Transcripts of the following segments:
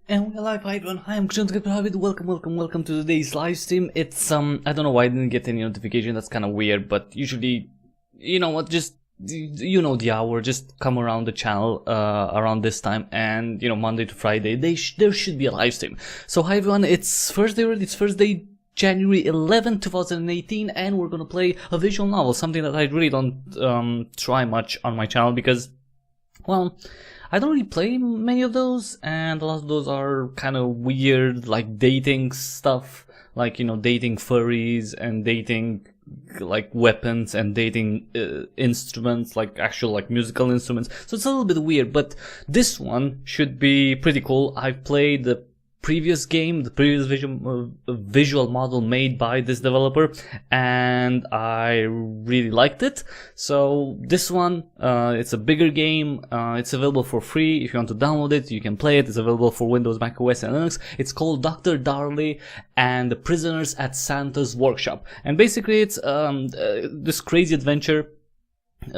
And we're live. Hi everyone, hi, I'm Cryptic Hybrid. Welcome to today's live stream. It's I don't know why I didn't get any notification. That's kind of weird, but usually, you know what, just you know the hour, just come around the channel around this time, and you know, Monday to Friday there should be a live stream. So hi everyone, it's Thursday January 11, 2018, and we're gonna play a visual novel, something that I really don't try much on my channel because, well, I don't really play many of those, and a lot of those are kind of weird, like dating stuff, like, you know, dating furries and dating like weapons and dating instruments, like actual like musical instruments. So it's a little bit weird, but this one should be pretty cool. I've played the previous game, the previous visual model made by this developer, and I really liked it. So this one, it's a bigger game. It's available for free. If you want to download it, you can play it. It's available for Windows, Mac OS, and Linux. It's called Dr. Darley and the Prisoners at Santa's Workshop. And basically, it's this crazy adventure.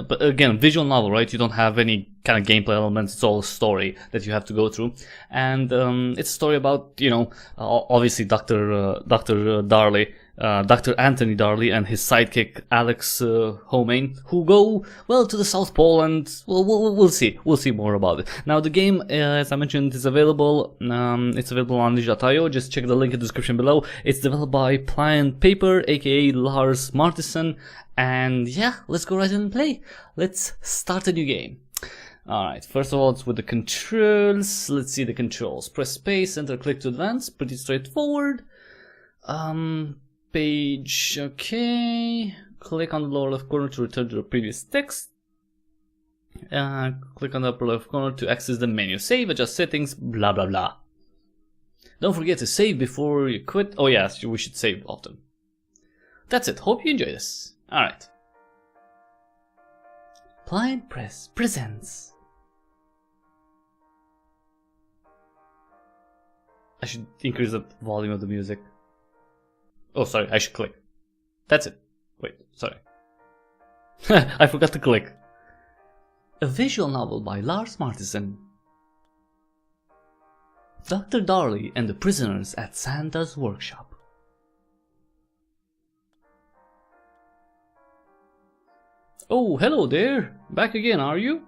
But again, visual novel, right? You don't have any kind of gameplay elements. It's all a story that you have to go through, and it's a story about, you know, obviously Dr. Darley, Dr. Anthony Darley, and his sidekick Alex Homane, who go, well, to the South Pole, and we'll see more about it. Now the game, as I mentioned, is available. It's available on Ninja.io. Just check the link in the description below. It's developed by Pliant Paper, aka Lars Martinson. And yeah, let's go right in and play. Let's start a new game. Alright, first of all, it's with the controls. Let's see the controls. Press space, enter, click to advance. Pretty straightforward. Page, okay. Click on the lower left corner to return to the previous text. Click on the upper left corner to access the menu. Save, adjust settings, blah blah blah. Don't forget to save before you quit. Oh yes, we should save often. That's it. Hope you enjoy this. Alright. Pliant Press presents. I should increase the volume of the music. Oh, sorry, I should click. That's it. Wait, sorry. I forgot to click. A visual novel by Lars Martinson. Dr. Darley and the Prisoners at Santa's Workshop. Oh, hello there. Back again, are you?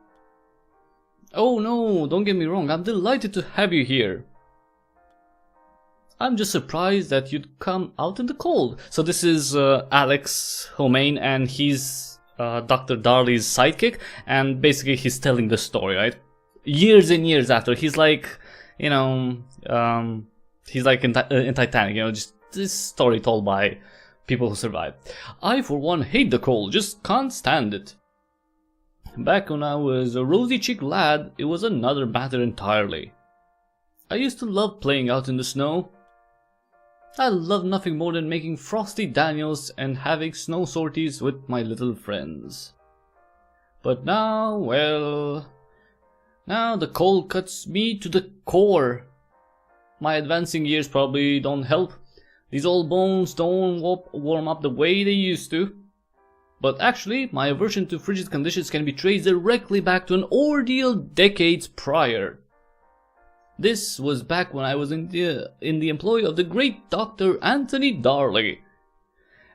Oh no, don't get me wrong, I'm delighted to have you here. I'm just surprised that you'd come out in the cold. So this is Alex Homane, and he's Dr. Darley's sidekick, and basically he's telling the story, right? Years and years after. He's like, you know, he's like in Titanic, you know, just this story told by people who survived. I, for one, hate the cold, just can't stand it. Back when I was a rosy-cheeked lad, it was another matter entirely. I used to love playing out in the snow. I loved nothing more than making frosty Daniels and having snow sorties with my little friends. But now, well, now the cold cuts me to the core. My advancing years probably don't help. These old bones don't warm up the way they used to. But actually, my aversion to frigid conditions can be traced directly back to an ordeal decades prior. This was back when I was in the employ of the great Dr. Anthony Darley.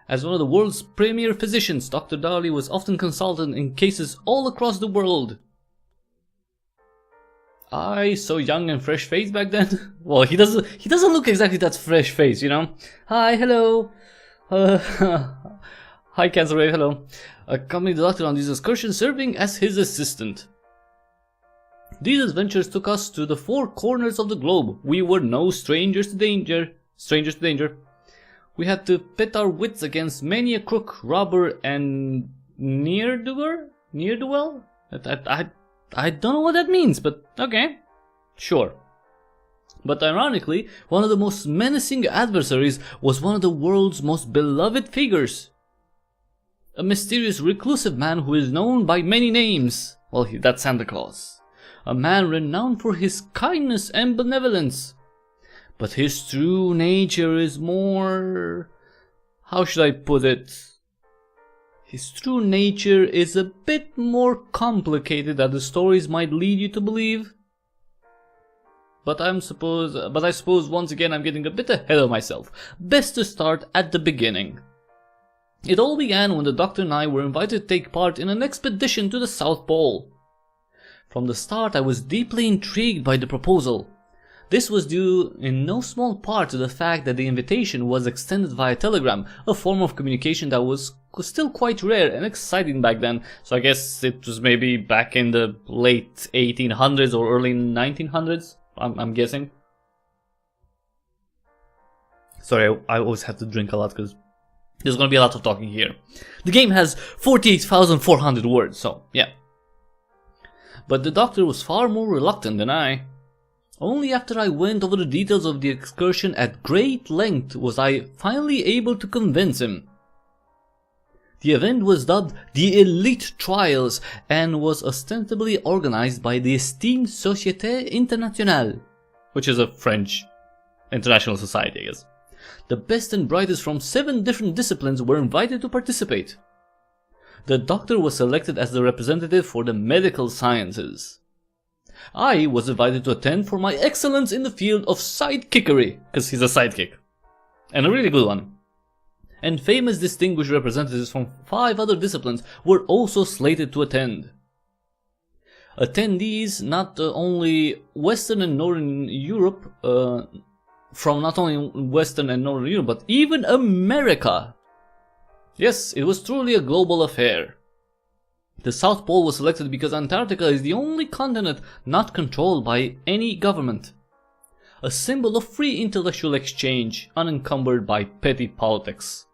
As one of the world's premier physicians, Dr. Darley was often consulted in cases all across the world. I, so young and fresh-faced back then. Well, he doesn't look exactly that fresh-faced, you know. Hi, hello. Hi, Cancer Ray, hello. Accompanied the doctor on these excursions, serving as his assistant. These adventures took us to the four corners of the globe. We were no strangers to danger. We had to pit our wits against many a crook, robber, and ne'er-do-well. I don't know what that means, but okay, sure. But ironically, one of the most menacing adversaries was one of the world's most beloved figures. A mysterious reclusive man who is known by many names. Well, that's Santa Claus. A man renowned for his kindness and benevolence. But his true nature is more... how should I put it? His true nature is a bit more complicated than the stories might lead you to believe. But I suppose once again I'm getting a bit ahead of myself. Best to start at the beginning. It all began when the Doctor and I were invited to take part in an expedition to the South Pole. From the start I was deeply intrigued by the proposal. This was due in no small part to the fact that the invitation was extended via telegram, a form of communication that was still quite rare and exciting back then, so I guess it was maybe back in the late 1800s or early 1900s, I'm guessing. Sorry, I always have to drink a lot because there's gonna be a lot of talking here. The game has 48,400 words, so yeah. But the Doctor was far more reluctant than I. Only after I went over the details of the excursion at great length was I finally able to convince him. The event was dubbed the Elite Trials and was ostensibly organized by the esteemed Société Internationale, which is a French international society, I guess. The best and brightest from 7 different disciplines were invited to participate. The Doctor was selected as the representative for the medical sciences. I was invited to attend for my excellence in the field of sidekickery, because he's a sidekick, and a really good one. And famous distinguished representatives from 5 other disciplines were also slated to attend. Attendees not only Western and Northern Europe, from not only Western and Northern Europe, but even America. Yes, it was truly a global affair. The South Pole was selected because Antarctica is the only continent not controlled by any government. A symbol of free intellectual exchange, unencumbered by petty politics.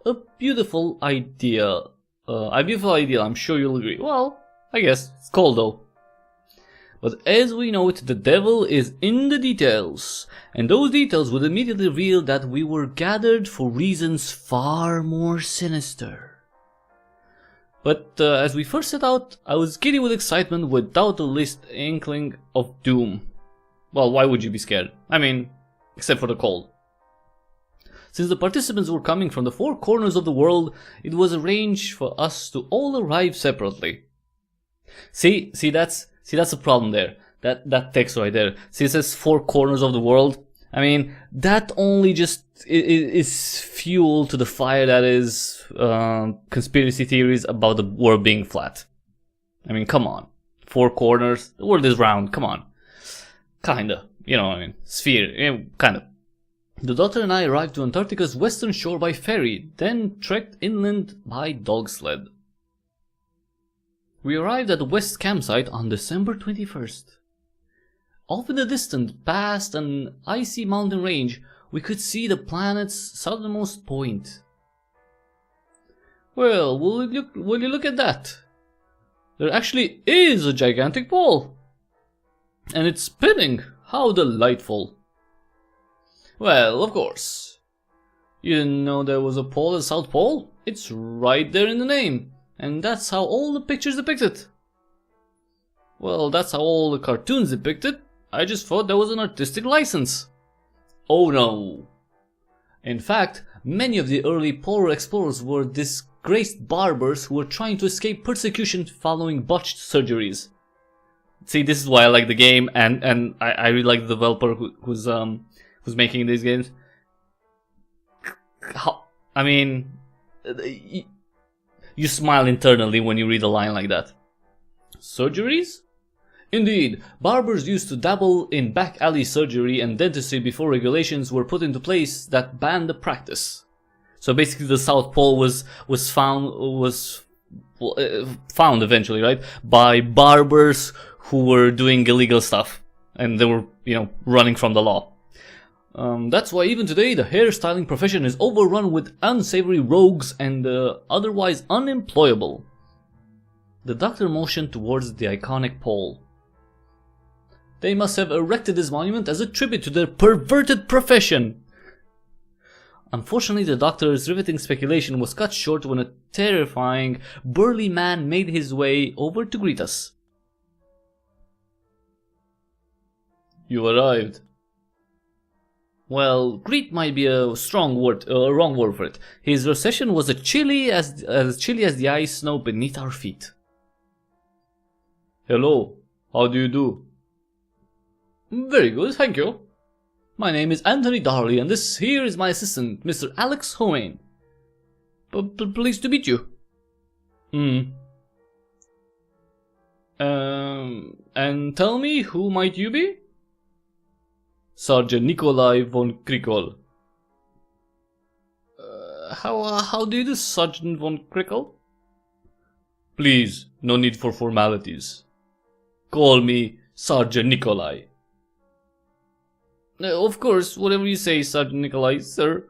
A beautiful idea. I'm sure you'll agree. Well, I guess it's cold though. But as we know it, the devil is in the details, and those details would immediately reveal that we were gathered for reasons far more sinister. But as we first set out, I was giddy with excitement without the least inkling of doom. Well, why would you be scared? I mean, except for the cold. Since the participants were coming from the 4 corners of the world, it was arranged for us to all arrive separately. See, that's a problem there. That text right there. See, it says 4 corners of the world. I mean, that only just is fuel to the fire that is conspiracy theories about the world being flat. I mean, come on. 4 corners. The world is round. Come on. Kinda. You know what I mean. Sphere. Kinda. The Doctor and I arrived to Antarctica's western shore by ferry, then trekked inland by dog sled. We arrived at the West campsite on December 21st. Off in the distance, past an icy mountain range, we could see the planet's southernmost point. Well, will you look at that? There actually is a gigantic pole! And it's spinning! How delightful! Well, of course. You didn't know there was a pole at the South Pole? It's right there in the name. And that's how all the pictures depict it. Well, that's how all the cartoons depict it. I just thought that was an artistic license. Oh no. In fact, many of the early polar explorers were disgraced barbers who were trying to escape persecution following botched surgeries. See, this is why I like the game, and I really like the developer who's making these games. I mean, you smile internally when you read a line like that. Surgeries? Indeed, barbers used to dabble in back alley surgery and dentistry before regulations were put into place that banned the practice. So basically the South Pole was found eventually, right, by barbers who were doing illegal stuff, and they were, running from the law. That's why even today the hairstyling profession is overrun with unsavory rogues and otherwise unemployable. The Doctor motioned towards the iconic pole. They must have erected this monument as a tribute to their perverted profession. Unfortunately, the Doctor's riveting speculation was cut short when a terrifying, burly man made his way over to greet us. You arrived. Well, greet might be a wrong word for it. His reception was as chilly as the ice snow beneath our feet. Hello, how do you do? Very good, thank you. My name is Anthony Darley, and this here is my assistant, Mr. Alex Homain. Pleased to meet you. And tell me, who might you be? Sergeant Nikolai von Krikol. How do you do, Sergeant von Krikol? Please, no need for formalities. Call me Sergeant Nikolai. Of course, whatever you say, Sergeant Nikolai, sir.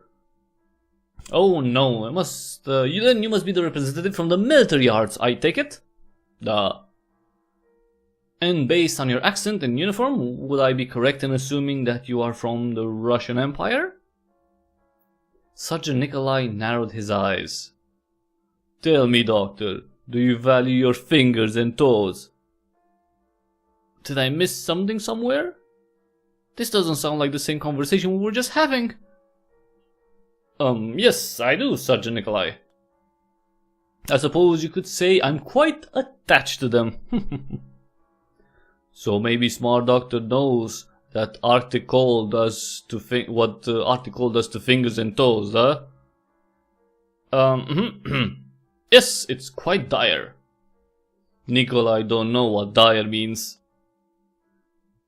Oh no, I must. You must be the representative from the military arts, I take it? Duh. And based on your accent and uniform, would I be correct in assuming that you are from the Russian Empire? Sergeant Nikolai narrowed his eyes. Tell me, doctor, do you value your fingers and toes? Did I miss something somewhere? This doesn't sound like the same conversation we were just having. Yes, I do, Sergeant Nikolai. I suppose you could say I'm quite attached to them. So maybe Smart Doctor knows that Arctic cold does to what Arctic cold does to fingers and toes, huh? Yes, it's quite dire. Nikolai don't know what dire means.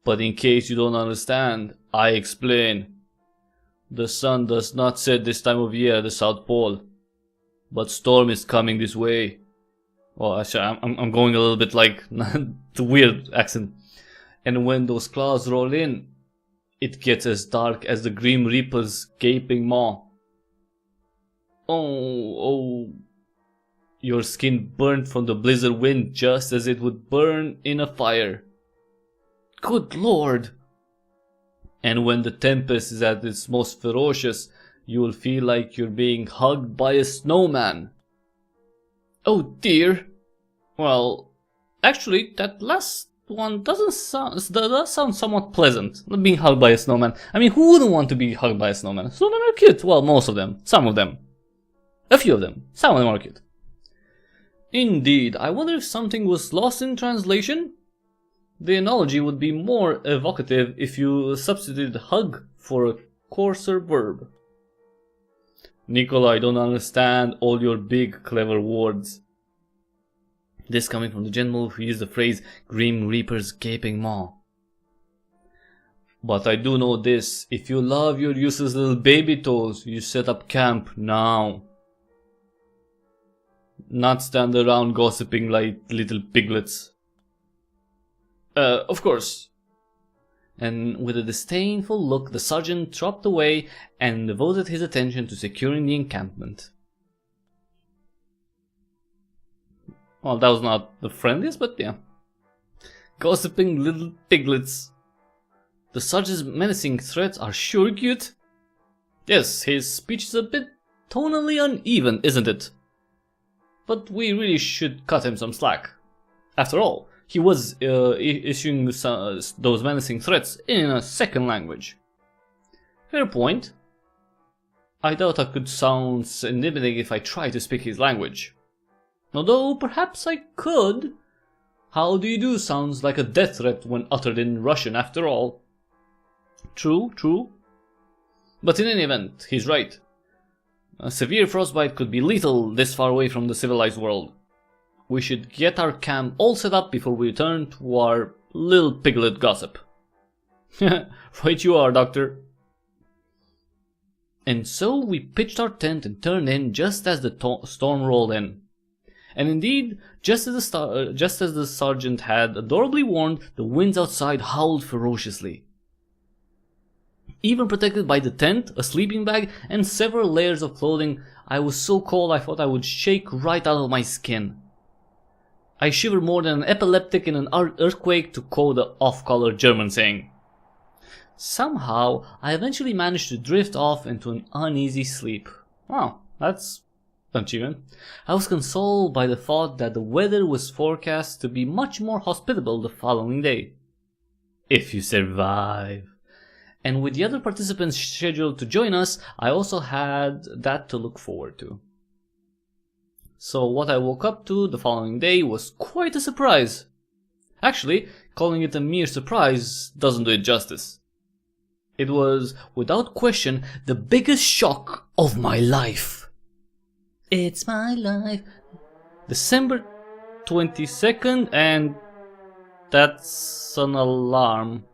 But in case you don't understand, I explain. The sun does not set this time of year at the South Pole, but storm is coming this way. Well, actually, I'm going a little bit like the weird accent. And when those clouds roll in, it gets as dark as the Grim Reaper's gaping maw. Oh, your skin burnt from the blizzard wind just as it would burn in a fire. Good Lord! And when the tempest is at its most ferocious, you will feel like you're being hugged by a snowman. Oh dear! Well, actually, that last one does sound somewhat pleasant. Being hugged by a snowman. I mean, who wouldn't want to be hugged by a snowman? Snowmen are cute. Well, most of them. Some of them. A few of them. Some of them are cute. Indeed, I wonder if something was lost in translation? The analogy would be more evocative if you substituted hug for a coarser verb. Nikolai, I don't understand all your big clever words. This coming from the general who used the phrase Grim Reaper's gaping maw. But I do know this, if you love your useless little baby toes, you set up camp now. Not stand around gossiping like little piglets. Of course. And with a disdainful look, the sergeant dropped away and devoted his attention to securing the encampment. Well, that was not the friendliest, but yeah. Gossiping little piglets. The sergeant's menacing threats are sure cute. Yes, his speech is a bit tonally uneven, isn't it? But we really should cut him some slack. After all, he was issuing those menacing threats in a second language. Fair point. I doubt I could sound intimidating if I tried to speak his language. Although perhaps I could. How do you do sounds like a death threat when uttered in Russian after all. True, true. But in any event, he's right. A severe frostbite could be lethal this far away from the civilized world. We should get our camp all set up before we return to our little piglet gossip. Right you are, Doctor. And so we pitched our tent and turned in just as the storm rolled in. And indeed, just as the sergeant had adorably warned, the winds outside howled ferociously. Even protected by the tent, a sleeping bag, and several layers of clothing, I was so cold I thought I would shake right out of my skin. I shivered more than an epileptic in an earthquake, to quote the off-color German saying. Somehow, I eventually managed to drift off into an uneasy sleep. Wow, that's an achievement. I was consoled by the thought that the weather was forecast to be much more hospitable the following day. If you survive. And with the other participants scheduled to join us, I also had that to look forward to. So what I woke up to the following day was quite a surprise. Actually, calling it a mere surprise doesn't do it justice. It was, without question, the biggest shock of my life. It's my life. December 22nd, and that's an alarm.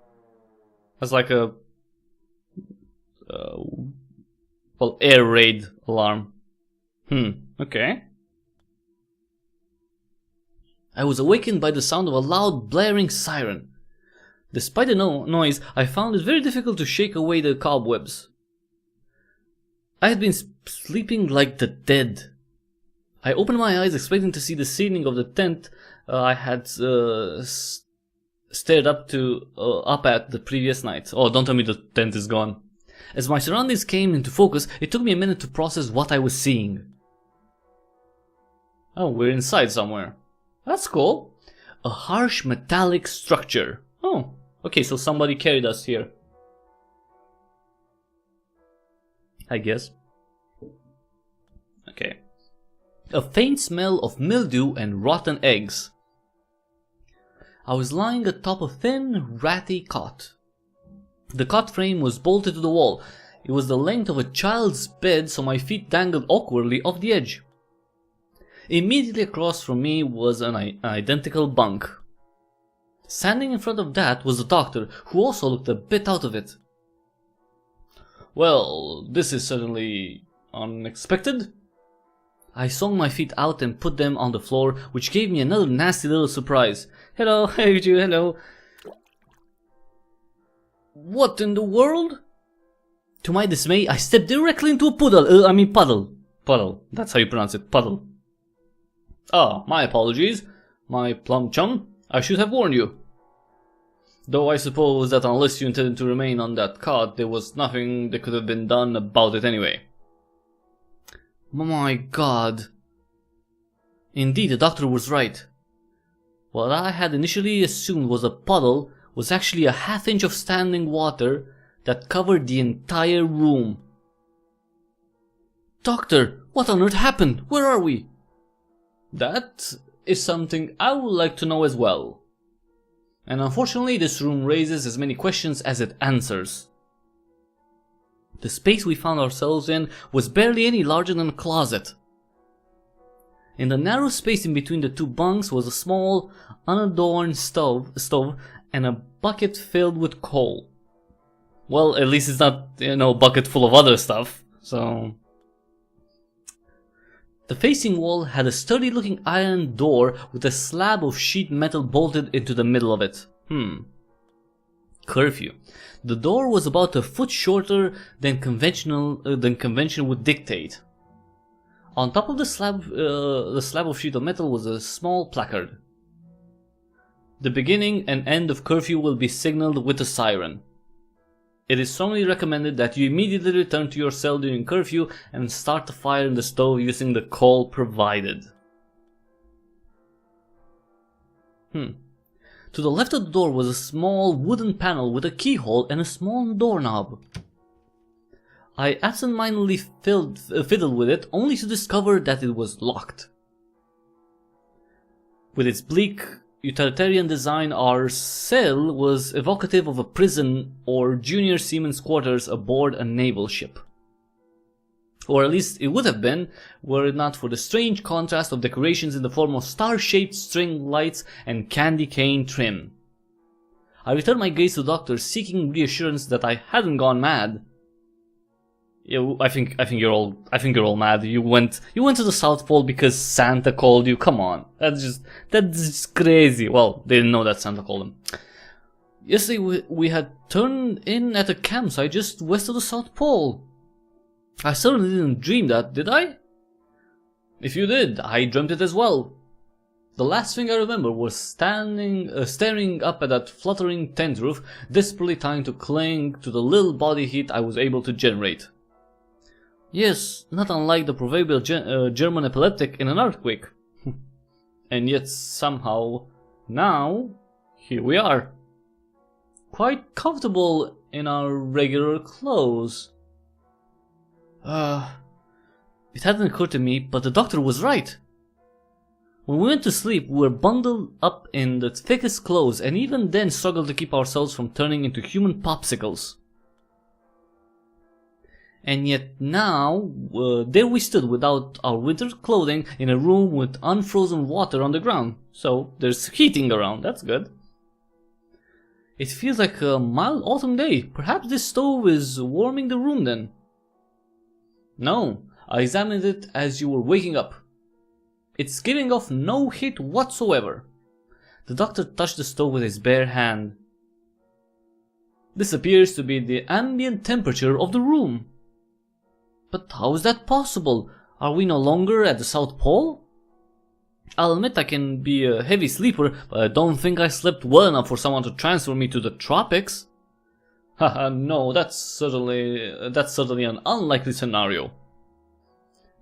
That's like a well, air raid alarm. Okay. I was awakened by the sound of a loud blaring siren. Despite the noise, I found it very difficult to shake away the cobwebs. I had been sleeping like the dead. I opened my eyes expecting to see the ceiling of the tent I had stared up at the previous night. Oh, don't tell me the tent is gone. As my surroundings came into focus, it took me a minute to process what I was seeing. Oh, we're inside somewhere. That's cool. A harsh metallic structure. Oh, okay, so somebody carried us here, I guess. Okay. A faint smell of mildew and rotten eggs. I was lying atop a thin, ratty cot. The cot frame was bolted to the wall. It was the length of a child's bed, so my feet dangled awkwardly off the edge. Immediately across from me was an identical bunk. Standing in front of that was the doctor, who also looked a bit out of it. Well, this is certainly unexpected. I swung my feet out and put them on the floor, which gave me another nasty little surprise. Hello, hey you, hello. What in the world? To my dismay, I stepped directly into a puddle. Puddle, that's how you pronounce it, puddle. Ah, my apologies, my plum chum. I should have warned you. Though I suppose that unless you intended to remain on that cot, there was nothing that could have been done about it anyway. My God. Indeed, the doctor was right. What I had initially assumed was a puddle was actually a half-inch of standing water that covered the entire room. Doctor, what on earth happened? Where are we? That is something I would like to know as well. And unfortunately, this room raises as many questions as it answers. The space we found ourselves in was barely any larger than a closet. In the narrow space in between the two bunks was a small, unadorned stove and a bucket filled with coal. Well, at least it's not, a bucket full of other stuff, so... The facing wall had a sturdy looking iron door with a slab of sheet metal bolted into the middle of it. Curfew. The door was about a foot shorter than convention would dictate. On top of the slab of sheet of metal was a small placard. The beginning and end of curfew will be signaled with a siren. It is strongly recommended that you immediately return to your cell during curfew and start the fire in the stove using the coal provided. To the left of the door was a small wooden panel with a keyhole and a small doorknob. I absentmindedly fiddled with it, only to discover that it was locked. With its bleak, utilitarian design, our cell was evocative of a prison or junior seaman's quarters aboard a naval ship. Or at least it would have been, were it not for the strange contrast of decorations in the form of star-shaped string lights and candy cane trim. I returned my gaze to the doctor, seeking reassurance that I hadn't gone mad. I think you're all mad. You went to the South Pole because Santa called you. Come on, that's just crazy. Well, they didn't know that Santa called them. Yesterday we had turned in at a campsite just west of the South Pole. I certainly didn't dream that, did I? If you did, I dreamt it as well. The last thing I remember was staring up at that fluttering tent roof, desperately trying to cling to the little body heat I was able to generate. Yes, not unlike the proverbial German epileptic in an earthquake. And yet somehow, now, here we are. Quite comfortable in our regular clothes. It hadn't occurred to me, but the doctor was right. When we went to sleep, we were bundled up in the thickest clothes and even then struggled to keep ourselves from turning into human popsicles. And yet now, there we stood without our winter clothing in a room with unfrozen water on the ground. So there's heating around, that's good. It feels like a mild autumn day. Perhaps this stove is warming the room then. No, I examined it as you were waking up. It's giving off no heat whatsoever. The doctor touched the stove with his bare hand. This appears to be the ambient temperature of the room. But how is that possible? Are we no longer at the South Pole? I'll admit I can be a heavy sleeper, but I don't think I slept well enough for someone to transfer me to the tropics. Haha, no, that's certainly an unlikely scenario.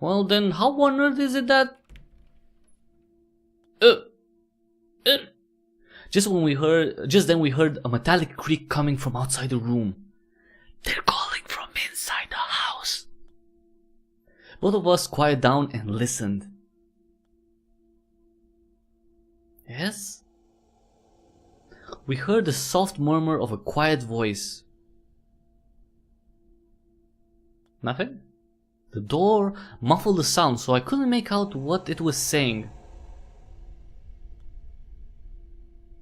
Well then, how on earth is it that... Just then we heard a metallic creak coming from outside the room. They're calling from inside the house. Both of us quieted down and listened. Yes? We heard the soft murmur of a quiet voice. Nothing? The door muffled the sound, so I couldn't make out what it was saying.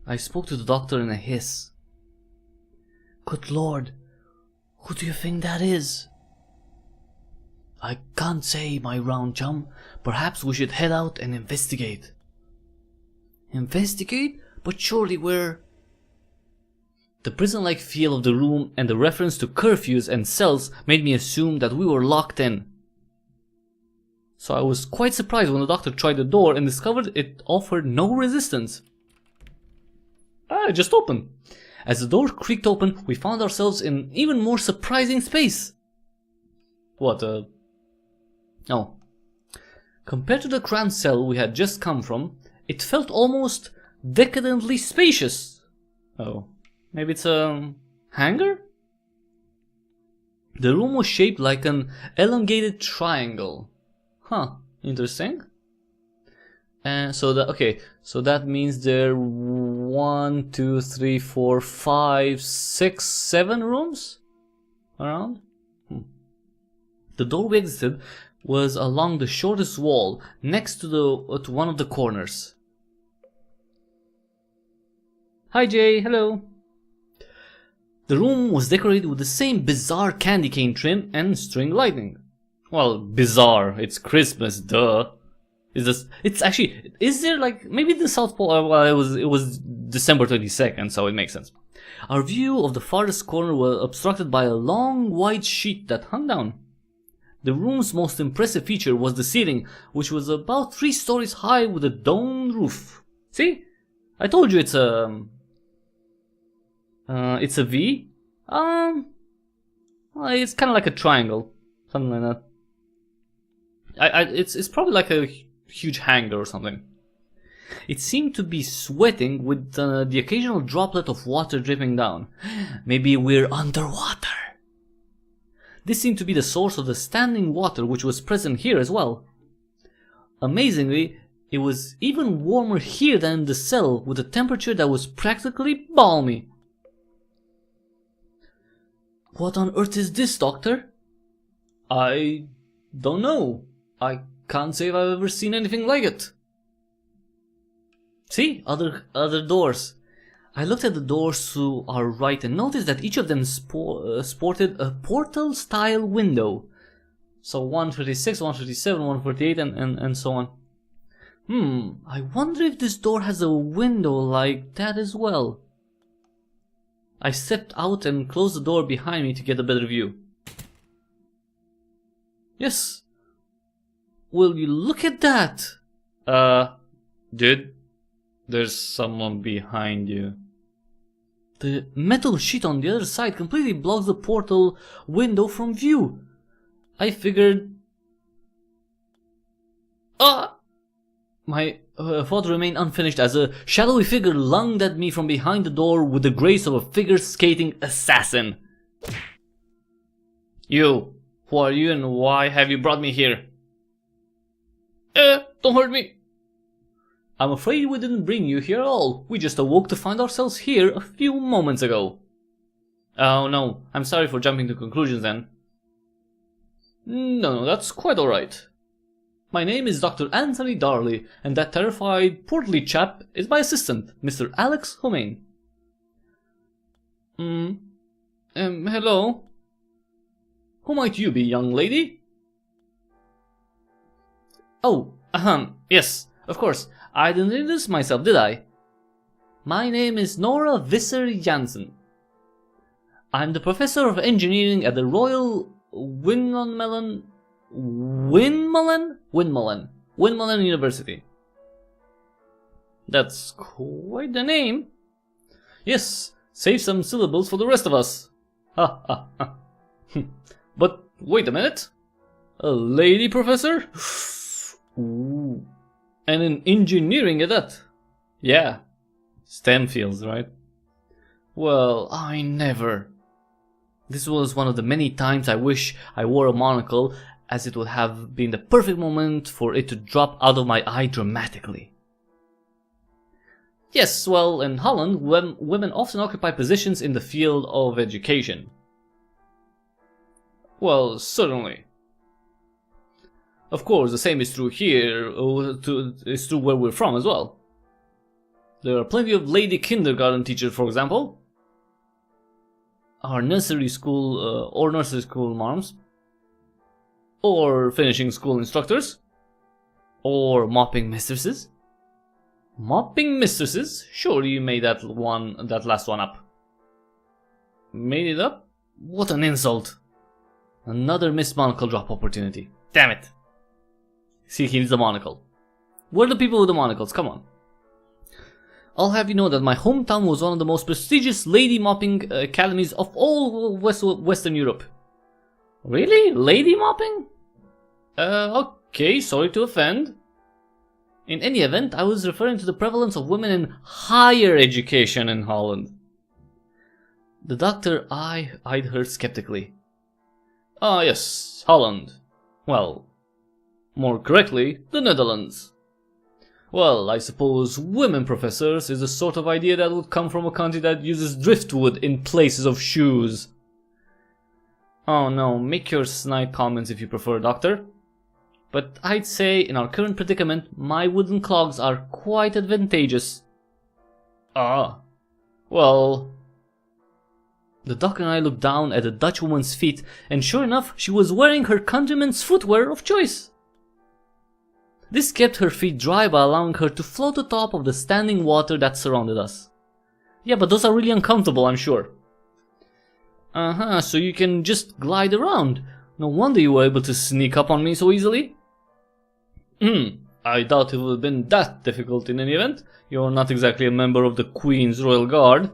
I spoke to the doctor in a hiss. Good Lord, who do you think that is? I can't say, my round chum. Perhaps we should head out and investigate. Investigate? But surely we're... The prison-like feel of the room and the reference to curfews and cells made me assume that we were locked in. So I was quite surprised when the doctor tried the door and discovered it offered no resistance. It just opened. As the door creaked open, we found ourselves in even more surprising space. What, Oh. Compared to the cramped cell we had just come from, it felt almost decadently spacious. Oh, maybe it's a hangar? The room was shaped like an elongated triangle. Huh, interesting. And so that means there are 1, 2, 3, 4, 5, 6, 7 rooms around. The door we exited was along the shortest wall, next to one of the corners. Hi Jay, hello. The room was decorated with the same bizarre candy cane trim and string lighting. Well, bizarre. It's Christmas, duh. Is there like, maybe the South Pole, well, it was December 22nd, so it makes sense. Our view of the farthest corner was obstructed by a long white sheet that hung down. The room's most impressive feature was the ceiling, which was about 3 stories high with a domed roof. See? I told you it's a V. Well, it's kind of like a triangle, something like that. It's probably like a huge hangar or something. It seemed to be sweating with the occasional droplet of water dripping down. Maybe we're underwater. This seemed to be the source of the standing water which was present here as well. Amazingly, it was even warmer here than in the cell, with a temperature that was practically balmy. What on earth is this, Doctor? I don't know. I can't say if I've ever seen anything like it. See, other doors. I looked at the doors to our right and noticed that each of them sported a portal-style window. So 136, 137, 148 and so on. I wonder if this door has a window like that as well. I stepped out and closed the door behind me to get a better view. Yes. Will you look at that? Dude, there's someone behind you. The metal sheet on the other side completely blocks the portal window from view. I figured... My thought remained unfinished as a shadowy figure lunged at me from behind the door with the grace of a figure-skating assassin. You, who are you and why have you brought me here? Don't hurt me. I'm afraid we didn't bring you here at all. We just awoke to find ourselves here a few moments ago. Oh no, I'm sorry for jumping to conclusions then. No, that's quite alright. My name is Dr. Anthony Darley, and that terrified, portly chap is my assistant, Mr. Alex Homain. Hello? Who might you be, young lady? Oh, yes, of course. I didn't introduce myself, did I? My name is Nora Visser Jansen. I'm the professor of engineering at the Royal Windmeln University. That's quite the name. Yes, save some syllables for the rest of us. Ha ha ha. But wait a minute. A lady professor? Ooh. And in engineering at that. Yeah. STEM fields, right? Well, I never. This was one of the many times I wish I wore a monocle, as it would have been the perfect moment for it to drop out of my eye dramatically. Yes, well, in Holland, women often occupy positions in the field of education. Well, certainly. Of course, the same is true here, it's true where we're from as well. There are plenty of lady kindergarten teachers, for example. Or nursery school moms. Or finishing school instructors. Or mopping mistresses. Mopping mistresses? Sure, you made that last one up. Made it up? What an insult. Another missed monocle drop opportunity. Damn it. See, he needs a monocle. Where are the people with the monocles? Come on. I'll have you know that my hometown was one of the most prestigious lady mopping academies of all Western Europe. Really? Lady mopping? Okay, sorry to offend. In any event, I was referring to the prevalence of women in higher education in Holland. The doctor eyed her skeptically. Ah, yes, Holland. Well, more correctly, the Netherlands. Well, I suppose women professors is the sort of idea that would come from a country that uses driftwood in places of shoes. Oh no, make your snide comments if you prefer, doctor. But I'd say in our current predicament, my wooden clogs are quite advantageous. Ah, well... The doctor and I looked down at the Dutch woman's feet, and sure enough, she was wearing her countryman's footwear of choice. This kept her feet dry by allowing her to float atop of the standing water that surrounded us. Yeah, but those are really uncomfortable, I'm sure. So you can just glide around. No wonder you were able to sneak up on me so easily. I doubt it would have been that difficult in any event. You're not exactly a member of the Queen's Royal Guard.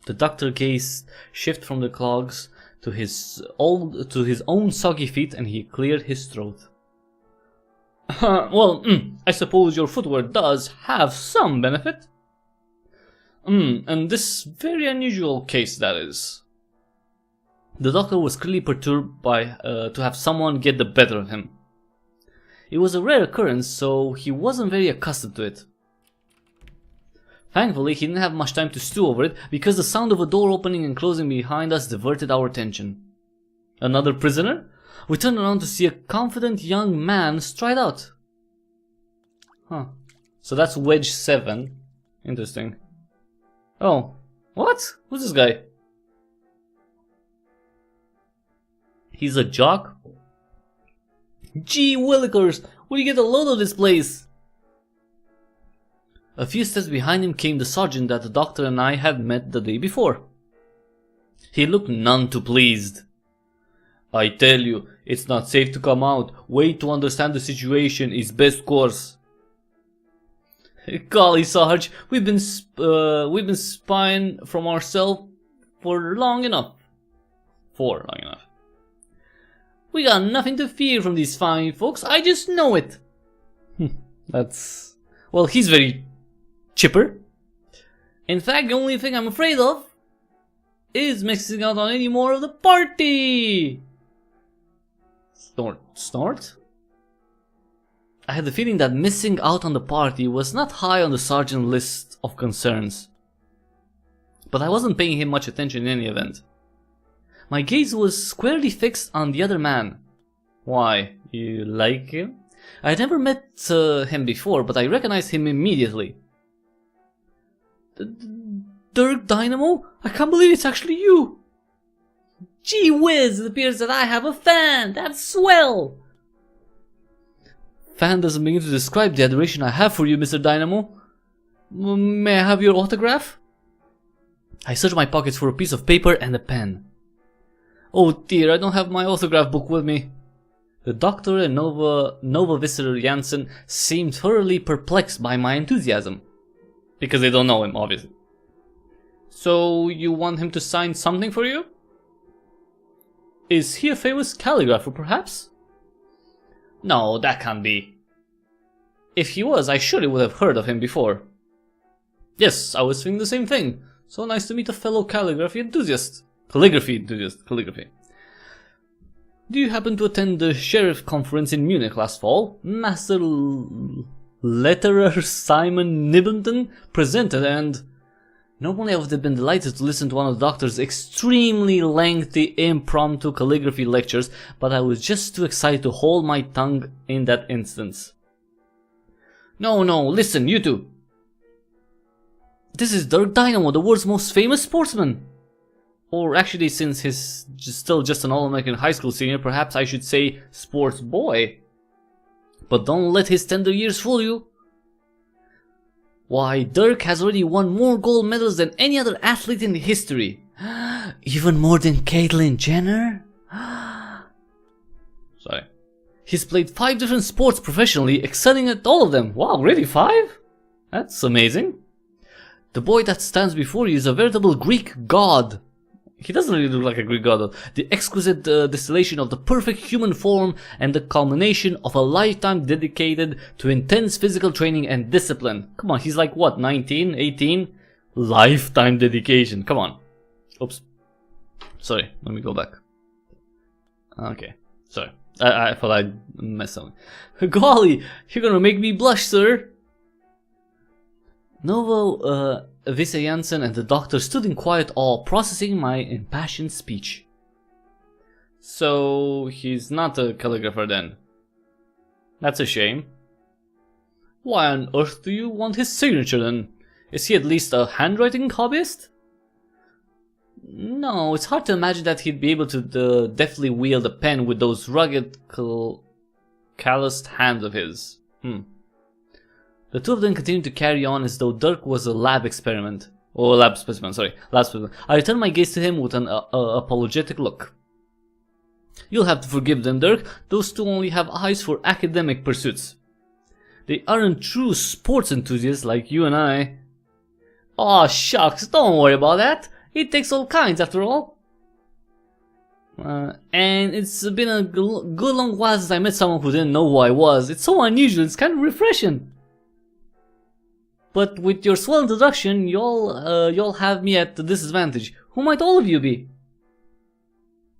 The doctor gazed shift from the clogs to his own soggy feet, and he cleared his throat. Well, I suppose your footwear does have some benefit. And this very unusual case, that is. The doctor was clearly perturbed by to have someone get the better of him. It was a rare occurrence, so he wasn't very accustomed to it. Thankfully, he didn't have much time to stew over it, because the sound of a door opening and closing behind us diverted our attention. Another prisoner? We turned around to see a confident young man stride out. So that's Wedge 7. Interesting. Oh, what? Who's this guy? He's a jock? Gee willikers, where do you get a load of this place? A few steps behind him came the sergeant that the doctor and I had met the day before. He looked none too pleased. I tell you, it's not safe to come out. Wait to understand the situation is best course. Golly, Sarge, we've been spying from ourselves for long enough. We got nothing to fear from these fine folks. I just know it. Well, he's very chipper. In fact, the only thing I'm afraid of is missing out on any more of the party. Snort? I had the feeling that missing out on the party was not high on the sergeant's list of concerns. But I wasn't paying him much attention in any event. My gaze was squarely fixed on the other man. Why, you like him? I had never met him before, but I recognized him immediately. Dirk Dynamo? I can't believe it's actually you! Gee whiz, it appears that I have a fan! That's swell! Fan doesn't begin to describe the adoration I have for you, Mr. Dynamo. May I have your autograph? I searched my pockets for a piece of paper and a pen. Oh dear, I don't have my autograph book with me. The doctor and Nova Visitor Jansen seemed thoroughly perplexed by my enthusiasm. Because they don't know him, obviously. So, you want him to sign something for you? Is he a famous calligrapher, perhaps? No, that can't be. If he was, I surely would have heard of him before. Yes, I was thinking the same thing. So nice to meet a fellow calligraphy enthusiast. Calligraphy enthusiast. Calligraphy. Do you happen to attend the sheriff conference in Munich last fall? Master Letterer Simon Nibbleton presented, and normally I would have been delighted to listen to one of the doctor's extremely lengthy impromptu calligraphy lectures, but I was just too excited to hold my tongue in that instance. No, listen, you two. This is Dirk Dynamo, the world's most famous sportsman. Or actually, since he's still just an All-American high school senior, perhaps I should say sports boy. But don't let his tender years fool you. Why, Dirk has already won more gold medals than any other athlete in history. Even more than Caitlyn Jenner? Sorry. He's played 5 different sports professionally, excelling at all of them. Wow, really 5? That's amazing. The boy that stands before you is a veritable Greek god. He doesn't really look like a Greek god though. The exquisite distillation of the perfect human form and the culmination of a lifetime dedicated to intense physical training and discipline. Come on, he's like what, 19, 18? Lifetime dedication, come on. Oops. Sorry, let me go back. Okay, sorry. I thought I'd messed up. Golly, you're gonna make me blush, sir. Novo, Visa Jansen and the doctor stood in quiet awe, processing my impassioned speech. So, he's not a calligrapher then? That's a shame. Why on earth do you want his signature then? Is he at least a handwriting hobbyist? No, it's hard to imagine that he'd be able to deftly wield a pen with those rugged, calloused hands of his. The two of them continued to carry on as though Dirk was a lab experiment. Or lab specimen, sorry. Lab specimen. I returned my gaze to him with an apologetic look. You'll have to forgive them, Dirk. Those two only have eyes for academic pursuits. They aren't true sports enthusiasts like you and I. Aw, shucks, don't worry about that. It takes all kinds, after all. And it's been a good long while since I met someone who didn't know who I was. It's so unusual, it's kind of refreshing. But with your swell introduction, you'll have me at a disadvantage. Who might all of you be?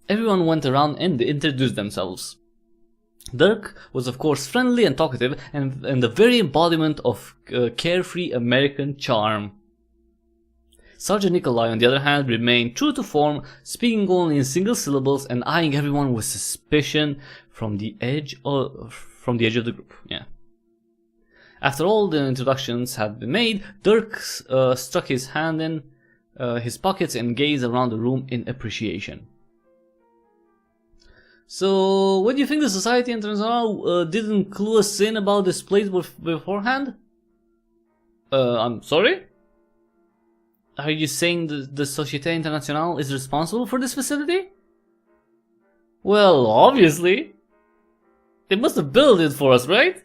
Everyone went around and introduced themselves. Dirk was of course friendly and talkative, and the very embodiment of carefree American charm. Sergeant Nikolai, on the other hand, remained true to form, speaking only in single syllables and eyeing everyone with suspicion from the edge of the group. Yeah. After all the introductions had been made, Dirk stuck his hand in his pockets and gazed around the room in appreciation. So, what do you think the Society Internationale didn't clue us in about this place beforehand? I'm sorry? Are you saying the Société Internationale is responsible for this facility? Well, obviously. They must have built it for us, right?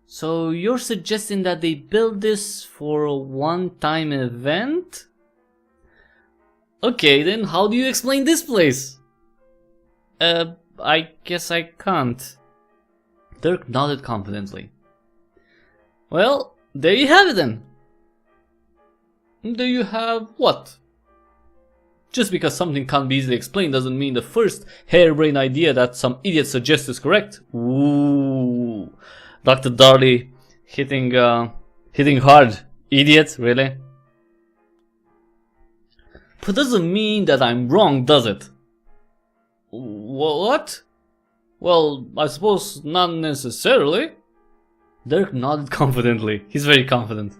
So you're suggesting that they built this for a one-time event? Okay, then how do you explain this place? I guess I can't. Dirk nodded confidently. Well, there you have it then. There you have what? Just because something can't be easily explained doesn't mean the first harebrained idea that some idiot suggests is correct. Ooh. Dr. Darley hitting hard. Idiot, really? But doesn't mean that I'm wrong, does it? What? Well, I suppose not necessarily. Dirk nodded confidently. He's very confident.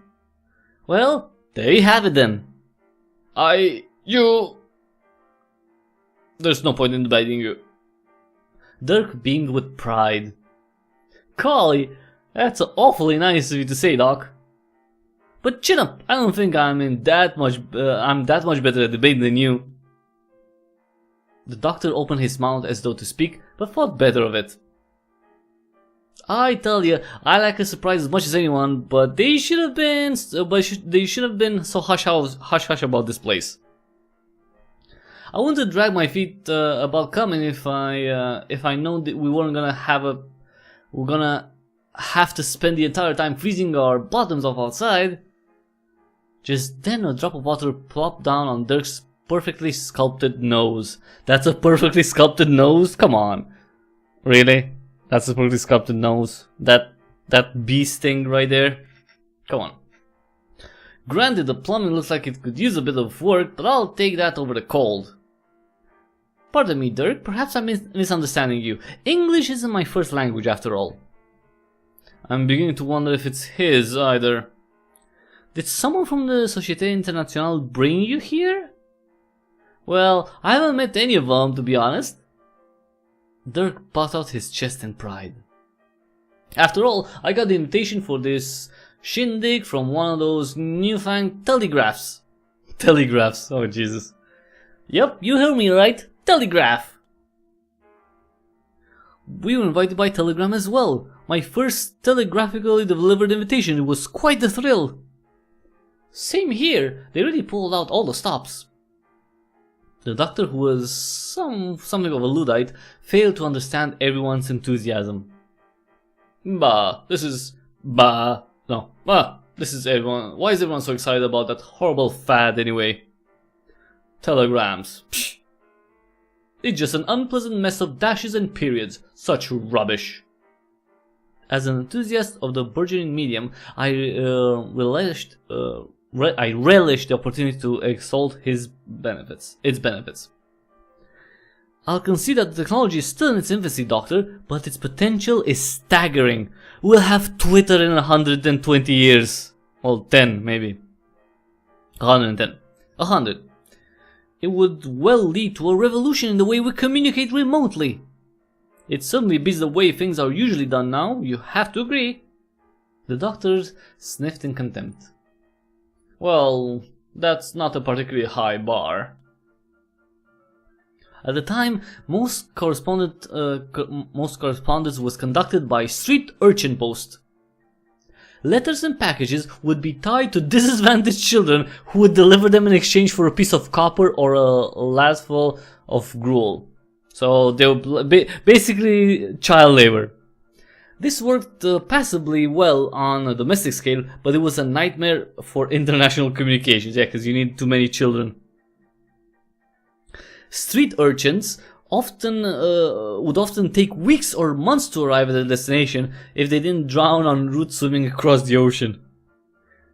Well, there you have it then. There's no point in debating you. Dirk beamed with pride. Golly, that's awfully nice of you to say, Doc. But chin up, I don't think I'm that much better at debating than you. The doctor opened his mouth as though to speak, but thought better of it. I tell you, I like a surprise as much as anyone, but they should have been so hush hush about this place. I wouldn't drag my feet about coming if I know that we're gonna have to spend the entire time freezing our bottoms off outside. Just then a drop of water plopped down on Dirk's perfectly sculpted nose. That's a perfectly sculpted nose? Come on. Really? That's a perfectly sculpted nose? That beast thing right there? Come on. Granted, the plumbing looks like it could use a bit of work, but I'll take that over the cold. Pardon me, Dirk, perhaps I'm misunderstanding you. English isn't my first language after all. I'm beginning to wonder if it's his either. Did someone from the Société Internationale bring you here? Well, I haven't met any of them, to be honest. Dirk puffed out his chest in pride. After all, I got the invitation for this shindig from one of those newfangled telegraphs. Telegraphs, oh Jesus. Yep, you heard me right, telegraph. We were invited by telegram as well. My first telegraphically delivered invitation. It was quite the thrill. Same here, they really pulled out all the stops. The doctor, who was something of a Luddite, failed to understand everyone's enthusiasm. This is everyone. Why is everyone so excited about that horrible fad anyway? Telegrams. Psh. It's just an unpleasant mess of dashes and periods. Such rubbish. As an enthusiast of the burgeoning medium, I relished the opportunity to exalt its benefits. I'll concede that the technology is still in its infancy, Doctor, but its potential is staggering. We'll have Twitter in 120 years. Well, 10 maybe. 110. 100. It would well lead to a revolution in the way we communicate remotely. It certainly beats the way things are usually done now, you have to agree. The doctors sniffed in contempt. Well, that's not a particularly high bar. At the time, most correspondence was conducted by street urchin post. Letters and packages would be tied to disadvantaged children who would deliver them in exchange for a piece of copper or a ladful of gruel. So they were basically child labor. This worked passably well on a domestic scale, but it was a nightmare for international communications. Yeah, because you need too many children. Street urchins would often take weeks or months to arrive at their destination if they didn't drown en route swimming across the ocean.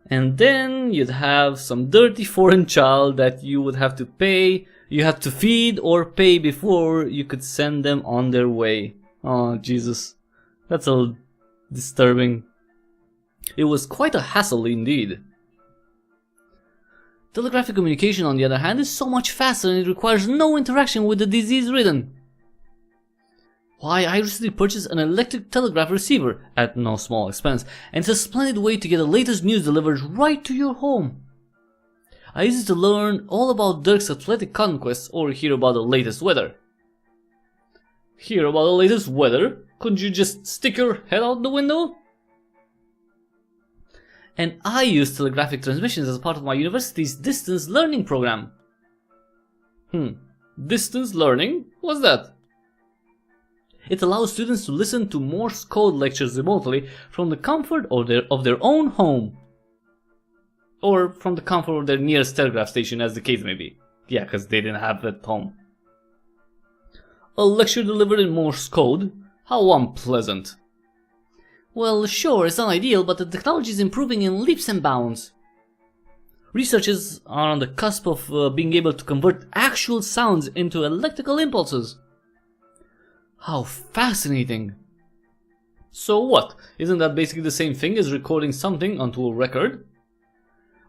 And then you'd have some dirty foreign child that you would have to pay. You had to feed or pay before you could send them on their way. Oh, Jesus. That's a disturbing. It was quite a hassle indeed. Telegraphic communication, on the other hand, is so much faster and it requires no interaction with the disease-ridden. Why, I recently purchased an electric telegraph receiver at no small expense, and it's a splendid way to get the latest news delivered right to your home. I use it to learn all about Dirk's athletic conquests or hear about the latest weather. Hear about the latest weather? Couldn't you just stick your head out the window? And I use telegraphic transmissions as part of my university's distance learning program. Distance learning? What's that? It allows students to listen to Morse code lectures remotely from the comfort of their own home. Or from the comfort of their nearest telegraph station, as the case may be. Yeah, because they didn't have it at home. A lecture delivered in Morse code? How unpleasant. Well, sure, it's not ideal, but the technology is improving in leaps and bounds. Researchers are on the cusp of being able to convert actual sounds into electrical impulses. How fascinating! So what? Isn't that basically the same thing as recording something onto a record?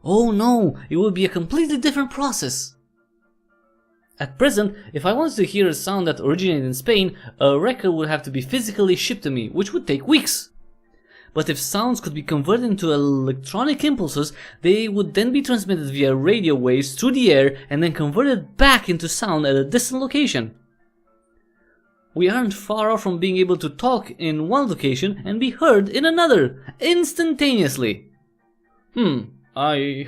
Oh no, it would be a completely different process. At present, if I wanted to hear a sound that originated in Spain, a record would have to be physically shipped to me, which would take weeks. But if sounds could be converted into electronic impulses, they would then be transmitted via radio waves through the air and then converted back into sound at a distant location. We aren't far off from being able to talk in one location and be heard in another, instantaneously. I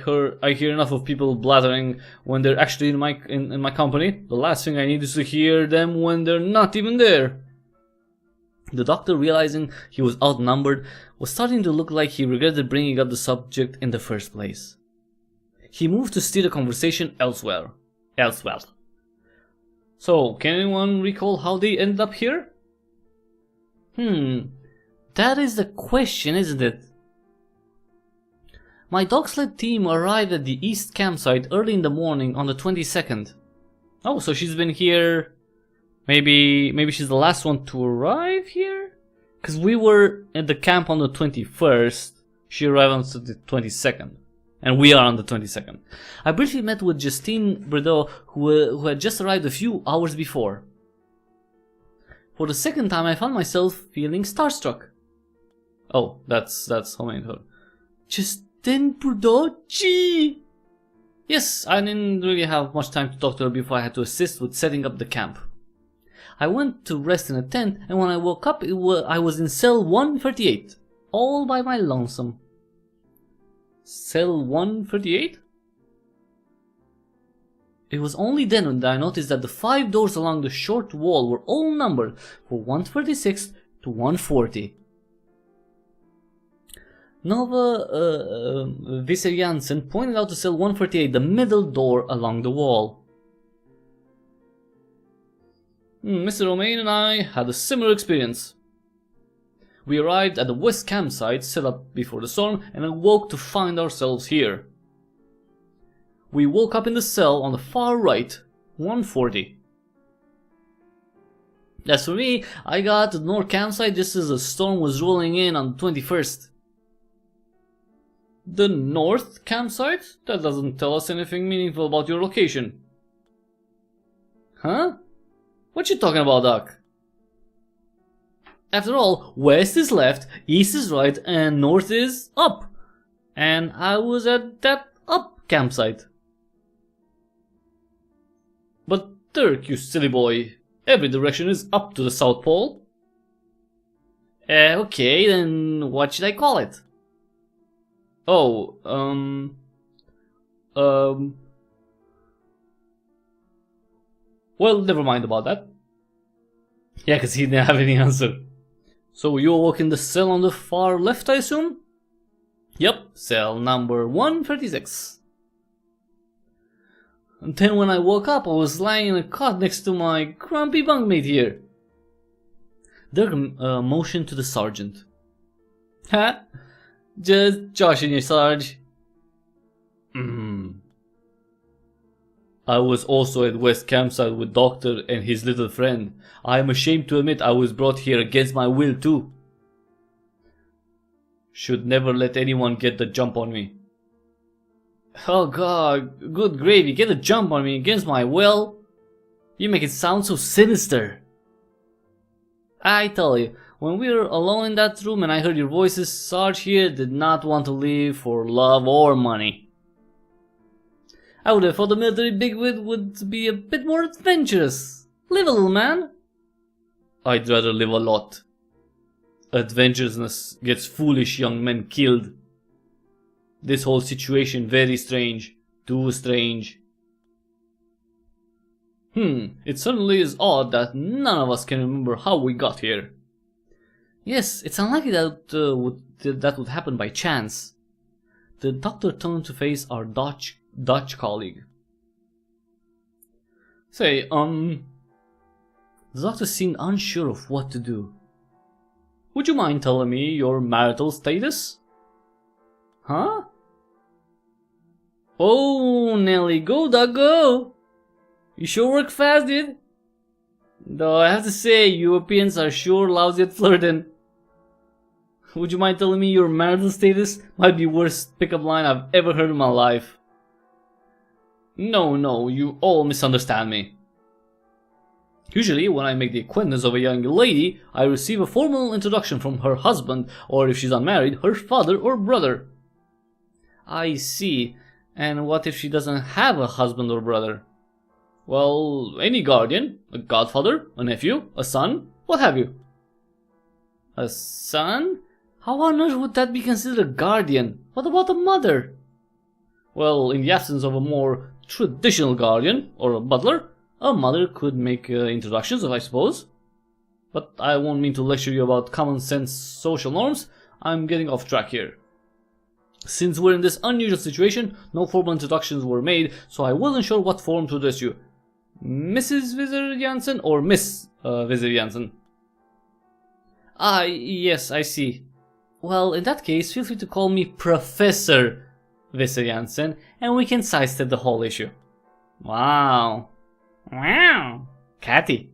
hear enough of people blathering when they're actually in my company. The last thing I need is to hear them when they're not even there. The doctor, realizing he was outnumbered, was starting to look like he regretted bringing up the subject in the first place. He moved to steer the conversation elsewhere. So, can anyone recall how they ended up here? That is the question, isn't it? My dog sled team arrived at the east campsite early in the morning on the 22nd. Oh, so she's been here... Maybe she's the last one to arrive here? Because we were at the camp on the 21st, she arrived on the 22nd. And we are on the 22nd. I briefly met with Justine Bordeaux, who had just arrived a few hours before. For the second time, I found myself feeling starstruck. Oh, that's how I named her. Justine Bordeaux? Gee! Yes, I didn't really have much time to talk to her before I had to assist with setting up the camp. I went to rest in a tent, and when I woke up, I was in cell 138, all by my lonesome. Cell 138? It was only then that I noticed that the 5 doors along the short wall were all numbered from 136 to 140. Nova Visser Jansen pointed out to cell 148, the middle door along the wall. Mr. Romaine and I had a similar experience. We arrived at the west campsite set up before the storm and awoke to find ourselves here. We woke up in the cell on the far right, 140. As for me, I got to the north campsite just as the storm was rolling in on the 21st. The north campsite? That doesn't tell us anything meaningful about your location. Huh? What you talking about, Doc? After all, west is left, east is right, and north is up. And I was at that up campsite. But Dirk, you silly boy, every direction is up to the South Pole. Okay, then what should I call it? Oh, well, never mind about that. Yeah, because he didn't have any answer. So you awoke in the cell on the far left, I assume? Yep, cell number 136. And then when I woke up, I was lying in a cot next to my grumpy bunkmate here. Dirk motioned to the sergeant. Ha! Just joshing you, Sarge. I was also at West Campsite with Doctor and his little friend. I am ashamed to admit I was brought here against my will too. Should never let anyone get the jump on me. Oh god, good gravy, get a jump on me against my will? You make it sound so sinister. I tell you, when we were alone in that room and I heard your voices, Sarge here did not want to leave for love or money. I would have thought the military bigwig would be a bit more adventurous. Live a little, man. I'd rather live a lot. Adventurousness gets foolish young men killed. This whole situation very strange. Too strange. It certainly is odd that none of us can remember how we got here. Yes, it's unlikely that would happen by chance. The doctor turned to face our Dutch colleague. Say, the doctor seemed unsure of what to do. Would you mind telling me your marital status? Huh? Oh, Nelly, go dog go! You sure work fast, dude. Though I have to say, Europeans are sure lousy at flirting. Would you mind telling me your marital status? Might be worst pickup line I've ever heard in my life. No, you all misunderstand me. Usually, when I make the acquaintance of a young lady, I receive a formal introduction from her husband, or if she's unmarried, her father or brother. I see. And what if she doesn't have a husband or brother? Well, any guardian, a godfather, a nephew, a son, what have you. A son? How on earth would that be considered a guardian? What about a mother? Well, in the absence of a more traditional guardian, or a butler, a mother could make introductions, I suppose. But I won't mean to lecture you about common sense social norms. I'm getting off track here. Since we're in this unusual situation, no formal introductions were made, so I wasn't sure what form to address you. Mrs. Wizard Jansen or Miss Wizard Jansen? Ah, yes, I see. Well, in that case, feel free to call me Professor Wizard Jansen, and we can sidestep the whole issue. Wow. Catty.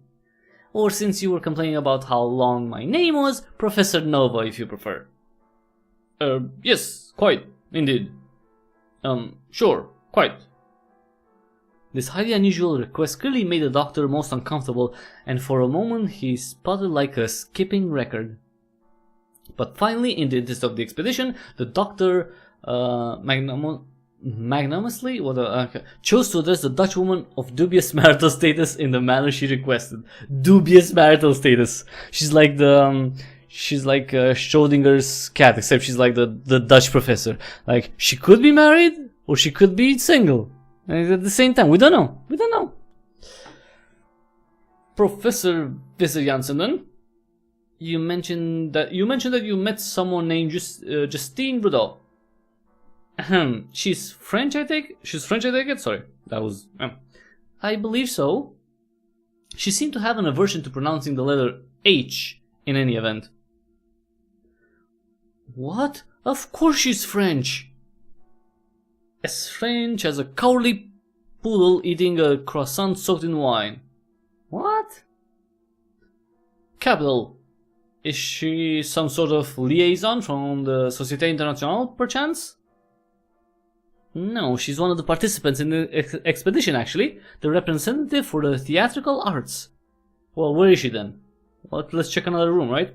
Or since you were complaining about how long my name was, Professor Nova if you prefer. Yes, quite, indeed. Sure, quite. This highly unusual request clearly made the doctor most uncomfortable, and for a moment he sputtered like a skipping record. But finally, in the interest of the expedition, the doctor magnanimously chose to address the Dutch woman of dubious marital status in the manner she requested. Dubious marital status. She's like Schrodinger's cat, except she's like the Dutch professor. Like, she could be married or she could be single. And at the same time, we don't know. Professor Wizard Jansen, then you mentioned that you met someone named Justine Brudeau. She's French, I take it. Sorry, that was. I believe so. She seemed to have an aversion to pronouncing the letter H in any event. What? Of course she's French. As French as a cowardly poodle eating a croissant soaked in wine. What? Capital. Is she some sort of liaison from the Société Internationale, perchance? No, she's one of the participants in the expedition, actually. The representative for the theatrical arts. Well, where is she then? Well, let's check another room, right?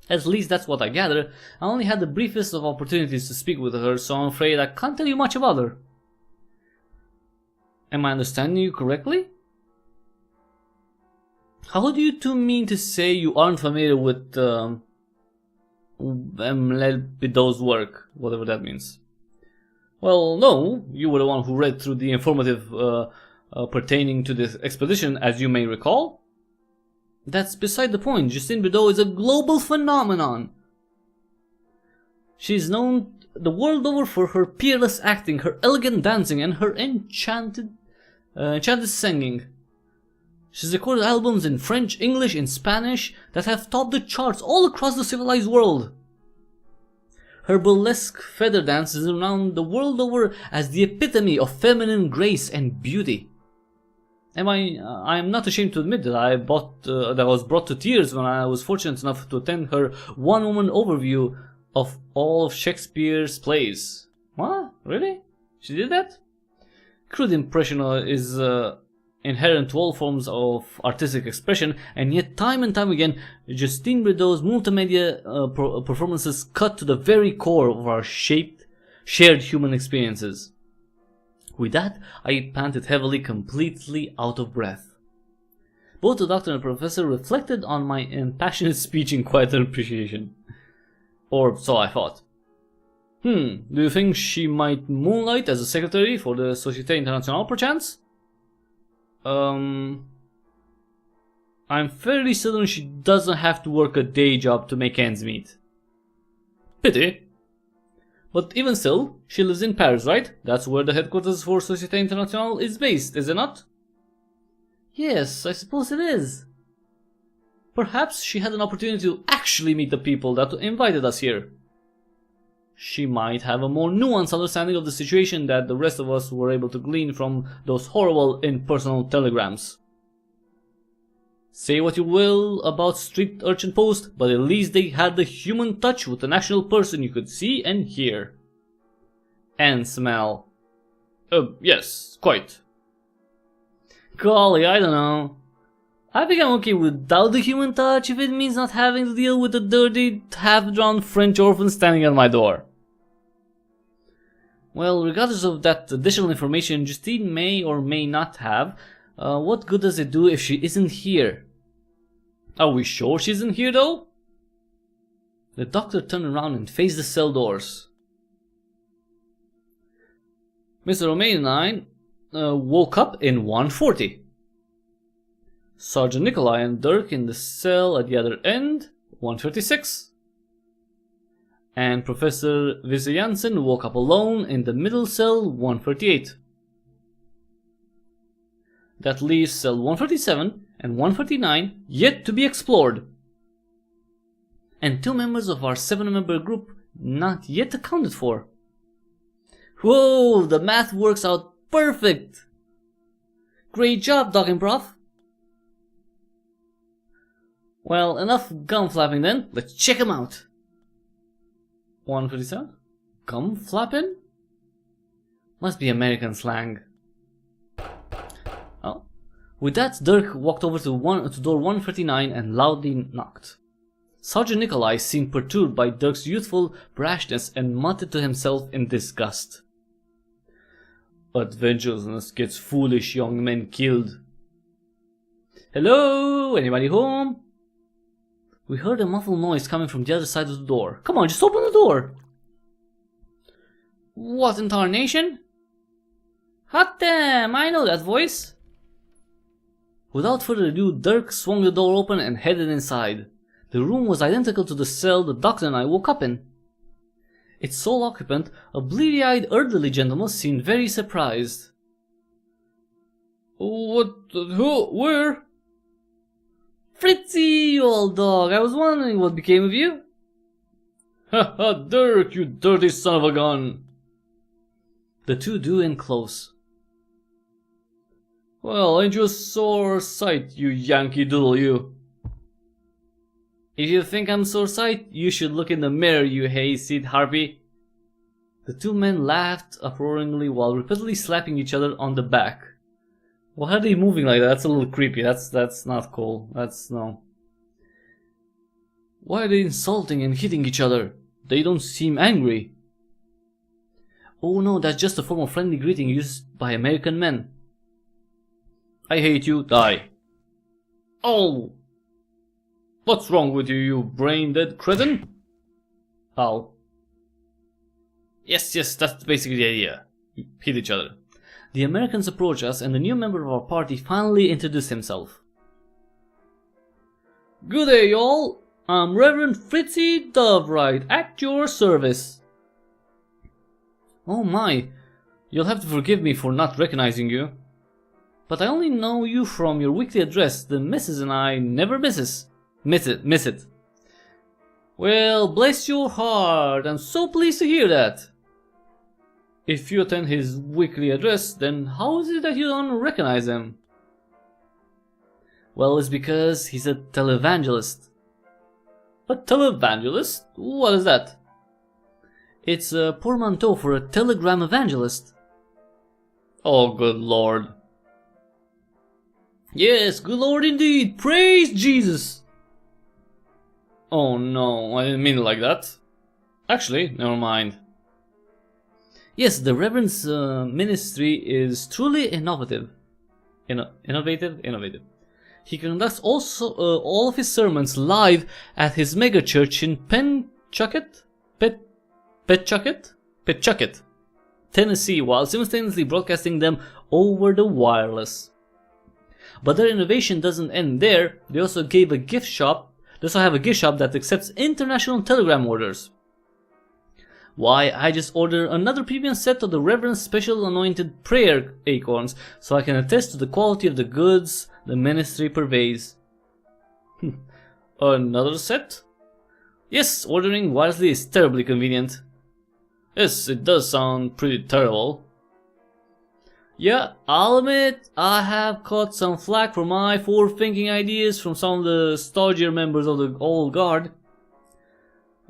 At least that's what I gather. I only had the briefest of opportunities to speak with her, so I'm afraid I can't tell you much about her. Am I understanding you correctly? How do you two mean to say you aren't familiar with Bideau's work, whatever that means? Well, no, you were the one who read through the informative pertaining to this expedition, as you may recall. That's beside the point. Justine Bideau is a global phenomenon. She's known the world over for her peerless acting, her elegant dancing, and her enchanted singing. She's recorded albums in French, English, and Spanish that have topped the charts all across the civilized world. Her burlesque feather dance is renowned the world over as the epitome of feminine grace and beauty. I am not ashamed to admit that I was brought to tears when I was fortunate enough to attend her one-woman overview of all of Shakespeare's plays. What? Really? She did that? Crude impression is inherent to all forms of artistic expression, and yet time and time again, Justine Bideau's multimedia performances cut to the very core of our shared human experiences. With that, I panted heavily, completely out of breath. Both the doctor and the professor reflected on my impassioned speech in quiet appreciation. Or so I thought. Do you think she might moonlight as a secretary for the Société Internationale, perchance? I'm fairly certain she doesn't have to work a day job to make ends meet. Pity. But even still, she lives in Paris, right? That's where the headquarters for Société Internationale is based, is it not? Yes, I suppose it is. Perhaps she had an opportunity to actually meet the people that invited us here. She might have a more nuanced understanding of the situation that the rest of us were able to glean from those horrible impersonal telegrams. Say what you will about street urchin post, but at least they had the human touch with an actual person you could see and hear. And smell. Yes, quite. Golly, I don't know. I think I'm okay without the human touch if it means not having to deal with the dirty, half-drowned French orphan standing at my door. Well, regardless of that additional information Justine may or may not have, what good does it do if she isn't here? Are we sure she isn't here though? The doctor turned around and faced the cell doors. Mr. Romaine woke up in 1:40. Sergeant Nikolai and Dirk in the cell at the other end, 1:36. And Professor Visayansen woke up alone in the middle cell, 1:38. That leaves cell 137 and 139 yet to be explored. And 2 members of our 7-member group not yet accounted for. Whoa, the math works out perfect! Great job, Doc and Prof. Well, enough gum flapping then, let's check them out. 157? Gum flapping? Must be American slang. Oh. With that, Dirk walked over to door 139 and loudly knocked. Sergeant Nikolai seemed perturbed by Dirk's youthful brashness and muttered to himself in disgust. Adventurousness gets foolish young men killed. Hello? Anybody home? We heard a muffled noise coming from the other side of the door. Come on, just open the door! What in tarnation? Hot damn, I know that voice! Without further ado, Dirk swung the door open and headed inside. The room was identical to the cell the doctor and I woke up in. Its sole occupant, a bleary-eyed elderly gentleman, seemed very surprised. What? Who? Where? Fritzy, you old dog, I was wondering what became of you. Ha ha, Dirk, you dirty son of a gun. The two drew in close. Well, ain't you a sore sight, you Yankee Doodle, you. If you think I'm sore sight, you should look in the mirror, you hayseed harpy. The 2 men laughed uproariously while repeatedly slapping each other on the back. Why are they moving like that? That's a little creepy. That's not cool. No. Why are they insulting and hitting each other? They don't seem angry. Oh no, that's just a form of friendly greeting used by American men. I hate you, die. Oh! What's wrong with you, you brain-dead cretin? Ow. Yes, that's basically the idea. Hit each other. The Americans approached us and the new member of our party finally introduced himself. Good day, y'all. I'm Reverend Fritzy Doveright, at your service. Oh my, you'll have to forgive me for not recognizing you. But I only know you from your weekly address. The missus and I never miss it. Well, bless your heart, I'm so pleased to hear that. If you attend his weekly address, then how is it that you don't recognize him? Well, it's because he's a televangelist. A televangelist? What is that? It's a portmanteau for a telegram evangelist. Oh, good lord. Yes, good lord indeed. Praise Jesus. Oh no, I didn't mean it like that. Actually, never mind. Yes, the Reverend's ministry is truly innovative. Innovative. He conducts also all of his sermons live at his megachurch in Pawtucket, Tennessee, while simultaneously broadcasting them over the wireless. But their innovation doesn't end there. They also have a gift shop that accepts international telegram orders. Why, I just ordered another premium set of the Reverend's special anointed prayer acorns so I can attest to the quality of the goods the ministry purveys. Another set? Yes, ordering wisely is terribly convenient. Yes, it does sound pretty terrible. Yeah, I'll admit, I have caught some flack for my forward-thinking ideas from some of the stodgier members of the old guard.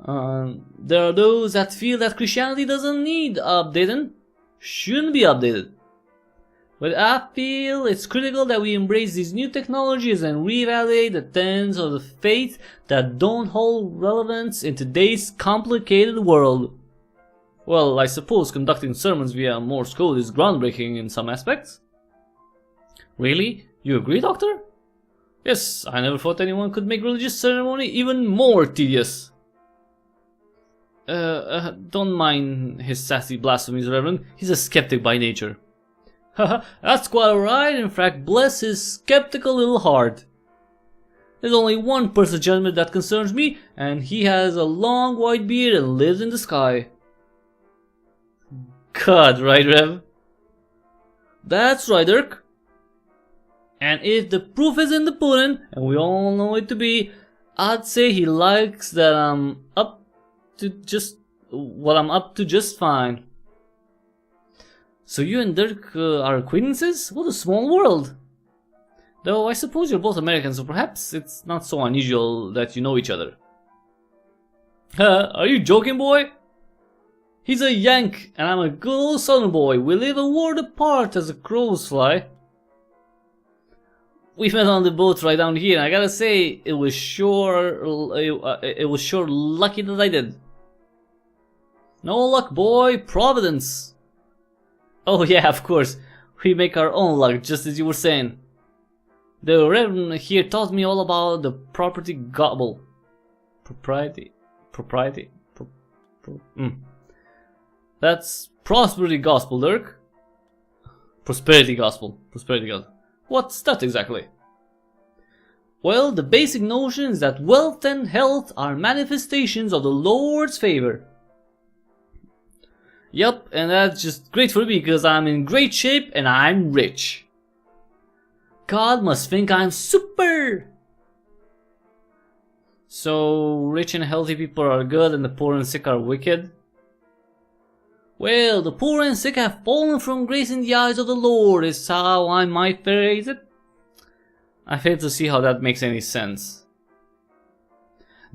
There are those that feel that Christianity doesn't need updating, shouldn't be updated. But I feel it's critical that we embrace these new technologies and reevaluate the tenets of the faith that don't hold relevance in today's complicated world. Well, I suppose conducting sermons via Morse code is groundbreaking in some aspects. Really? You agree, Doctor? Yes, I never thought anyone could make religious ceremony even more tedious. Don't mind his sassy blasphemies, Reverend. He's a skeptic by nature. Haha, that's quite alright. In fact, bless his skeptical little heart. There's only one person's judgment that concerns me, and he has a long white beard and lives in the sky. God, right, Rev? That's right, Dirk. And if the proof is in the pudding, and we all know it to be, I'd say he likes that I'm up to just fine. So you and Dirk are acquaintances? What a small world. Though I suppose you're both Americans, so perhaps it's not so unusual that you know each other. Are you joking, boy? He's a Yank, and I'm a good old Southern boy. We live a world apart as the crows fly. We met on the boat right down here, and I gotta say, it was sure lucky that I did. No luck, boy, Providence. Oh yeah, of course, we make our own luck, just as you were saying. The Reverend here taught me all about the property gobble. Propriety. That's prosperity gospel, Dirk. Prosperity gospel. What's that exactly? Well, the basic notion is that wealth and health are manifestations of the Lord's favor. Yup, and that's just great for me because I'm in great shape and I'm rich. God must think I'm super! So, rich and healthy people are good and the poor and sick are wicked? Well, the poor and sick have fallen from grace in the eyes of the Lord, is how I might phrase it. I fail to see how that makes any sense.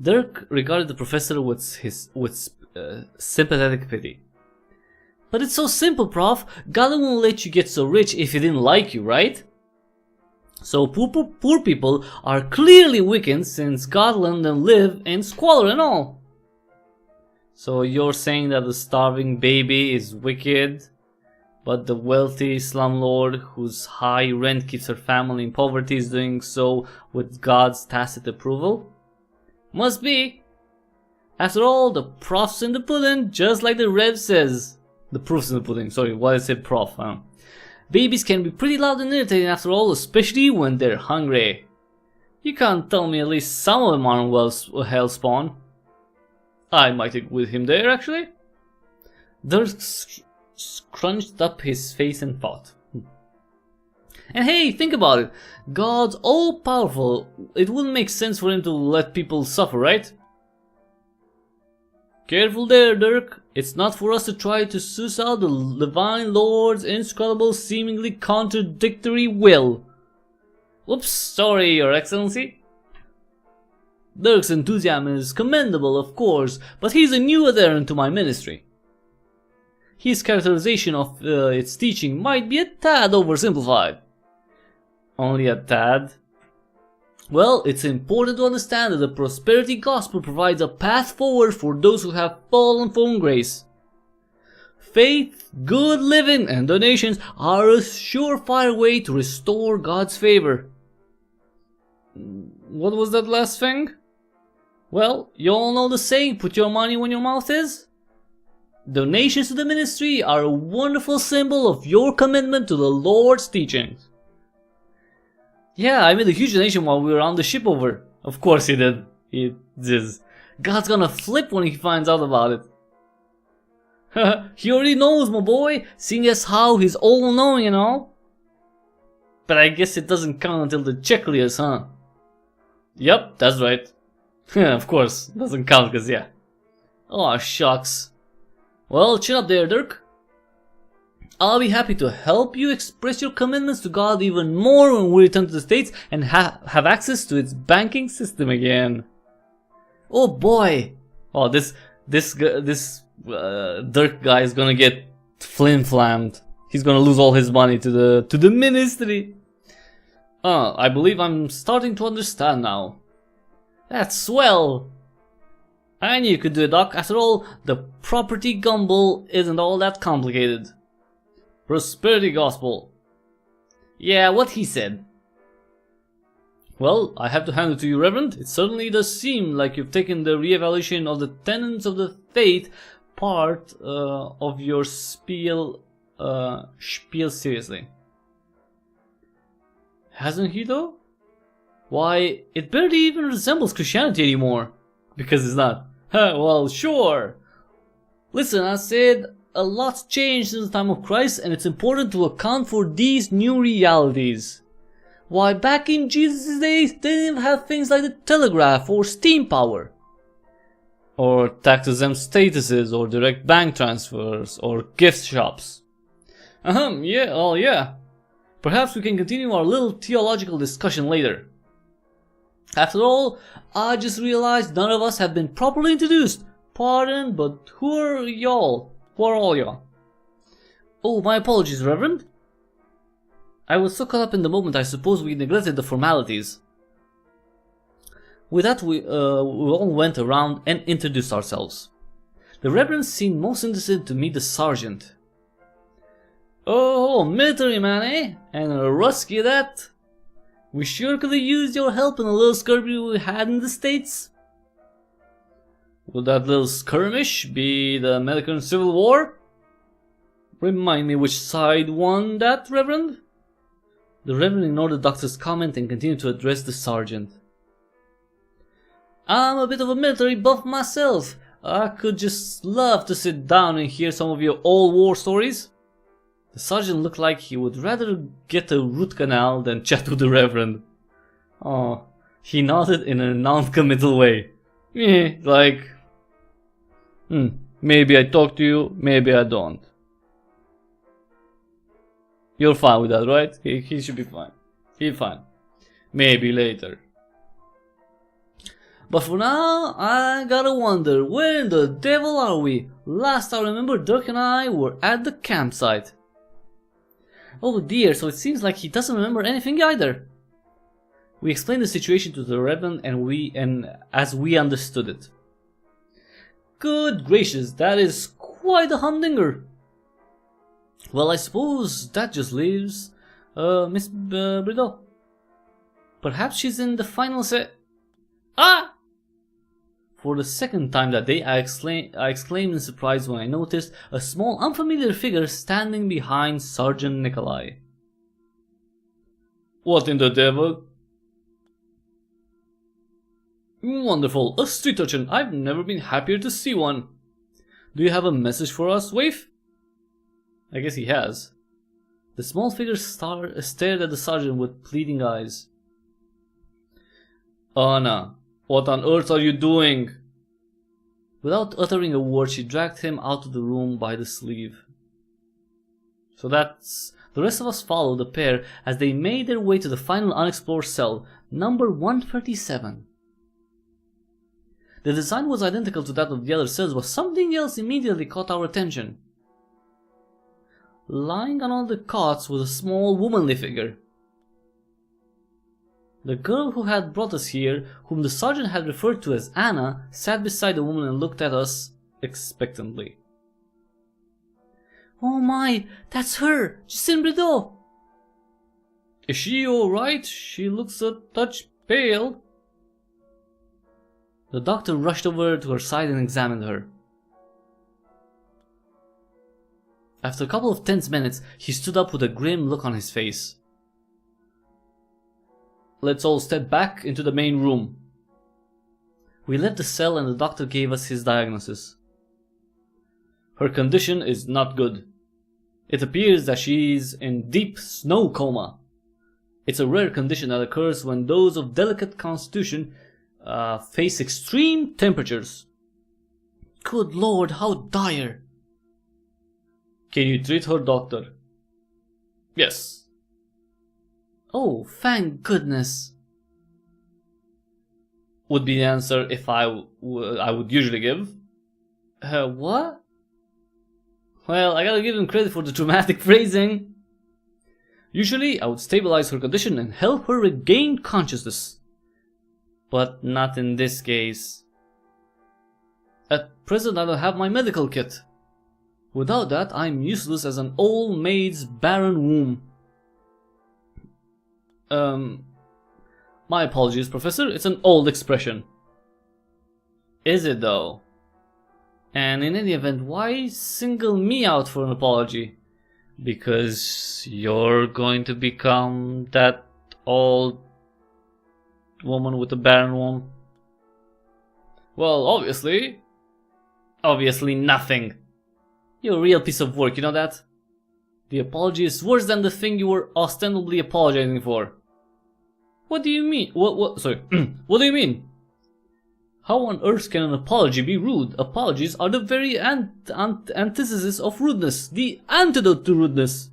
Dirk regarded the professor with sympathetic pity. But it's so simple, Prof. God won't let you get so rich if he didn't like you, right? So poor people are clearly wicked since God let them live in squalor and all. So you're saying that the starving baby is wicked, but the wealthy slumlord whose high rent keeps her family in poverty is doing so with God's tacit approval? Must be. After all, the prof's in the pudding, just like the Rev says. The proof's in the pudding, sorry, why I said prof. Babies can be pretty loud and irritating after all, especially when they're hungry. You can't tell me at least some of them aren't well hell spawn. I might agree with him there, actually. Dirk scrunched up his face and thought. And hey, think about it. God's all powerful. It wouldn't make sense for him to let people suffer, right? Careful there, Dirk. It's not for us to try to suss out the divine Lord's inscrutable, seemingly contradictory will. Whoops, sorry, Your Excellency. Dirk's enthusiasm is commendable, of course, but he's a new adherent to my ministry. His characterization of its teaching might be a tad oversimplified. Only a tad? Well, it's important to understand that the prosperity gospel provides a path forward for those who have fallen from grace. Faith, good living, and donations are a surefire way to restore God's favor. What was that last thing? Well, you all know the saying, put your money where your mouth is? Donations to the ministry are a wonderful symbol of your commitment to the Lord's teachings. Yeah, I made a huge donation while we were on the ship over. Of course he did. He did. God's gonna flip when he finds out about it. He already knows, my boy, seeing as how he's all-knowing and all. But I guess it doesn't count until the check clears, huh? Yep, that's right. Of course, doesn't count because yeah. Oh shucks. Well, chin up there, Dirk. I'll be happy to help you express your commitments to God even more when we return to the States and have access to its banking system again. Oh boy! Oh, this Dirk guy is gonna get flim-flammed. He's gonna lose all his money to the ministry. I believe I'm starting to understand now. That's swell. I knew you could do it, Doc. After all, the property gumble isn't all that complicated. Prosperity gospel. Yeah, what he said. Well, I have to hand it to you, Reverend. It certainly does seem like you've taken the re-evaluation of the tenets of the faith part of your spiel seriously. Hasn't he though? Why, it barely even resembles Christianity anymore. Because it's not. Well, sure. Listen, I said a lot's changed since the time of Christ, and it's important to account for these new realities. Why, back in Jesus' days, they didn't even have things like the telegraph or steam power. Or tax-exempt statuses, or direct bank transfers, or gift shops. Yeah, oh yeah. Perhaps we can continue our little theological discussion later. After all, I just realized none of us have been properly introduced. Pardon, but who are y'all? Who are all y'all? Oh, my apologies, Reverend. I was so caught up in the moment I suppose we neglected the formalities. With that, we all went around and introduced ourselves. The Reverend seemed most interested to meet the Sergeant. Oh, military man, eh? And a Rusky that? We sure could have used your help in a little skirmish we had in the States. Would that little skirmish be the American Civil War? Remind me which side won that, Reverend? The Reverend ignored the doctor's comment and continued to address the Sergeant. I'm a bit of a military buff myself. I could just love to sit down and hear some of your old war stories. The Sergeant looked like he would rather get a root canal than chat with the Reverend. Oh, he nodded in a non-committal way. Maybe I talk to you, maybe I don't. You're fine with that, right? He should be fine. He's fine. Maybe later. But for now, I gotta wonder, where in the devil are we? Last I remember, Dirk and I were at the campsite. Oh dear, so it seems like he doesn't remember anything either. We explained the situation to the Reverend and as we understood it. Good gracious, that is quite a humdinger. Well, I suppose that just leaves Miss Brideau. Perhaps she's in the final set. Ah! For the second time that day, I exclaimed in surprise when I noticed a small unfamiliar figure standing behind Sergeant Nikolai. What in the devil? Wonderful, a street urchin. I've never been happier to see one. Do you have a message for us, Waif? I guess he has. The small figure stared at the sergeant with pleading eyes. Anna, what on earth are you doing? Without uttering a word, she dragged him out of the room by the sleeve. So that's... The rest of us followed the pair as they made their way to the final unexplored cell, number 137. The design was identical to that of the other cells, but something else immediately caught our attention. Lying on one of the cots was a small womanly figure. The girl who had brought us here, whom the sergeant had referred to as Anna, sat beside the woman and looked at us expectantly. Oh my, that's her, Justine Brideau. Is she alright? She looks a touch pale. The doctor rushed over to her side and examined her. After a couple of tense minutes, he stood up with a grim look on his face. Let's all step back into the main room. We left the cell and the doctor gave us his diagnosis. Her condition is not good. It appears that she's in deep snow coma. It's a rare condition that occurs when those of delicate constitution face extreme temperatures. Good lord, how dire. Can you treat her, doctor? Yes. Oh, thank goodness. Would be the answer if I would usually give. What? Well, I gotta give him credit for the dramatic phrasing. Usually, I would stabilize her condition and help her regain consciousness. But not in this case. At present, I don't have my medical kit. Without that, I'm useless as an old maid's barren womb. My apologies, Professor. It's an old expression. Is it though? And in any event, why single me out for an apology? Because you're going to become that old woman with the barren womb? Well, obviously nothing. You're a real piece of work, you know that? The apology is worse than the thing you were ostensibly apologizing for. What do you mean? Sorry. What do you mean? How on earth can an apology be rude? Apologies are the very antithesis of rudeness. The antidote to rudeness.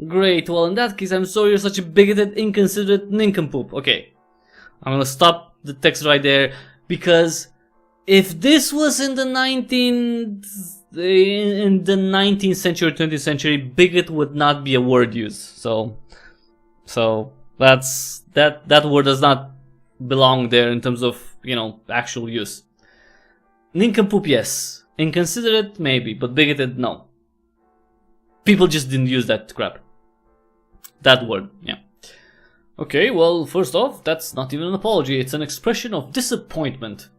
Great, well in that case I'm sorry you're such a bigoted, inconsiderate nincompoop. Okay. I'm gonna stop the text right there, because if this was in the 19th century or 20th century, bigot would not be a word used. So that's that word does not belong there in terms of, you know, actual use. Nincompoop, yes. Inconsiderate, maybe, but bigoted, no. People just didn't use that crap. That word, yeah. Okay, well, first off, that's not even an apology, it's an expression of disappointment.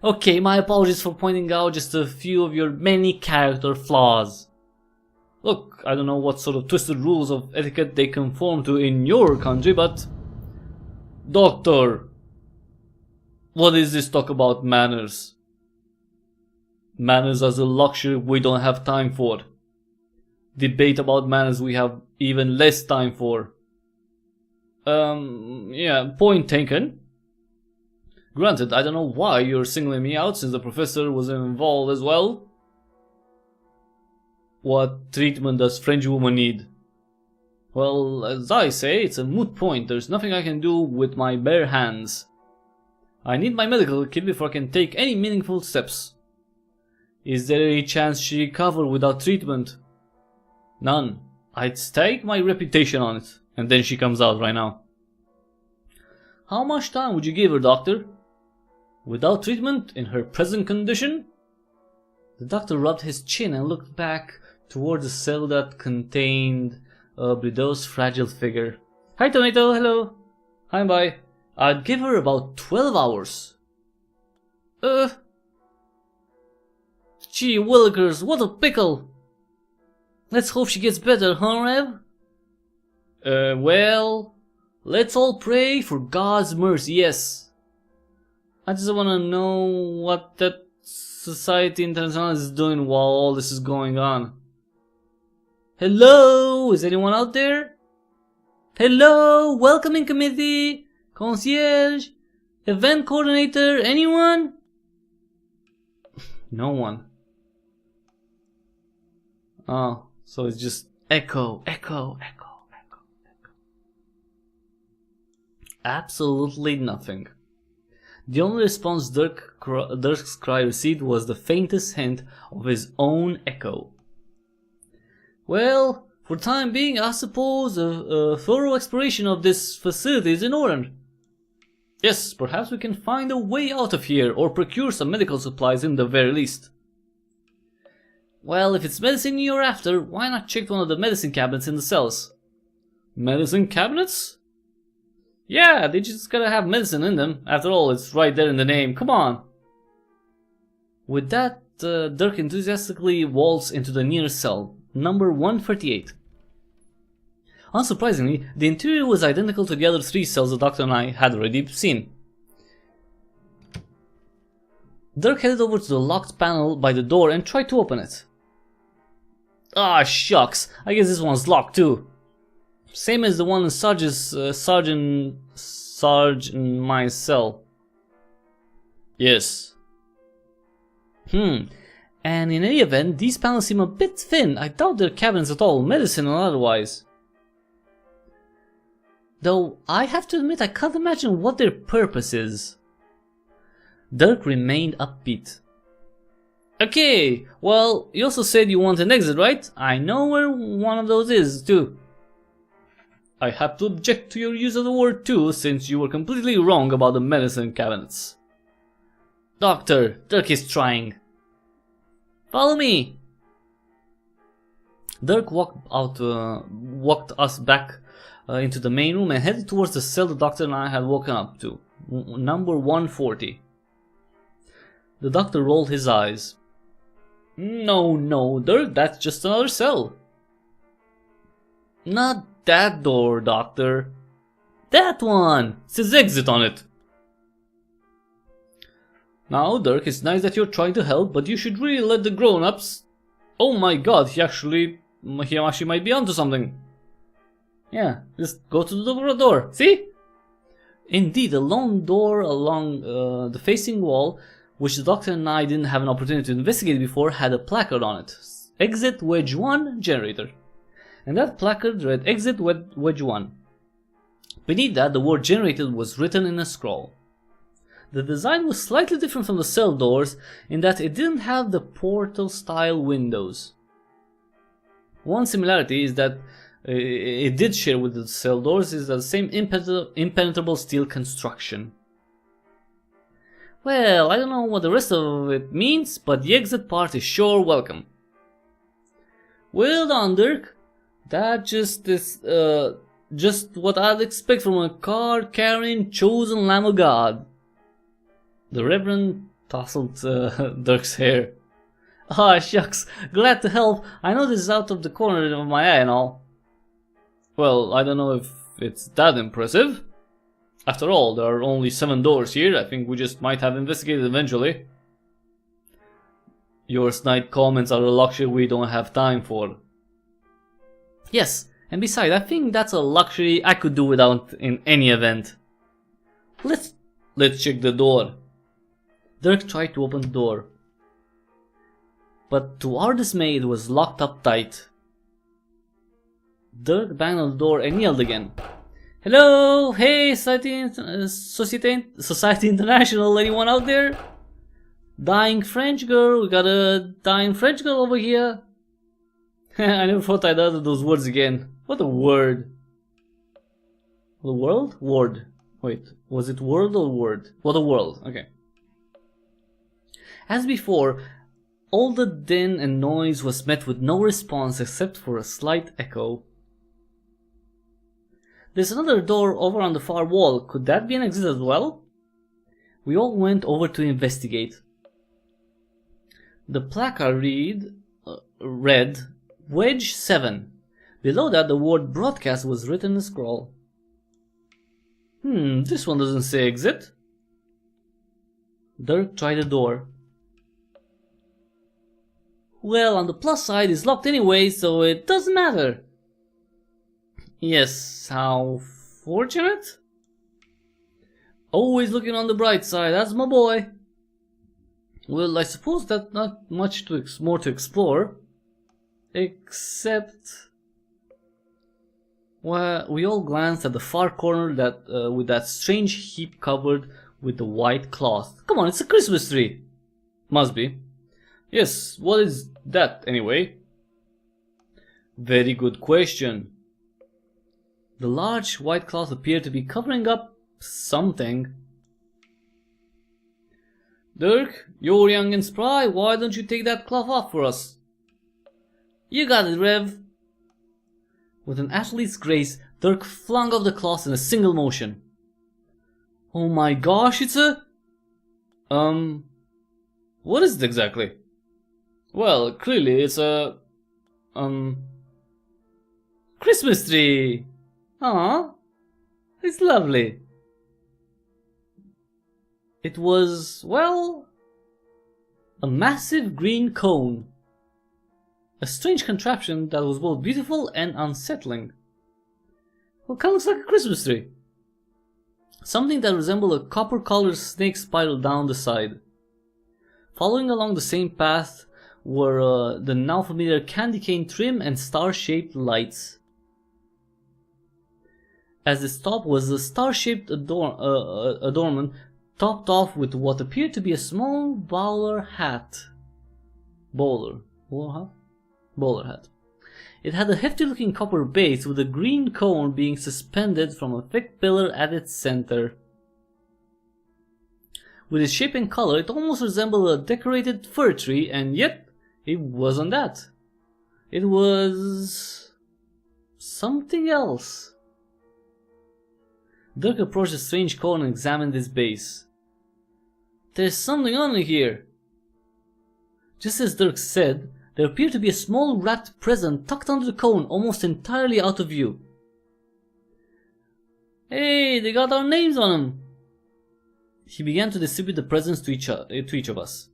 Okay, my apologies for pointing out just a few of your many character flaws. Look, I don't know what sort of twisted rules of etiquette they conform to in your country, but... Doctor, what is this talk about manners? Manners as a luxury we don't have time for. Debate about manners we have even less time for. Yeah, point taken. Granted, I don't know why you're singling me out since the professor was involved as well. What treatment does French woman need? Well, as I say, it's a moot point. There's nothing I can do with my bare hands. I need my medical kit before I can take any meaningful steps. Is there any chance she recover without treatment? None. I'd stake my reputation on it. And then she comes out right now. How much time would you give her, doctor? Without treatment, in her present condition? The doctor rubbed his chin and looked back toward the cell that contained Brideau's fragile figure. Hi, Tomato, hello. Hi, bye. I'd give her about 12 hours. Gee willikers, what a pickle. Let's hope she gets better, huh, Rev? Well, let's all pray for God's mercy, yes. I just wanna know what that Society International is doing while all this is going on. Hello? Is anyone out there? Hello? Welcoming committee? Concierge? Event coordinator? Anyone? No one. Oh, so it's just echo, echo, echo, echo, echo. Absolutely nothing. The only response Dirk's cry received was the faintest hint of his own echo. Well, for the time being, I suppose a thorough exploration of this facility is in order. Yes, perhaps we can find a way out of here, or procure some medical supplies in the very least. Well, if it's medicine you're after, why not check one of the medicine cabinets in the cells? Medicine cabinets? Yeah, they just gotta have medicine in them. After all, it's right there in the name. Come on. With that, Dirk enthusiastically waltzed into the nearest cell, number 138. Unsurprisingly, the interior was identical to the other 3 cells the doctor and I had already seen. Dirk headed over to the locked panel by the door and tried to open it. Ah, shucks, I guess this one's locked too. Same as the one in Sarge and my cell. Yes. And in any event, these panels seem a bit thin. I doubt they're cabinets at all, medicine or otherwise. Though, I have to admit I can't imagine what their purpose is. Dirk remained upbeat. Okay, well, you also said you want an exit, right? I know where one of those is, too. I have to object to your use of the word too, since you were completely wrong about the medicine cabinets. Doctor, Dirk is trying. Follow me! Dirk walked us back into the main room and headed towards the cell the doctor and I had woken up to. Number 140. The doctor rolled his eyes. No, Dirk, that's just another cell. Not that door, Doctor. That one! It says exit on it. Now, Dirk, it's nice that you're trying to help, but you should really let the grown-ups... Oh my god, he actually might be onto something. Yeah, just go to the door, see? Indeed, a long door along the facing wall, which the doctor and I didn't have an opportunity to investigate before, had a placard on it. Exit Wedge 1 generator. And that placard read Exit Wedge 1. Beneath that, the word generated was written in a scroll. The design was slightly different from the cell doors in that it didn't have the portal style windows. One similarity is that it did share with the cell doors is the same impenetrable steel construction. Well, I don't know what the rest of it means, but the exit part is sure welcome. Well done, Dirk. That just is just what I'd expect from a card-carrying chosen Lamb of God. The Reverend tousled Dirk's hair. Ah, shucks, glad to help. I know this is out of the corner of my eye and all. Well, I don't know if it's that impressive. After all, there are only 7 doors here. I think we just might have investigated eventually. Your snide comments are a luxury we don't have time for. Yes, and besides, I think that's a luxury I could do without in any event. Let's check the door. Dirk tried to open the door, but to our dismay it was locked up tight. Dirk banged on the door and yelled again. Hello, hey, Society International, anyone out there? Dying French girl, we got a dying French girl over here. I never thought I'd utter those words again. What a word. The world? Word. Wait, was it word or word? What a world, okay. As before, all the din and noise was met with no response except for a slight echo. There's another door over on the far wall. Could that be an exit as well? We all went over to investigate. The placard read Wedge 7. Below that, the word broadcast was written in a scroll. This one doesn't say exit. Dirk tried the door. Well, on the plus side, it's locked anyway, so it doesn't matter. Yes, how fortunate? Always looking on the bright side, that's my boy. Well, I suppose that's not much more to explore. Except... well, we all glanced at the far corner with that strange heap covered with the white cloth. Come on, it's a Christmas tree. Must be. Yes, what is that anyway? Very good question. The large white cloth appeared to be covering up something. Dirk, you're young and spry, why don't you take that cloth off for us? You got it, Rev. With an athlete's grace, Dirk flung off the cloth in a single motion. Oh my gosh, it's a... what is it exactly? Well, clearly it's a... Christmas tree! Aww, it's lovely. It was, well, a massive green cone. A strange contraption that was both beautiful and unsettling. Well, kind of looks like a Christmas tree. Something that resembled a copper-colored snake spiral down the side. Following along the same path were the now familiar candy cane trim and star-shaped lights. As the stop was a star-shaped adornment topped off with what appeared to be a small bowler hat. Bowler hat. It had a hefty-looking copper base with a green cone being suspended from a thick pillar at its center. With its shape and color, it almost resembled a decorated fir tree, and yet it wasn't that. It was something else. Dirk approached the strange cone and examined its base. There's something on here. Just as Dirk said, there appeared to be a small wrapped present tucked under the cone, almost entirely out of view. Hey, they got our names on them. He began to distribute the presents to each of us.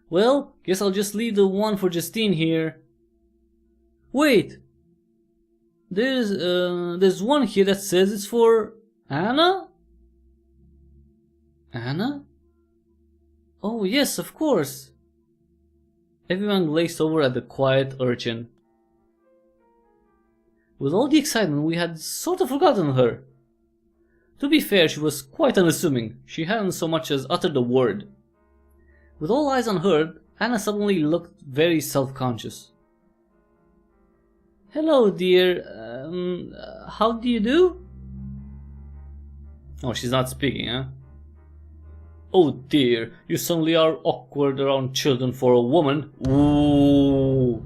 Well, guess I'll just leave the one for Justine here. Wait! There's one here that says it's for Anna? Anna? Oh yes, of course. Everyone glazed over at the quiet urchin. With all the excitement, we had sort of forgotten her. To be fair, she was quite unassuming. She hadn't so much as uttered a word. With all eyes on her, Anna suddenly looked very self-conscious. Hello, dear. How do you do? Oh, she's not speaking, huh? Oh dear, you suddenly are awkward around children for a woman. Ooh.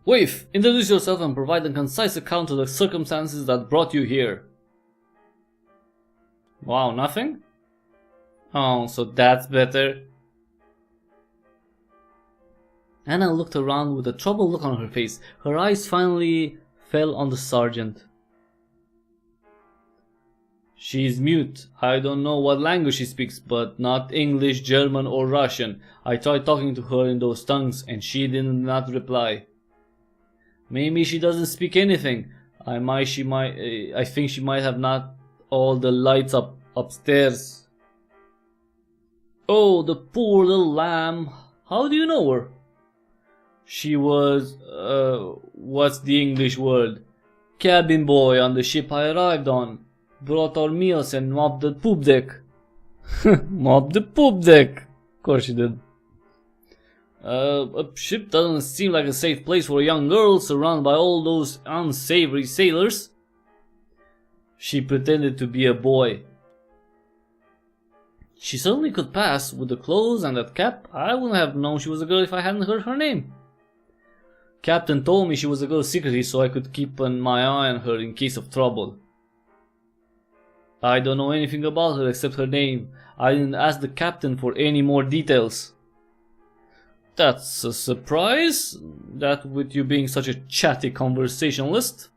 Waif, introduce yourself and provide a concise account of the circumstances that brought you here. Wow, nothing? Oh, so that's better. Anna looked around with a troubled look on her face. Her eyes finally fell on the sergeant. She's mute. I don't know what language she speaks, but not English, German or Russian. I tried talking to her in those tongues and she did not reply. Maybe she doesn't speak anything. I think she might have not all the lights upstairs. Oh, the poor little lamb. How do you know her? She was, what's the English word? Cabin boy on the ship I arrived on. Brought our meals and mopped the poop deck. Mopped the poop deck. Of course she did. A ship doesn't seem like a safe place for a young girl surrounded by all those unsavory sailors. She pretended to be a boy. She certainly could pass with the clothes and that cap. I wouldn't have known she was a girl if I hadn't heard her name. Captain told me she was a girl secretly so I could keep my eye on her in case of trouble. I don't know anything about her except her name. I didn't ask the captain for any more details. That's a surprise, that with you being such a chatty conversationalist.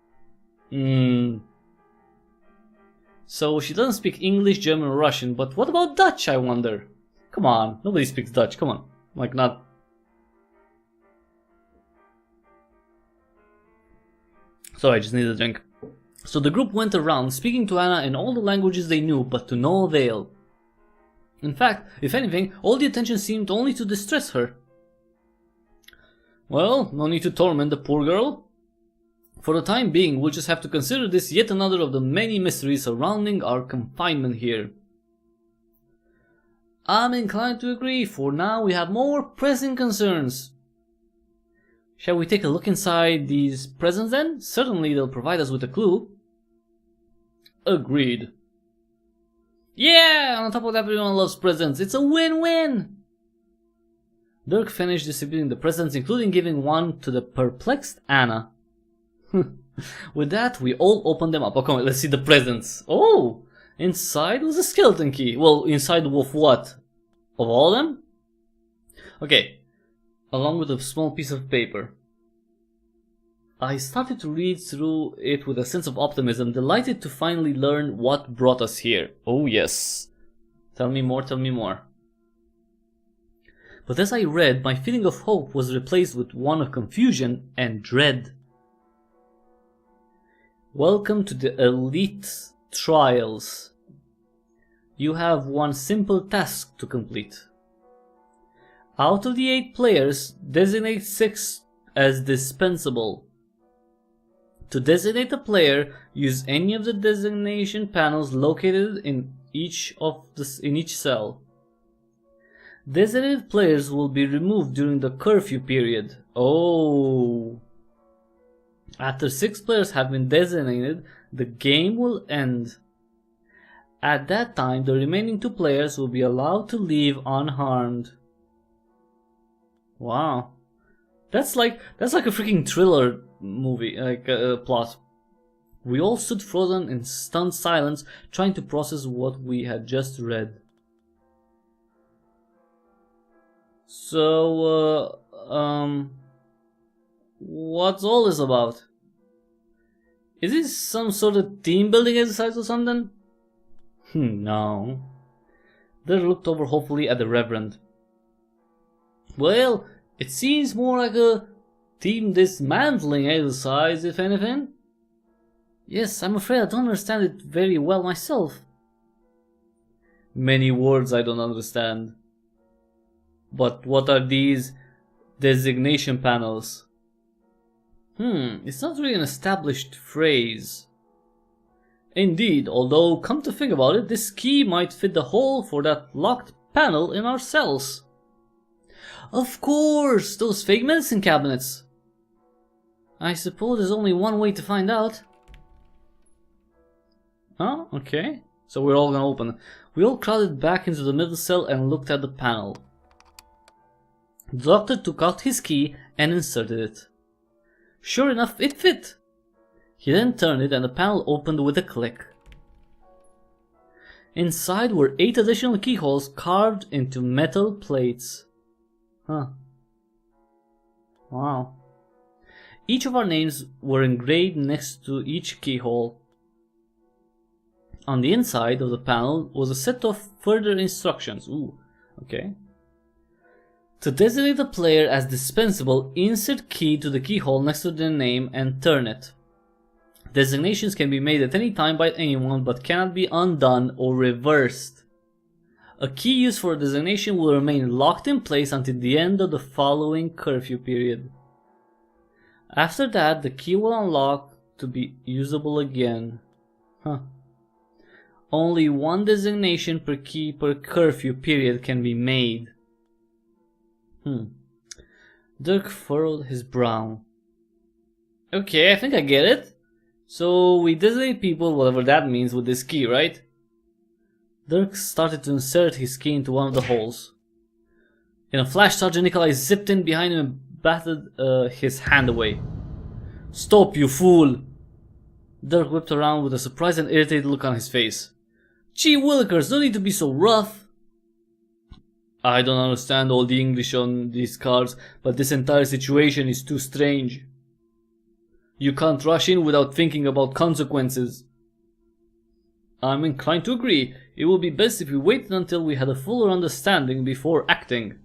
So she doesn't speak English, German or Russian, but what about Dutch, I wonder? Come on, nobody speaks Dutch, come on. Like not... Sorry, I just need a drink. So the group went around speaking to Anna in all the languages they knew, but to no avail. In fact, if anything, all the attention seemed only to distress her. Well, no need to torment the poor girl. For the time being, we'll just have to consider this yet another of the many mysteries surrounding our confinement here. I'm inclined to agree, for now we have more pressing concerns. Shall we take a look inside these presents then? Certainly they'll provide us with a clue. Agreed. Yeah, on top of that, everyone loves presents. It's a win-win. Dirk finished distributing the presents, including giving one to the perplexed Anna. With that, we all opened them up. Oh, come on, let's see the presents. Oh, inside was a skeleton key. Well, inside of what? Of all of them? Okay, along with a small piece of paper. I started to read through it with a sense of optimism, delighted to finally learn what brought us here. Oh yes. Tell me more, tell me more. But as I read, my feeling of hope was replaced with one of confusion and dread. Welcome to the Elite Trials. You have one simple task to complete. Out of the 8 players, designate 6 as dispensable. To designate a player, use any of the designation panels located in each cell. Designated players will be removed during the curfew period. Oh. After 6 players have been designated, the game will end. At that time, the remaining 2 players will be allowed to leave unharmed. Wow. That's like a freaking thriller movie, like plot. We all stood frozen in stunned silence, trying to process what we had just read. So, what's all this about? Is this some sort of team building exercise or something? No. They looked over hopefully at the Reverend. Well, it seems more like a team dismantling exercise, if anything. Yes, I'm afraid I don't understand it very well myself. Many words I don't understand. But what are these designation panels? It's not really an established phrase. Indeed, although come to think about it, this key might fit the hole for that locked panel in our cells. Of course, those fake medicine cabinets. I suppose there's only one way to find out. Oh, okay. So we're all gonna open. We all crowded back into the middle cell and looked at the panel. The doctor took out his key and inserted it. Sure enough, it fit. He then turned it and the panel opened with a click. Inside were 8 additional keyholes carved into metal plates. Wow. Each of our names were engraved next to each keyhole. On the inside of the panel was a set of further instructions. Okay. To designate a player as dispensable, insert key to the keyhole next to their name and turn it. Designations can be made at any time by anyone but cannot be undone or reversed. A key used for a designation will remain locked in place until the end of the following curfew period. After that, the key will unlock to be usable again. Only one designation per key per curfew period can be made. Dirk furrowed his brow. Okay, I think I get it. So we designate people, whatever that means, with this key, right? Dirk started to insert his key into one of the holes. In a flash, Sergeant Nikolai zipped in behind him and batted his hand away. Stop, you fool! Dirk whipped around with a surprised and irritated look on his face. Gee willikers, don't need to be so rough! I don't understand all the English on these cards, but this entire situation is too strange. You can't rush in without thinking about consequences. I'm inclined to agree. It would be best if we waited until we had a fuller understanding before acting.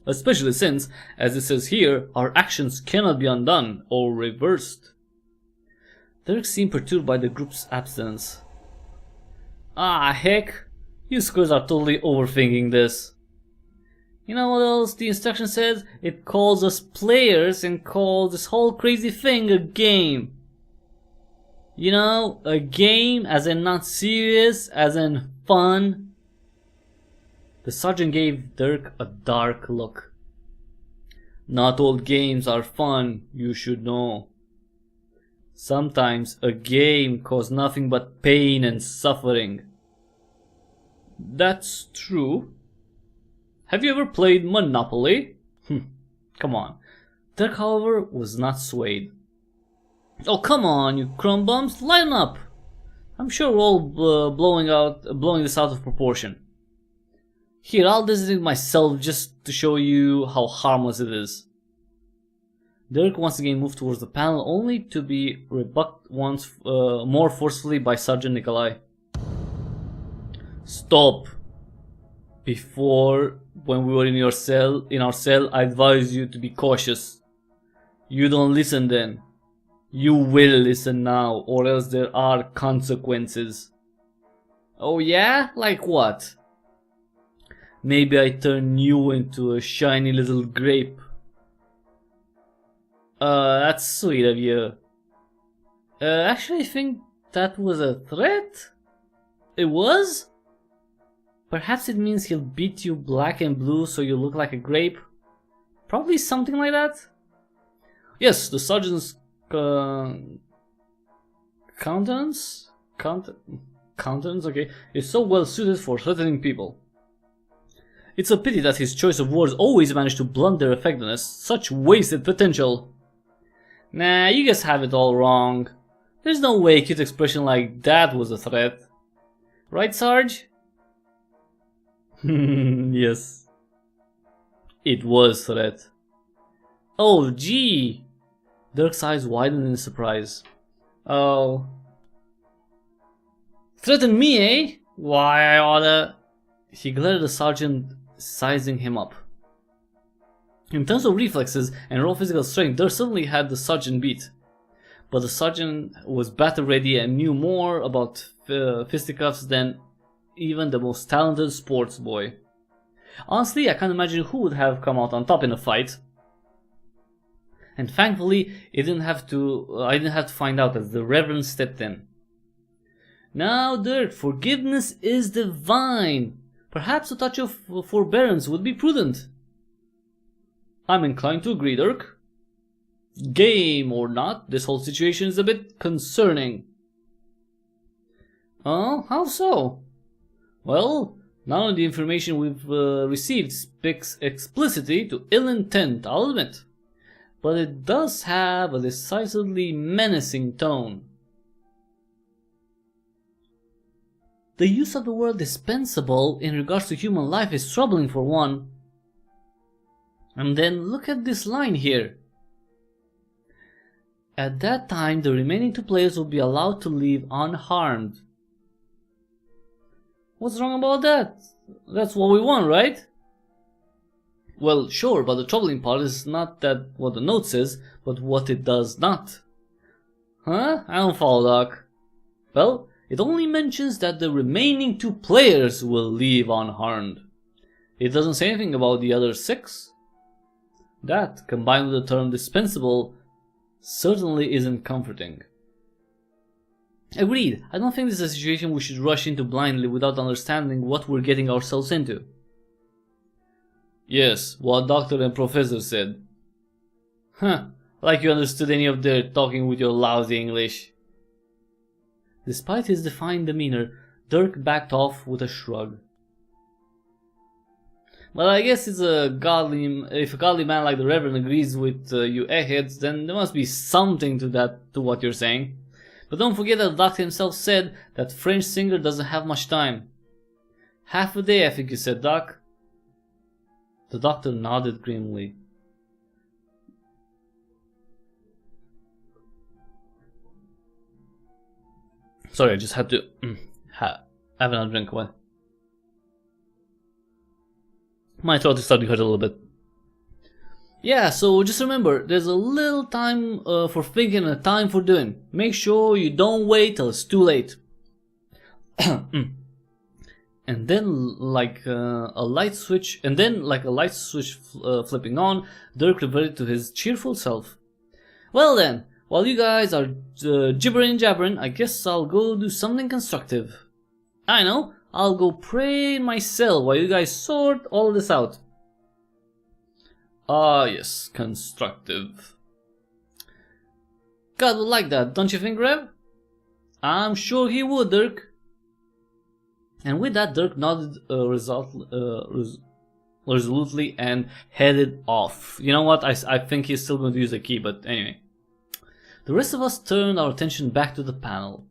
Especially since, as it says here, our actions cannot be undone or reversed. Dirk seemed perturbed by the group's absence. Ah, heck! You screws are totally overthinking this. You know what else the instruction says? It calls us players and calls this whole crazy thing a game. You know, a game as in not serious, as in fun. The sergeant gave Dirk a dark look. Not all games are fun, you should know. Sometimes a game causes nothing but pain and suffering. That's true. Have you ever played Monopoly? Come on. Dirk, however, was not swayed. Oh, come on, you crumb bums, line up! I'm sure we're all blowing this out of proportion. Here, I'll designate myself just to show you how harmless it is. Dirk once again moved towards the panel, only to be rebuked once more forcefully by Sergeant Nikolai. Stop! Before, when we were in our cell, I advised you to be cautious. You don't listen then. You will listen now, or else there are consequences. Oh yeah? Like what? Maybe I turn you into a shiny little grape. That's sweet of you. Actually, I think that was a threat? It was? Perhaps it means he'll beat you black and blue so you look like a grape? Probably something like that? Yes, the sergeant's countenance? Countenance, okay, is so well suited for threatening people. It's a pity that his choice of words always managed to blunt their effectiveness. Such wasted potential. Nah, you guys have it all wrong. There's no way a cute expression like that was a threat. Right, Sarge? Yes. It was threat. Oh, gee. Dirk's eyes widened in surprise. Oh. Threaten me, eh? Why, I oughta... He glared at the sergeant, sizing him up. In terms of reflexes and raw physical strength, Dirk certainly had the sergeant beat. But the sergeant was battle ready and knew more about fisticuffs than even the most talented sports boy. Honestly, I can't imagine who would have come out on top in a fight. And thankfully, I didn't have to find out as the Reverend stepped in. Now, Dirk, forgiveness is divine. Perhaps a touch of forbearance would be prudent. I'm inclined to agree, Dirk. Game or not, this whole situation is a bit concerning. Oh, how so? Well, none of the information we've received speaks explicitly to ill intent, I'll admit. But it does have a decisively menacing tone. The use of the word dispensable in regards to human life is troubling for one. And then look at this line here. At that time, the remaining 2 players will be allowed to leave unharmed. What's wrong about that? That's what we want, right? Well, sure, but the troubling part is not that what the note says, but what it does not. Huh? I don't follow, Doc. Well, it only mentions that the remaining 2 players will leave unharmed. It doesn't say anything about the other 6. That, combined with the term dispensable, certainly isn't comforting. Agreed, I don't think this is a situation we should rush into blindly without understanding what we're getting ourselves into. Yes, what doctor and professor said. Huh, like you understood any of their talking with your lousy English. Despite his defiant demeanor, Dirk backed off with a shrug. Well, I guess if a godly man like the Reverend agrees with you eggheads, then there must be something to what you're saying. But don't forget that the doctor himself said that French singer doesn't have much time. Half a day, I think you said, Doc. The doctor nodded grimly. Sorry, I just had to have another drink. What? My throat is starting to hurt a little bit. Yeah, so just remember, there's a little time for thinking and a time for doing. Make sure you don't wait till it's too late. And then, like a light switch flipping on, Dirk reverted to his cheerful self. Well then, while you guys are gibbering jabbering, I guess I'll go do something constructive. I know, I'll go pray in my cell while you guys sort all of this out. Ah yes, constructive. God would like that, don't you think, Rev? I'm sure he would, Dirk. And with that, Dirk nodded resolutely and headed off. You know what, I think he's still going to use the key, but anyway. The rest of us turned our attention back to the panel.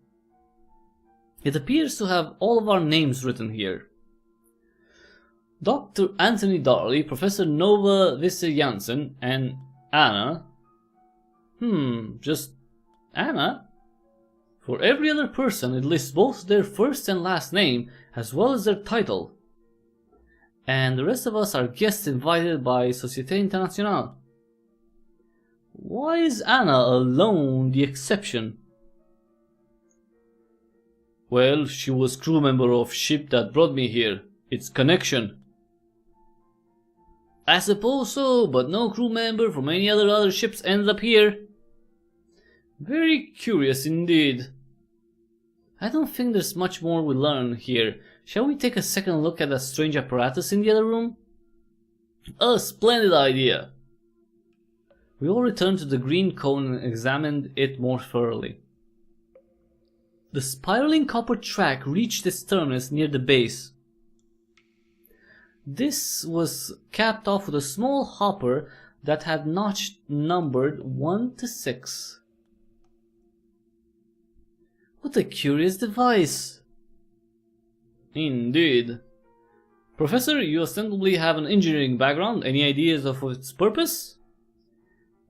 It appears to have all of our names written here. Dr. Anthony Darley, Professor Nova Visser-Janssen, and Anna. Just Anna? For every other person, it lists both their first and last name, as well as their title. And the rest of us are guests invited by Société Internationale. Why is Anna alone the exception? Well, she was crew member of ship that brought me here. It's connection. I suppose so, but no crew member from any other ships ends up here. Very curious indeed. I don't think there's much more we learn here. Shall we take a second look at that strange apparatus in the other room? A splendid idea. We all returned to the green cone and examined it more thoroughly. The spiraling copper track reached its terminus near the base. This was capped off with a small hopper that had notched numbered 1 to 6. What a curious device! Indeed. Professor, you ostensibly have an engineering background. Any ideas of its purpose?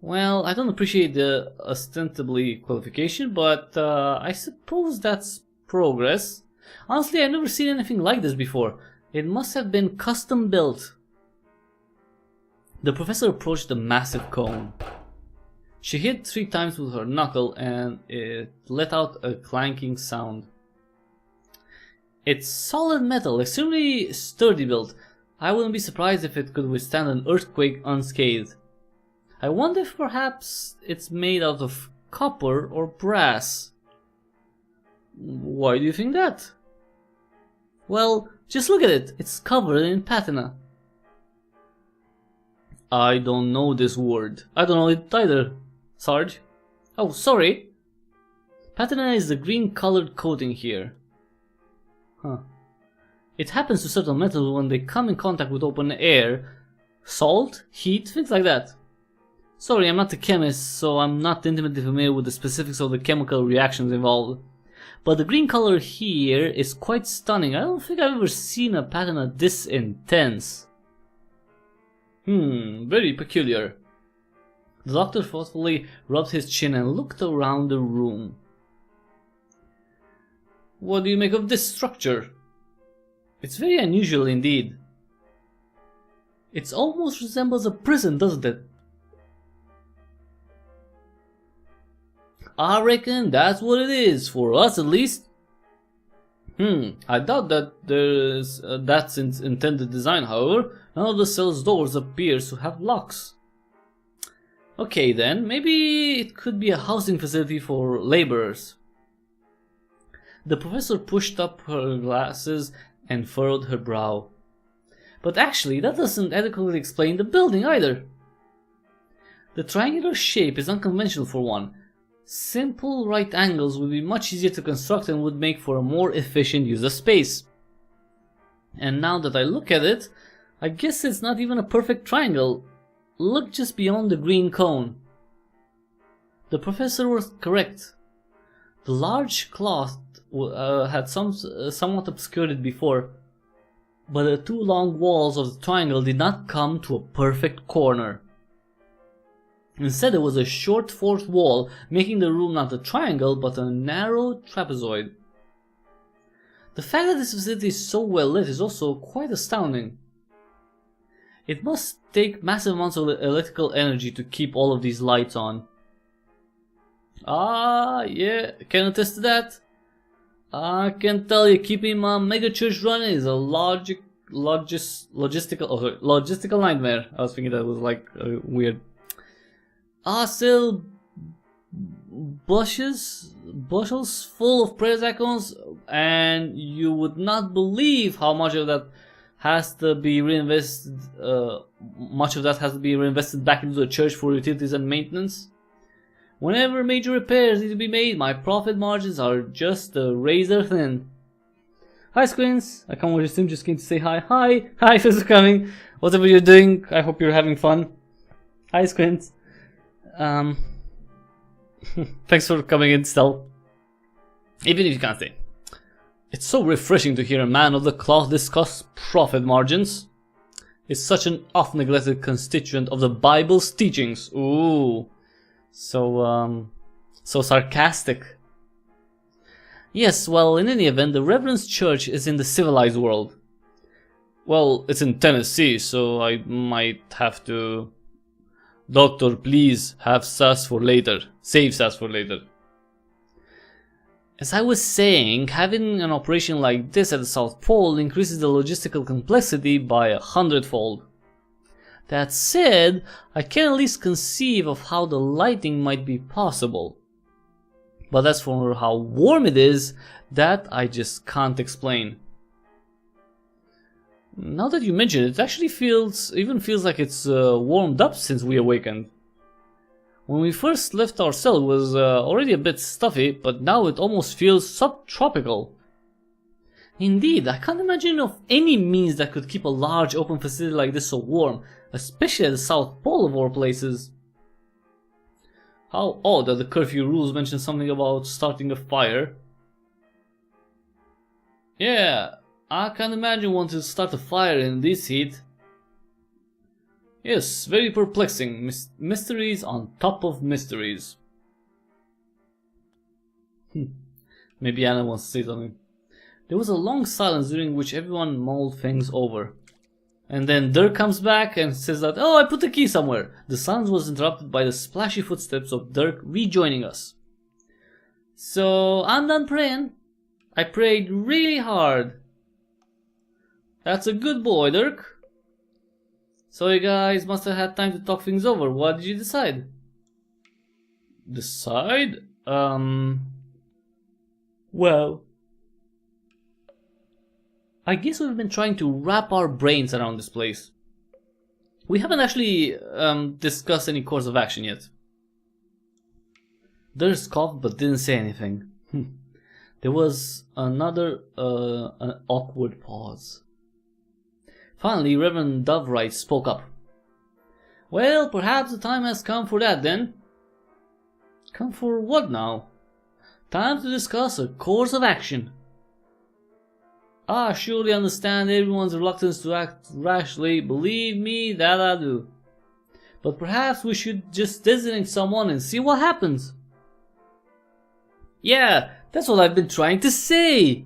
Well, I don't appreciate the ostensibly qualification, but I suppose that's progress. Honestly, I've never seen anything like this before. It must have been custom built. The professor approached the massive cone. She hit 3 times with her knuckle and it let out a clanking sound. It's solid metal, extremely sturdy built. I wouldn't be surprised if it could withstand an earthquake unscathed. I wonder if perhaps it's made out of copper or brass. Why do you think that? Well, just look at it. It's covered in patina. I don't know this word. I don't know it either, Sarge. Oh, sorry. Patina is the green colored coating here. Huh. It happens to certain metals when they come in contact with open air, salt, heat, things like that. Sorry, I'm not a chemist, so I'm not intimately familiar with the specifics of the chemical reactions involved. But the green color here is quite stunning. I don't think I've ever seen a patina this intense. Very peculiar. The doctor thoughtfully rubbed his chin and looked around the room. What do you make of this structure? It's very unusual indeed. It almost resembles a prison, doesn't it? I reckon that's what it is, for us at least. I doubt that there's that's its intended design, however. None of the cell's doors appears to have locks. Okay then, maybe it could be a housing facility for laborers. The professor pushed up her glasses and furrowed her brow. But actually, that doesn't adequately explain the building either. The triangular shape is unconventional for one. Simple right angles would be much easier to construct and would make for a more efficient use of space. And now that I look at it, I guess it's not even a perfect triangle. Look just beyond the green cone. The professor was correct. The large cloth had somewhat obscured it before, but the 2 long walls of the triangle did not come to a perfect corner. Instead, there was a short 4th wall, making the room not a triangle but a narrow trapezoid. The fact that this facility is so well lit is also quite astounding. It must take massive amounts of electrical energy to keep all of these lights on. Ah, yeah, can attest to that. I can tell you, keeping my mega church running is a logistical nightmare. I was thinking that was like weird. I sell bushels full of prayer icons, and you would not believe how much of that has to be reinvested. Much of that has to be reinvested back into the church for utilities and maintenance. Whenever major repairs need to be made, my profit margins are just razor thin. Hi Squints, I come over your stream, just came to say hi. Hi, thanks for coming. Whatever you're doing, I hope you're having fun. Hi Squints. Thanks for coming in still. Even if you can't stay. It's so refreshing to hear a man of the cloth discuss profit margins. It's such an oft-neglected constituent of the Bible's teachings. Ooh. So sarcastic. Yes, well, in any event, the Reverend's church is in the civilized world. Well, it's in Tennessee, so I might have to Doctor, please have SAS for later. Save SAS for later. As I was saying, having an operation like this at the South Pole increases the logistical complexity by 100-fold. That said, I can at least conceive of how the lighting might be possible. But as for how warm it is, that I just can't explain. Now that you mention it, it actually feels like it's warmed up since we awakened. When we first left our cell, it was already a bit stuffy, but now it almost feels subtropical. Indeed, I can't imagine of any means that could keep a large open facility like this so warm, especially at the South Pole of all places. How odd that the curfew rules mention something about starting a fire. Yeah, I can't imagine wanting to start a fire in this heat. Yes, very perplexing. Mysteries on top of mysteries. Maybe Anna wants to say something. There was a long silence during which everyone mulled things over. And then Dirk comes back and says that, oh, I put the key somewhere. The silence was interrupted by the splashy footsteps of Dirk rejoining us. So, I'm done praying. I prayed really hard. That's a good boy, Dirk. So you guys must have had time to talk things over. What did you decide? Decide? Well, I guess we've been trying to wrap our brains around this place. We haven't actually discussed any course of action yet. Dirk coughed but didn't say anything. There was another an awkward pause. Finally, Reverend Doveright spoke up. Well, perhaps the time has come for that then. Come for what now? Time to discuss a course of action. I surely understand everyone's reluctance to act rashly, believe me, that I do. But perhaps we should just designate someone and see what happens. Yeah, that's what I've been trying to say.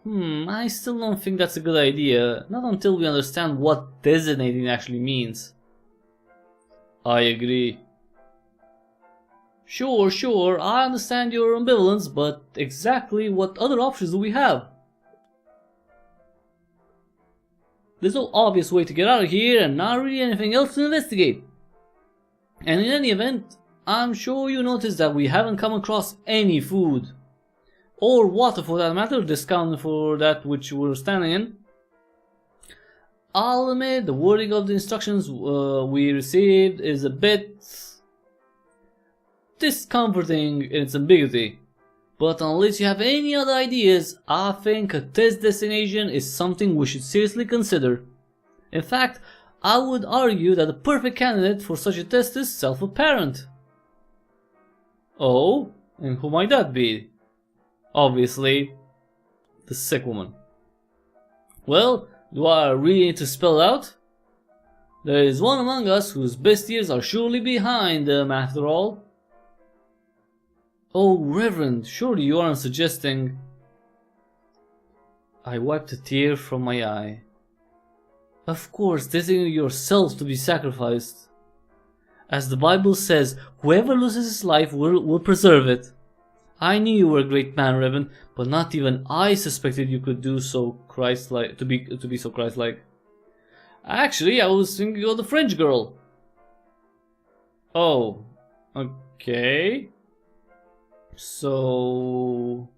I still don't think that's a good idea, not until we understand what designating actually means. I agree. Sure, I understand your ambivalence, but exactly what other options do we have? There's no obvious way to get out of here and not really anything else to investigate. And in any event, I'm sure you noticed that we haven't come across any food. Or water for that matter, discounted for that which we're standing in. I'll admit the wording of the instructions we received is a bit discomforting in its ambiguity. But unless you have any other ideas, I think a test destination is something we should seriously consider. In fact, I would argue that the perfect candidate for such a test is self-apparent. Oh, and who might that be? Obviously, the sick woman. Well, do I really need to spell it out? There is one among us whose best years are surely behind them after all. Oh, Reverend, surely you aren't suggesting... I wiped a tear from my eye. Of course, designating yourself to be sacrificed. As the Bible says, whoever loses his life will preserve it. I knew you were a great man, Reverend, but not even I suspected you could do so Christ-like, to be so Christ-like. Actually, I was thinking of the French girl. Oh, okay. So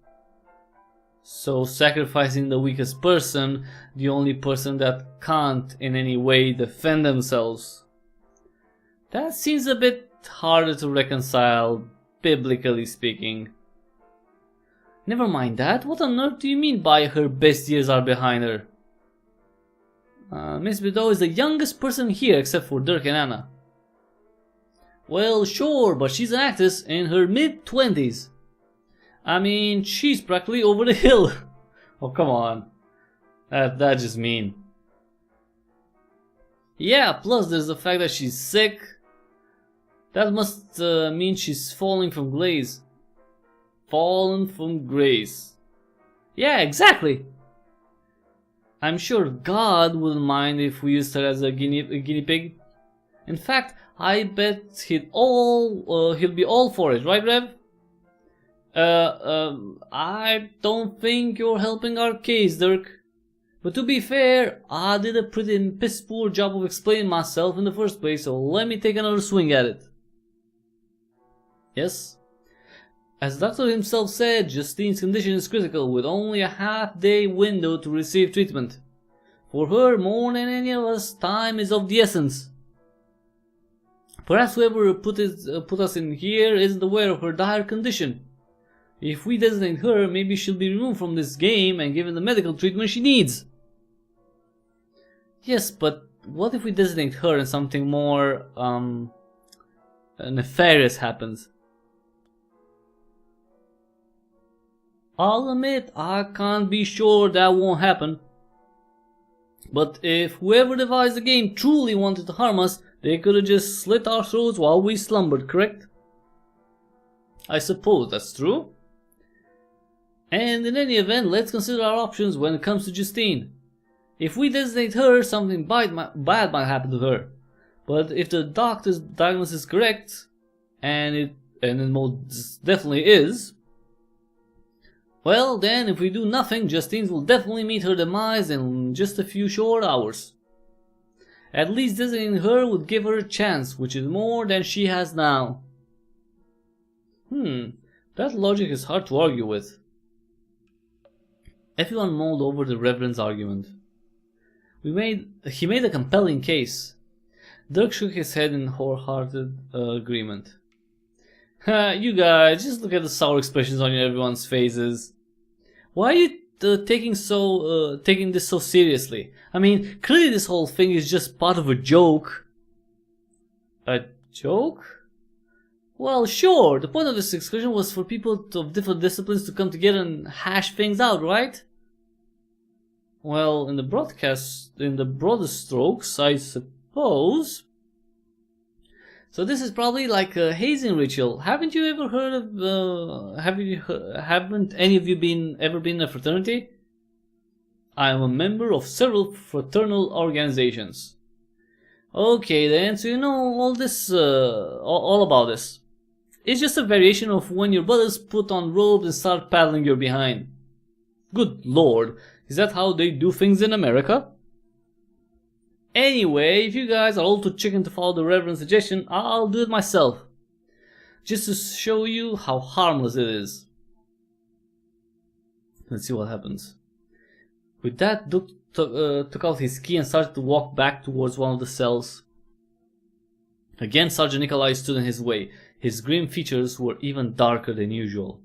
sacrificing the weakest person, the only person that can't in any way defend themselves. That seems a bit harder to reconcile, biblically speaking. Never mind that, what on earth do you mean by her best years are behind her? Miss Bideau is the youngest person here except for Dirk and Anna. Well, sure, but she's an actress in her mid-20s. I mean, she's practically over the hill. Oh, come on. That's just mean. Yeah, plus there's the fact that she's sick. That must mean she's falling from grace. Fallen from grace. Yeah, exactly. I'm sure God wouldn't mind if we used her as a guinea pig. In fact, I bet he'll be all for it, right, Rev? I don't think you're helping our case, Dirk. But to be fair, I did a pretty piss poor job of explaining myself in the first place, so let me take another swing at it. Yes? As the doctor himself said, Justine's condition is critical, with only a half-day window to receive treatment. For her, more than any of us, time is of the essence. Perhaps whoever put us in here isn't aware of her dire condition. If we designate her, maybe she'll be removed from this game and given the medical treatment she needs. Yes, but what if we designate her and something more, nefarious happens? I'll admit, I can't be sure that won't happen. But if whoever devised the game truly wanted to harm us, they could have just slit our throats while we slumbered, correct? I suppose that's true. And in any event, let's consider our options when it comes to Justine. If we designate her, something bad might happen to her. But if the doctor's diagnosis is correct, and it most definitely is, well then, if we do nothing, Justine will definitely meet her demise in just a few short hours. At least designating her would give her a chance, which is more than she has now. That logic is hard to argue with. Everyone mulled over the Reverend's argument. He made a compelling case. Dirk shook his head in wholehearted agreement. You guys, just look at the sour expressions on everyone's faces. Why are you taking this so seriously? I mean, clearly this whole thing is just part of a joke. A joke? Well, sure, the point of this excursion was for people of different disciplines to come together and hash things out, right? Well, in the broadest strokes, I suppose. So this is probably like a hazing ritual. Haven't you ever heard of, haven't any of you ever been in a fraternity? I am a member of several fraternal organizations. Okay then, so you know all about this. It's just a variation of when your brothers put on robes and start paddling your behind. Good lord, is that how they do things in America? Anyway, if you guys are all too chicken to follow the Reverend's suggestion, I'll do it myself. Just to show you how harmless it is. Let's see what happens. With that, Duke took out his key and started to walk back towards one of the cells. Again, Sergeant Nikolai stood in his way. His grim features were even darker than usual.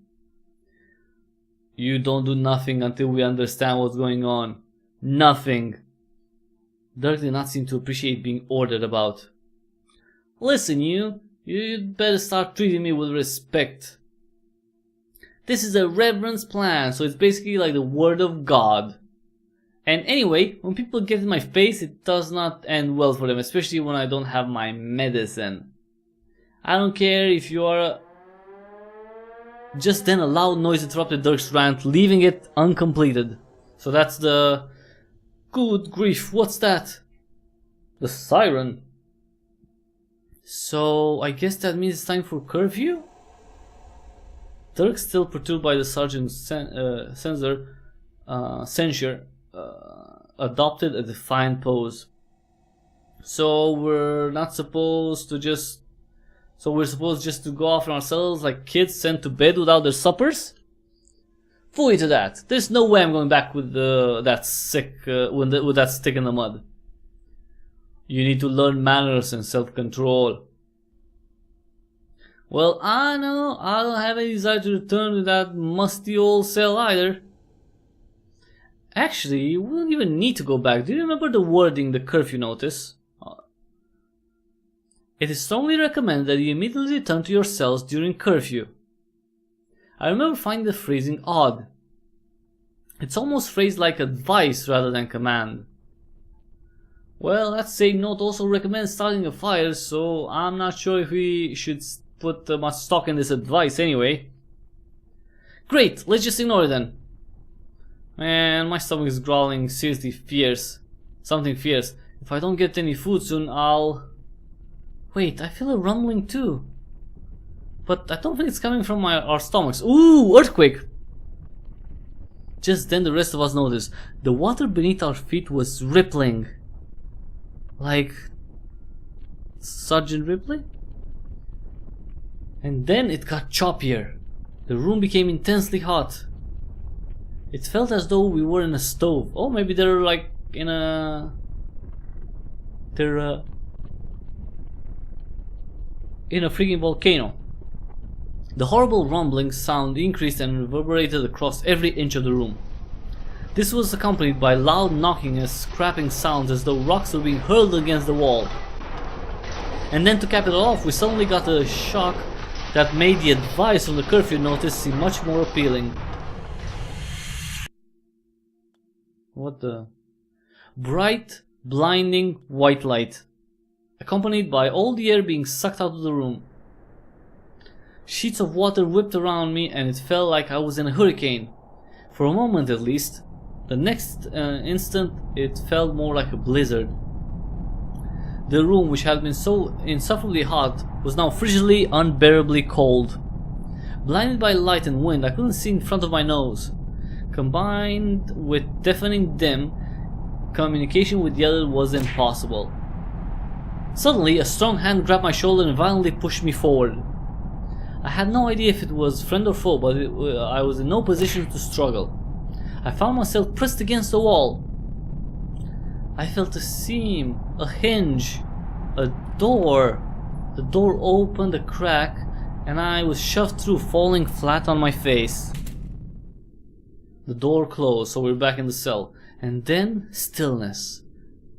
You don't do nothing until we understand what's going on. Nothing. Dirk did not seem to appreciate being ordered about. Listen, you'd better start treating me with respect. This is a Reverend's plan, so it's basically like the word of God. And anyway, when people get in my face, it does not end well for them, especially when I don't have my medicine. I don't care if you are... Just then a loud noise interrupted Dirk's rant, leaving it uncompleted. So that's the... Good grief, what's that? The siren. So, I guess that means it's time for curfew? Dirk, still perturbed by the sergeant's censure, adopted a defiant pose. So we're supposed just to go off on ourselves like kids sent to bed without their suppers? Fully to that. There's no way I'm going back with that stick in the mud. You need to learn manners and self-control. Well, I know I don't have any desire to return to that musty old cell either. Actually, we don't even need to go back. Do you remember the wording, the curfew notice? It is strongly recommended that you immediately return to your cells during curfew. I remember finding the phrasing odd. It's almost phrased like advice rather than command. Well, that same note also recommends starting a fire, so I'm not sure if we should put much stock in this advice anyway. Great, let's just ignore it then. Man, my stomach is growling seriously fierce. Something fierce. If I don't get any food soon, I'll Wait, I feel a rumbling too. But I don't think it's coming from our stomachs. Ooh, earthquake! Just then the rest of us noticed. The water beneath our feet was rippling. Like Sergeant Ripley? And then it got choppier. The room became intensely hot. It felt as though we were in a stove. Oh, maybe they're like in a... They're in a freaking volcano. The horrible rumbling sound increased and reverberated across every inch of the room. This was accompanied by loud knocking and scraping sounds as though rocks were being hurled against the wall. And then to cap it all off, we suddenly got a shock that made the advice from the curfew notice seem much more appealing. What the... Bright, blinding white light, accompanied by all the air being sucked out of the room. Sheets of water whipped around me and it felt like I was in a hurricane. For a moment at least. The next instant it felt more like a blizzard. The room, which had been so insufferably hot, was now frigidly, unbearably cold. Blinded by light and wind, I couldn't see in front of my nose. Combined with deafening dim, communication with the other was impossible. Suddenly, a strong hand grabbed my shoulder and violently pushed me forward. I had no idea if it was friend or foe, but I was in no position to struggle. I found myself pressed against the wall. I felt a seam, a hinge, a door. The door opened a crack and I was shoved through, falling flat on my face. The door closed, so we were back in the cell. And then stillness.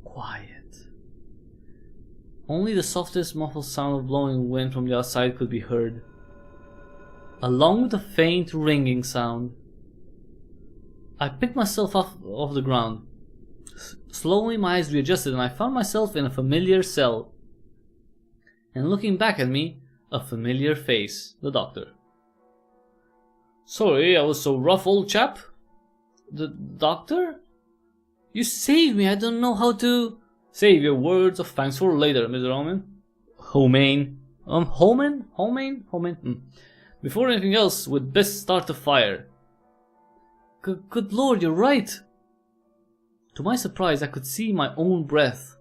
Quiet. Only the softest muffled sound of blowing wind from the outside could be heard, along with a faint ringing sound. I picked myself up off the ground. Slowly my eyes readjusted and I found myself in a familiar cell. And looking back at me, a familiar face, the doctor. Sorry, I was so rough, old chap. The doctor? You saved me, I don't know how to... Save your words of thanks for later, Mr. Homane. Homane? Before anything else, we'd best start the fire. Good lord, you're right. To my surprise, I could see my own breath.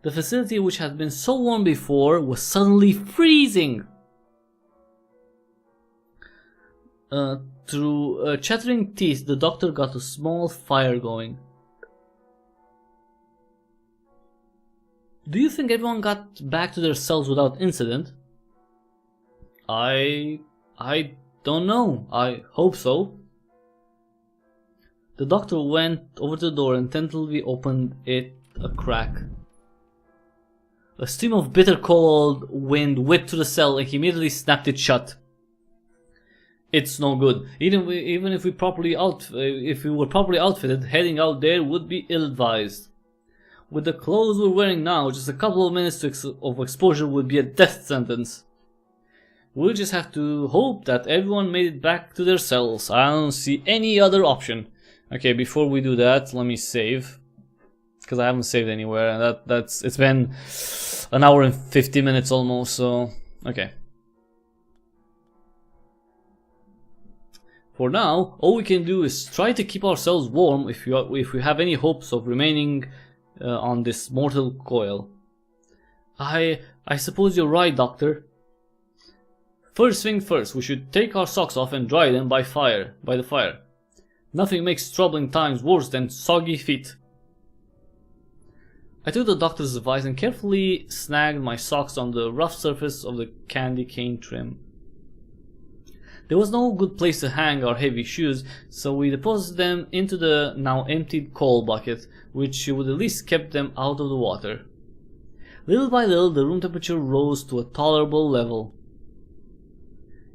The facility, which had been so warm before, was suddenly freezing. Through chattering teeth, the doctor got a small fire going. Do you think everyone got back to their cells without incident? I don't know. I hope so. The doctor went over to the door and tentatively opened it a crack. A stream of bitter cold wind whipped through the cell and he immediately snapped it shut. It's no good. Even if we were properly outfitted, heading out there would be ill-advised. With the clothes we're wearing now, just a couple of minutes of exposure would be a death sentence. We'll just have to hope that everyone made it back to their cells. I don't see any other option. Okay, before we do that, let me save, because I haven't saved anywhere, and it's been an hour and 50 minutes almost. So okay. For now, all we can do is try to keep ourselves warm if we have any hopes of remaining on this mortal coil. I suppose you're right, Doctor. First thing first, we should take our socks off and dry them by the fire. Nothing makes troubling times worse than soggy feet. I took the doctor's advice and carefully snagged my socks on the rough surface of the candy cane trim. There was no good place to hang our heavy shoes, so we deposited them into the now emptied coal bucket, which would at least keep them out of the water. Little by little, the room temperature rose to a tolerable level.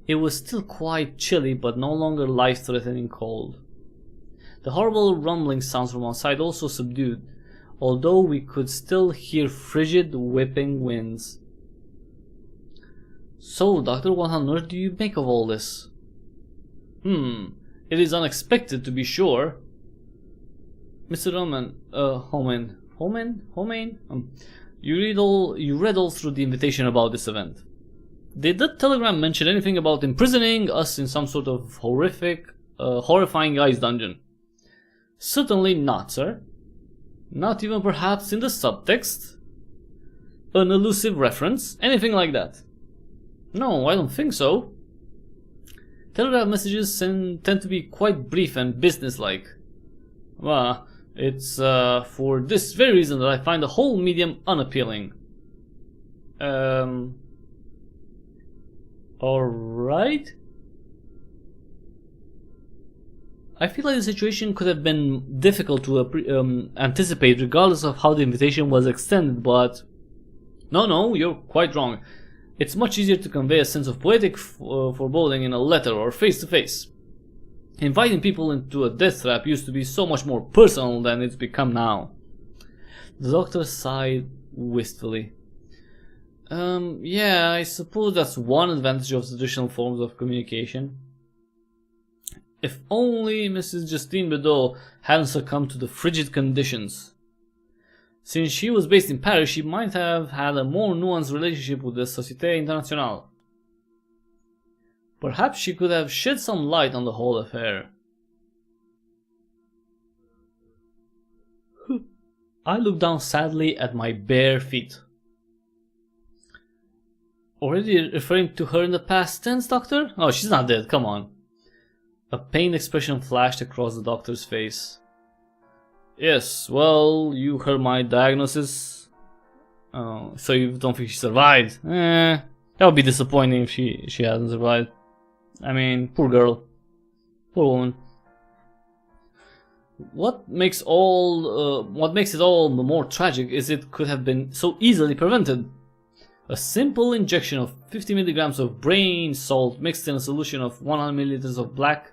It was still quite chilly, but no longer life-threatening cold. The horrible rumbling sounds from outside also subdued, although we could still hear frigid, whipping winds. So, Doctor, what on earth do you make of all this? It is unexpected, to be sure. Mr. Homane, You read all through the invitation about this event. Did the telegram mention anything about imprisoning us in some sort of horrifying ice dungeon? Certainly not, sir. Not even perhaps in the subtext? An elusive reference? Anything like that? No, I don't think so. Telegram messages tend to be quite brief and businesslike. Well, it's for this very reason that I find the whole medium unappealing. Alright. I feel like the situation could have been difficult to anticipate regardless of how the invitation was extended, but... No, you're quite wrong. It's much easier to convey a sense of poetic foreboding in a letter or face to face. Inviting people into a death trap used to be so much more personal than it's become now. The doctor sighed wistfully. Yeah, I suppose that's one advantage of traditional forms of communication. If only Mrs. Justine Bedeau hadn't succumbed to the frigid conditions. Since she was based in Paris, she might have had a more nuanced relationship with the Société Internationale. Perhaps she could have shed some light on the whole affair. I looked down sadly at my bare feet. Already referring to her in the past tense, Doctor? Oh, she's not dead, come on. A pained expression flashed across the doctor's face. Yes, well, you heard my diagnosis. Oh, so you don't think she survived? That would be disappointing if she hasn't survived. I mean, poor girl. Poor woman. What makes it all the more tragic is it could have been so easily prevented. A simple injection of 50 milligrams of brain salt mixed in a solution of 100 milliliters of black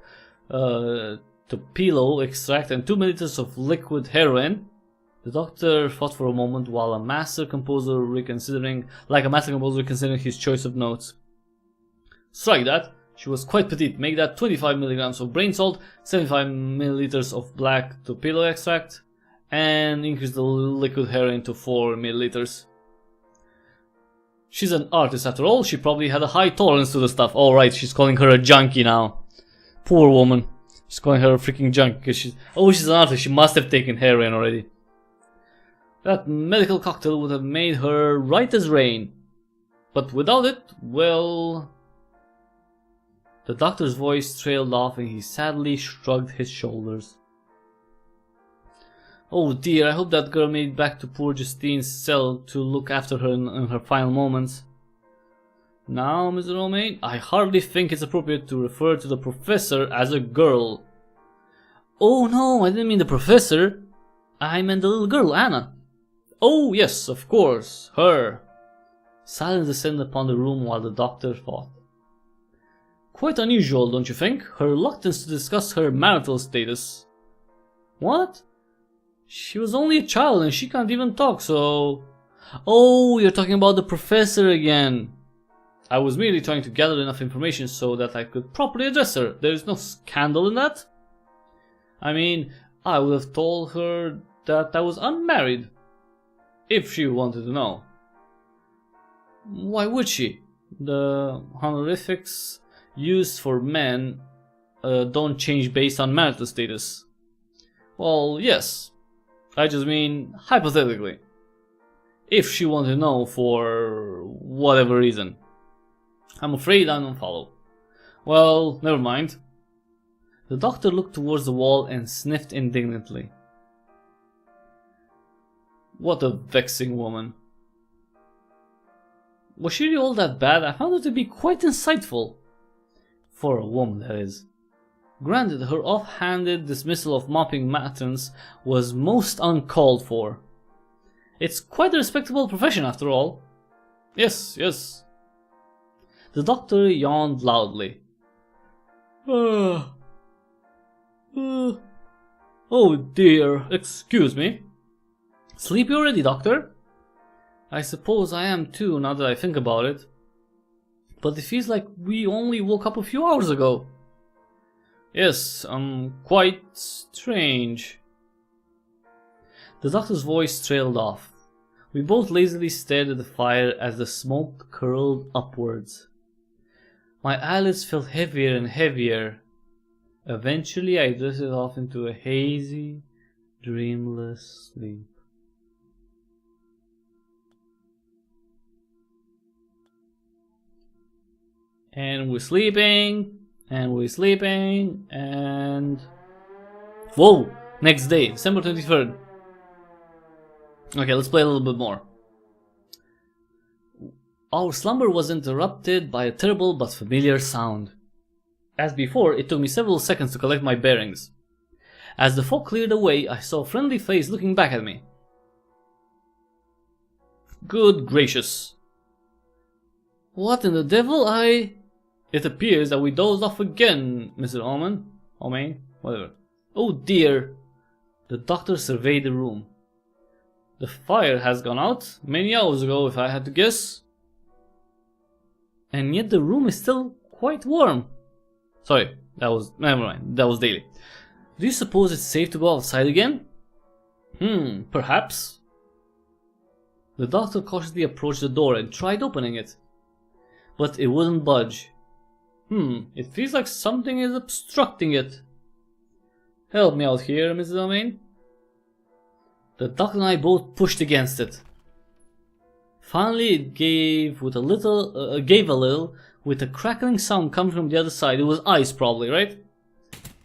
topilo extract and 2 milliliters of liquid heroin. The doctor thought for a moment while like a master composer reconsidering his choice of notes. Strike that. She was quite petite. Make that 25 milligrams of brain salt, 75 milliliters of black topilo extract, and increase the liquid heroin to 4 milliliters. She's an artist after all. She probably had a high tolerance to the stuff. Alright, she's calling her a junkie now. Poor woman. She's calling her a freaking junkie because she's an artist. She must have taken heroin already. That medical cocktail would have made her right as rain. But without it, well... The doctor's voice trailed off and he sadly shrugged his shoulders. Oh dear, I hope that girl made it back to poor Justine's cell to look after her in her final moments. Now, Mr. Romaine, I hardly think it's appropriate to refer to the professor as a girl. Oh no, I didn't mean the professor. I meant the little girl, Anna. Oh yes, of course, her. Silence descended upon the room while the doctor thought. Quite unusual, don't you think? Her reluctance to discuss her marital status. What? She was only a child and she can't even talk, so... Oh, you're talking about the professor again. I was merely trying to gather enough information so that I could properly address her. There is no scandal in that. I mean, I would have told her that I was unmarried. If she wanted to know. Why would she? The honorifics used for men don't change based on marital status. Well, yes. I just mean hypothetically. If she wanted to know for whatever reason. I'm afraid I don't follow. Well, never mind. The doctor looked towards the wall and sniffed indignantly. What a vexing woman. Was she really all that bad? I found her to be quite insightful. For a woman, that is. Granted, her off-handed dismissal of mopping matrons was most uncalled for. It's quite a respectable profession after all. Yes. The doctor yawned loudly. Oh dear, excuse me. Sleepy already, doctor? I suppose I am too, now that I think about it. But it feels like we only woke up a few hours ago. Yes, quite strange. The doctor's voice trailed off. We both lazily stared at the fire as the smoke curled upwards. My eyelids felt heavier and heavier. Eventually I drifted off into a hazy, dreamless sleep. And we're sleeping, and we're sleeping, and... Whoa! Next day, December 23rd. Okay, let's play a little bit more. Our slumber was interrupted by a terrible but familiar sound. As before, it took me several seconds to collect my bearings. As the fog cleared away, I saw a friendly face looking back at me. Good gracious. What in the devil? It appears that we dozed off again, Mr. Omain, whatever. Oh dear. The doctor surveyed the room. The fire has gone out many hours ago, if I had to guess. And yet the room is still quite warm. Sorry, never mind, that was Darley. Do you suppose it's safe to go outside again? Perhaps. The doctor cautiously approached the door and tried opening it. But it wouldn't budge. It feels like something is obstructing it. Help me out here, Mrs. Omain. The doctor and I both pushed against it. Finally it gave a little, with a crackling sound coming from the other side. It was ice probably, right?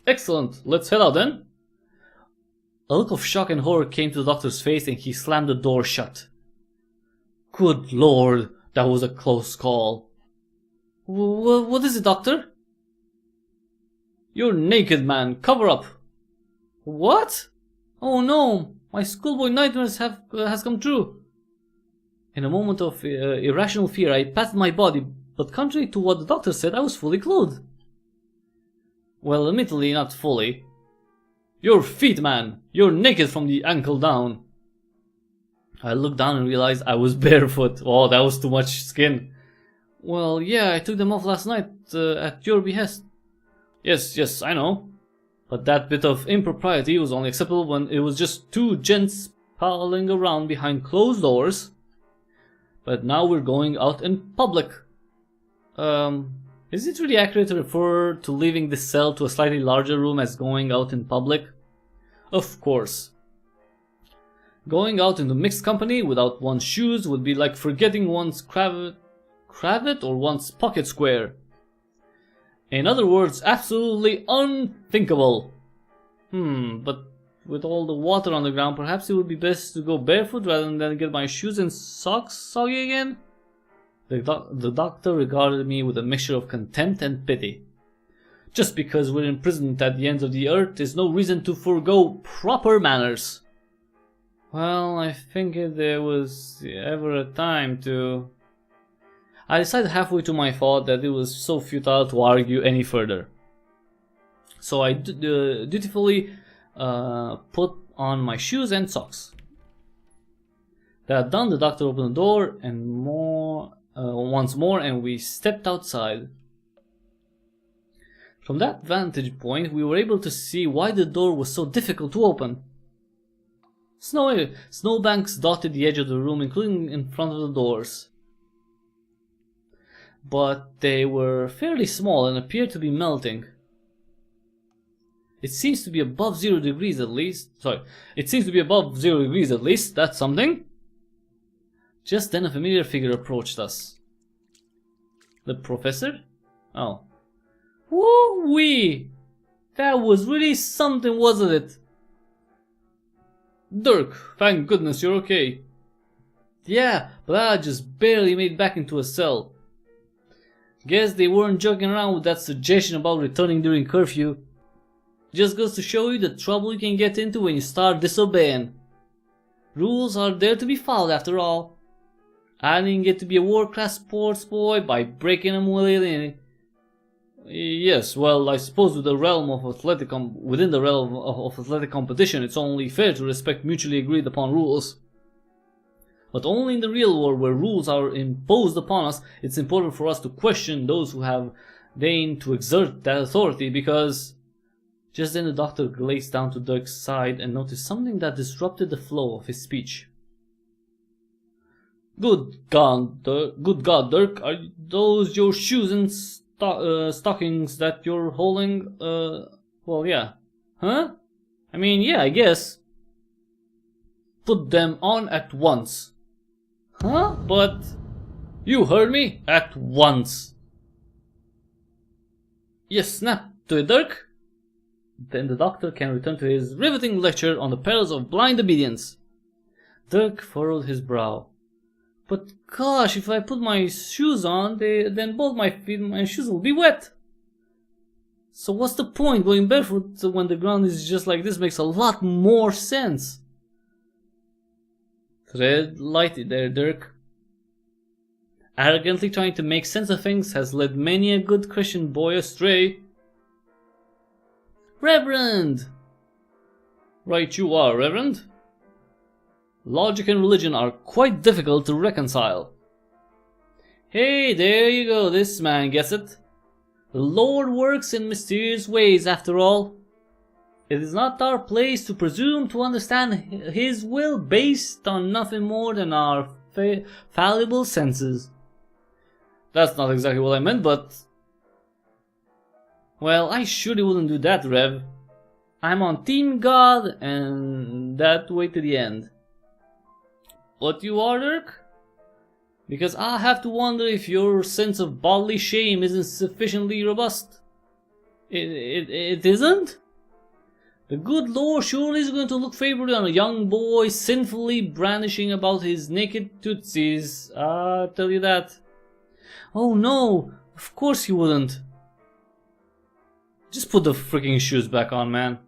Excellent, let's head out then. A look of shock and horror came to the doctor's face and he slammed the door shut. Good lord, that was a close call. What is it, doctor? You're naked, man, cover up. What? Oh no, my schoolboy nightmares has come true. In a moment of irrational fear, I patted my body, but contrary to what the doctor said, I was fully clothed. Well, admittedly, not fully. Your feet, man! You're naked from the ankle down. I looked down and realized I was barefoot. Oh, that was too much skin. Well, yeah, I took them off last night at your behest. Yes, I know. But that bit of impropriety was only acceptable when it was just two gents palling around behind closed doors. But now we're going out in public. Is it really accurate to refer to leaving the cell to a slightly larger room as going out in public? Of course. Going out into mixed company without one's shoes would be like forgetting one's cravat or one's pocket square. In other words, absolutely unthinkable. But with all the water on the ground, perhaps it would be best to go barefoot rather than get my shoes and socks soggy again? The doctor regarded me with a mixture of contempt and pity. Just because we're imprisoned at the ends of the earth is no reason to forego proper manners. Well, I think if there was ever a time to... I decided halfway to my thought that it was so futile to argue any further. So I dutifully put on my shoes and socks. That done, the doctor opened the door and once more, and we stepped outside. From that vantage point, we were able to see why the door was so difficult to open. Snowbanks dotted the edge of the room, including in front of the doors. But they were fairly small and appeared to be melting. It seems to be above 0 degrees at least. It seems to be above 0 degrees at least. That's something. Just then a familiar figure approached us. The professor? Oh. Woo-wee! That was really something, wasn't it? Dirk, thank goodness you're okay. Yeah, but I just barely made back into a cell. Guess they weren't joking around with that suggestion about returning during curfew. Just goes to show you the trouble you can get into when you start disobeying. Rules are there to be followed after all. I didn't get to be a world-class sports boy by breaking them willy-nilly. Yes, well, I suppose within the realm of athletic competition, it's only fair to respect mutually agreed upon rules. But only in the real world, where rules are imposed upon us, it's important for us to question those who have deigned to exert that authority, because... Just then the doctor gazed down to Dirk's side and noticed something that disrupted the flow of his speech. Good God, Dirk, are those your shoes and stockings that you're holding? Well, yeah. Huh? I mean, yeah, I guess. Put them on at once. Huh? But... You heard me? At once. Yes, snap to it, Dirk. Then the doctor can return to his riveting lecture on the perils of blind obedience. Dirk furrowed his brow. But gosh, if I put my shoes on, then both my feet and my shoes will be wet. So what's the point? Going barefoot when the ground is just like this makes a lot more sense. Tread lightly there, Dirk. Arrogantly trying to make sense of things has led many a good Christian boy astray. Reverend! Right you are, Reverend. Logic and religion are quite difficult to reconcile. Hey, there you go, this man gets it. The Lord works in mysterious ways after all. It is not our place to presume to understand His will based on nothing more than our fallible senses. That's not exactly what I meant, but... Well, I surely wouldn't do that, Rev. I'm on Team God, and that way to the end. But you are, Dirk? Because I have to wonder if your sense of bodily shame isn't sufficiently robust. It isn't? The good Lord surely is going to look favorably on a young boy sinfully brandishing about his naked tootsies. I'll tell you that. Oh no, of course he wouldn't. Just put the freaking shoes back on, man.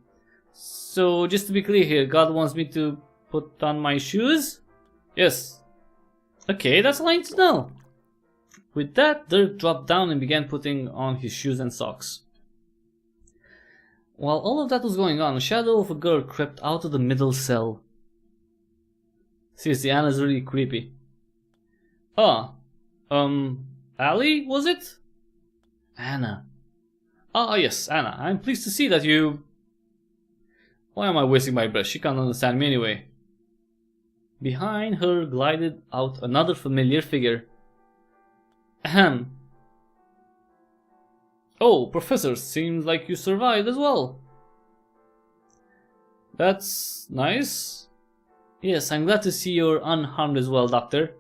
So, just to be clear here, God wants me to put on my shoes? Yes. Okay, that's all I need to know. With that, Dirk dropped down and began putting on his shoes and socks. While all of that was going on, a shadow of a girl crept out of the middle cell. Seriously, Anna's really creepy. Allie, was it? Anna. Ah, yes, Anna. I'm pleased to see that you... Why am I wasting my breath? She can't understand me anyway. Behind her glided out another familiar figure. Ahem. Oh, Professor, seems like you survived as well. That's nice. Yes, I'm glad to see you're unharmed as well, Doctor.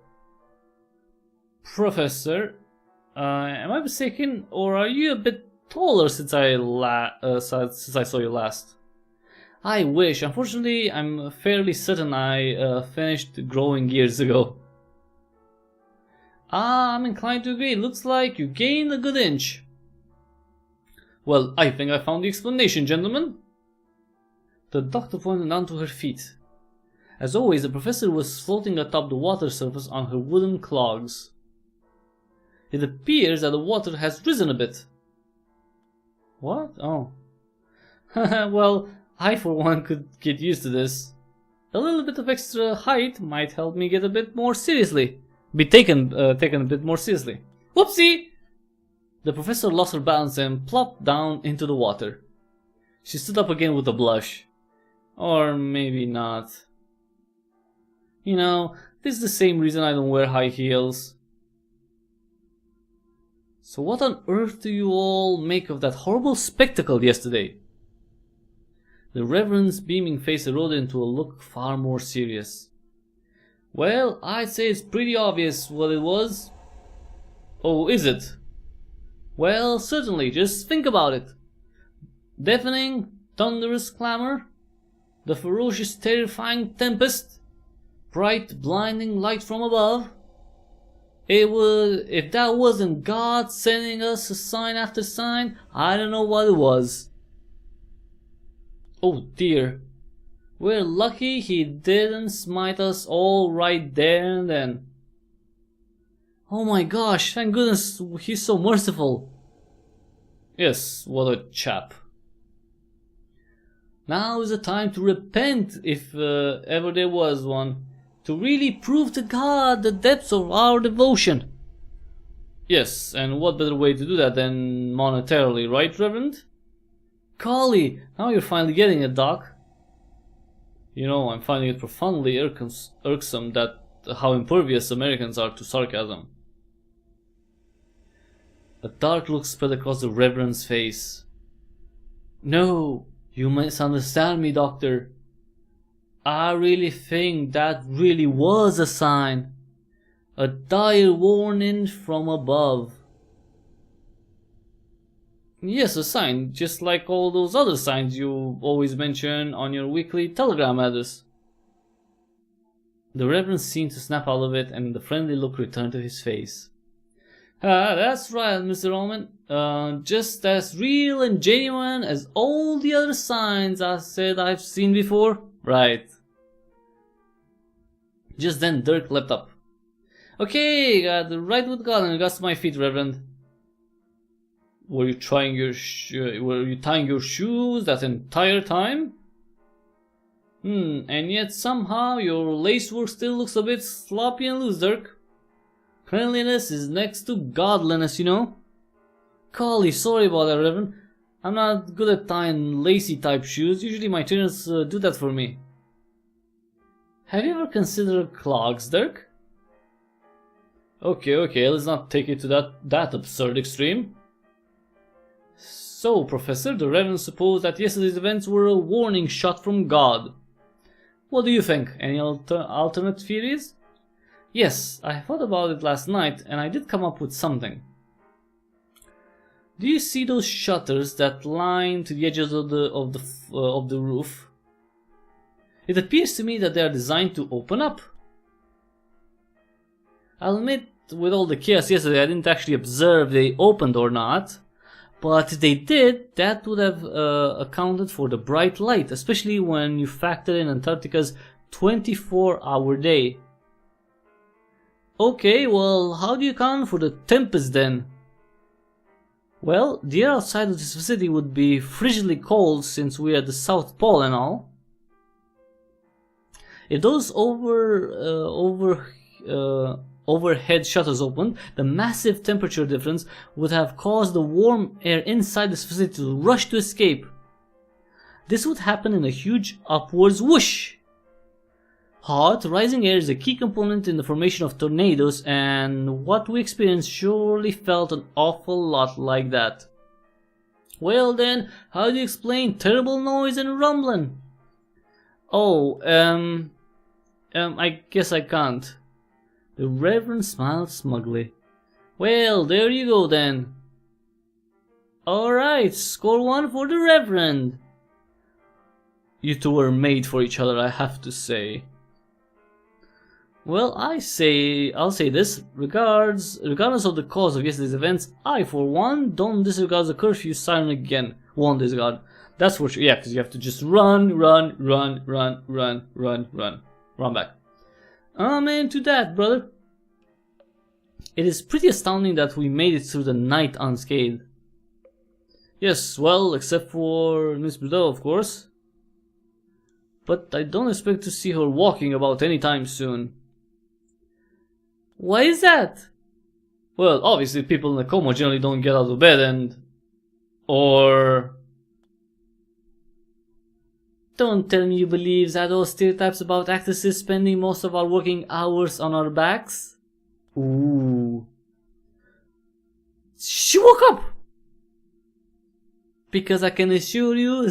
Professor, am I mistaken, or are you a bit taller since I saw you last? I wish. Unfortunately, I'm fairly certain I finished growing years ago. Ah, I'm inclined to agree. Looks like you gained a good inch. Well, I think I found the explanation, gentlemen. The doctor pointed down to her feet. As always, the professor was floating atop the water surface on her wooden clogs. It appears that the water has risen a bit. What? Oh. Well, I for one could get used to this. A little bit of extra height might help me get a bit more seriously. Be taken a bit more seriously. Whoopsie! The professor lost her balance and plopped down into the water. She stood up again with a blush. Or maybe not. You know, this is the same reason I don't wear high heels. So what on earth do you all make of that horrible spectacle yesterday? The Reverend's beaming face eroded into a look far more serious. Well, I'd say it's pretty obvious what it was. Oh, is it? Well, certainly, just think about it. Deafening, thunderous clamor, the ferocious, terrifying tempest, bright, blinding light from above. If that wasn't God sending us a sign after sign, I don't know what it was. Oh dear. We're lucky he didn't smite us all right there and then. Oh my gosh, thank goodness he's so merciful. Yes, what a chap. Now is the time to repent, if ever there was one. To really prove to God the depths of our devotion. Yes, and what better way to do that than monetarily, right, Reverend? Golly, now you're finally getting it, Doc. You know, I'm finding it profoundly irksome that how impervious Americans are to sarcasm. A dark look spread across the Reverend's face. No, you misunderstand me, Doctor. I really think that really was a sign. A dire warning from above. Yes, a sign, just like all those other signs you always mention on your weekly telegram address. The Reverend seemed to snap out of it, and the friendly look returned to his face. That's right, Mr. Ullman. Just as real and genuine as all the other signs I said I've seen before. Right. Just then Dirk leapt up. Okay, got right with God and regards to my feet, Reverend. Were you tying your shoes that entire time? And yet somehow your lacework still looks a bit sloppy and loose, Dirk. Cleanliness is next to godliness, you know. Golly, sorry about that, Reverend. I'm not good at tying lacy type shoes. Usually my trainers do that for me. Have you ever considered clogs, Dirk? Okay, let's not take it to that absurd extreme. So, Professor, the Reverend supposed that yesterday's events were a warning shot from God. What do you think? Any alternate theories? Yes, I thought about it last night and I did come up with something. Do you see those shutters that line to the edges of the roof? It appears to me that they are designed to open up. I'll admit, with all the chaos yesterday, I didn't actually observe they opened or not. But if they did, that would have accounted for the bright light, especially when you factor in Antarctica's 24-hour day. Okay, well, how do you account for the tempest then? Well, the air outside of this facility would be frigidly cold since we are at the South Pole and all. If those overhead shutters opened, the massive temperature difference would have caused the warm air inside this facility to rush to escape. This would happen in a huge upwards whoosh. Hot, rising air is a key component in the formation of tornadoes, and what we experienced surely felt an awful lot like that. Well then, how do you explain terrible noise and rumbling? Oh, I guess I can't. The Reverend smiled smugly. Well, there you go then. Alright, score 1 for the Reverend. You two were made for each other, I have to say. Well, I'll say this, regardless of the cause of yesterday's events, I for one don't disregard the curfew siren again. Won't disregard. That's for sure, yeah, because you have to just run back. Amen to that, brother. It is pretty astounding that we made it through the night unscathed. Yes, well, except for Miss Bordeaux, of course. But I don't expect to see her walking about anytime soon. Why is that? Well, obviously people in a coma generally don't get out of bed or... Don't tell me you believe that those stereotypes about actresses spending most of our working hours on our backs? Ooh. She woke up! Because I can assure you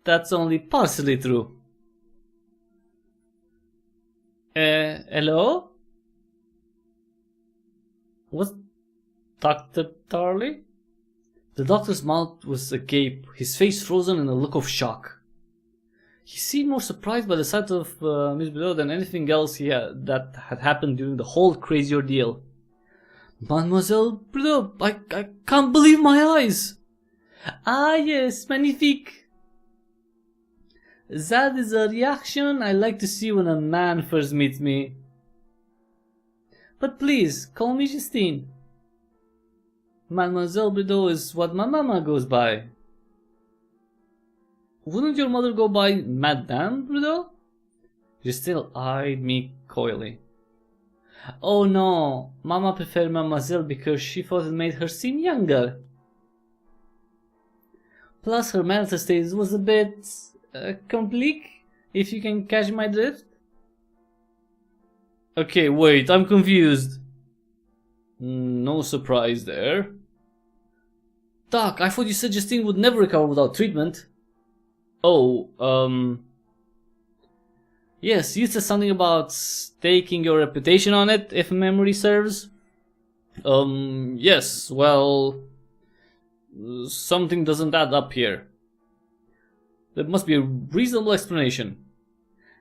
that's only partially true. Hello? What's Dr. Darley? The doctor's mouth was agape, his face frozen in a look of shock. He seemed more surprised by the sight of Miss Bordeaux than anything else that had happened during the whole crazy ordeal. Mademoiselle Bordeaux, I can't believe my eyes! Ah yes, magnifique! That is a reaction I like to see when a man first meets me. But please, call me Justine. Mademoiselle Bordeaux is what my mama goes by. Wouldn't your mother go by Madame Bordeaux? Justine eyed me coyly. Oh no, mama preferred Mademoiselle because she thought it made her seem younger. Plus her mental state was a bit... complique, if you can catch my drift. Okay, wait, I'm confused. No surprise there. Doc, I thought you said Justine would never recover without treatment. Oh, yes, you said something about staking your reputation on it, if memory serves. Yes, well, something doesn't add up here. There must be a reasonable explanation.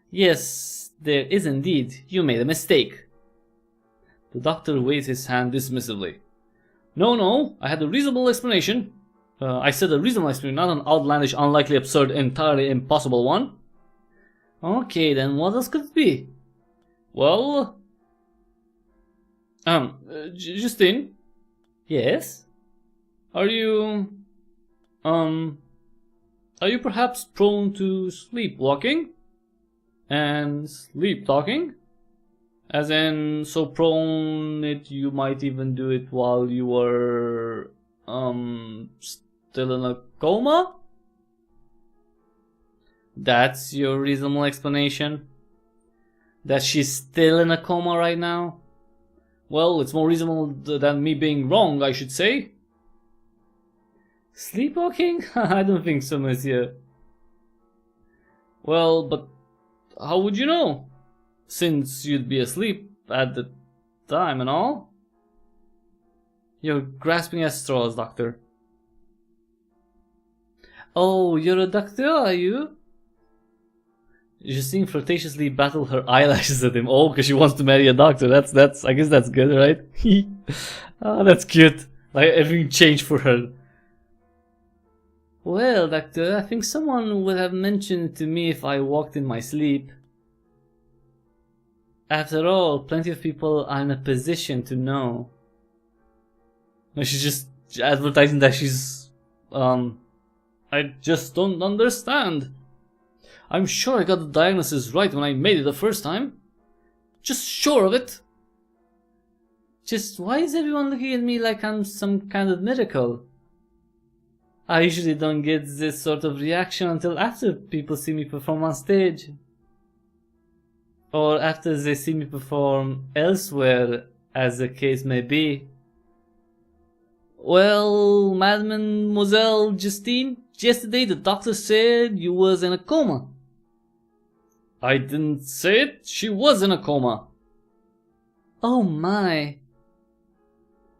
Yes, there is indeed. You made a mistake. The doctor waved his hand dismissively. No, I had a reasonable explanation. I said a reasonable explanation, not an outlandish, unlikely, absurd, entirely impossible one. Okay, then what else could it be? Well... Justine? Yes? Are you perhaps prone to sleepwalking? And sleep talking? As in, so prone that you might even do it while you were, still in a coma? That's your reasonable explanation? That she's still in a coma right now? Well, it's more reasonable than me being wrong, I should say. Sleepwalking? I don't think so, monsieur. Well, but how would you know? Since you'd be asleep at the time and all. You're grasping at straws, doctor. Oh, you're a doctor, are you? Justine flirtatiously battled her eyelashes at him. Oh, because she wants to marry a doctor. That's. I guess that's good, right? Oh, that's cute. Like everything changed for her. Well, doctor, I think someone would have mentioned it to me if I walked in my sleep. After all, plenty of people are in a position to know. No, she's just advertising that she's... I just don't understand. I'm sure I got the diagnosis right when I made it the first time. Just sure of it. Just why is everyone looking at me like I'm some kind of miracle? I usually don't get this sort of reaction until after people see me perform on stage. Or after they see me perform elsewhere, as the case may be. Well, Mademoiselle Justine, yesterday the doctor said you was in a coma. I didn't say it, she was in a coma. Oh my.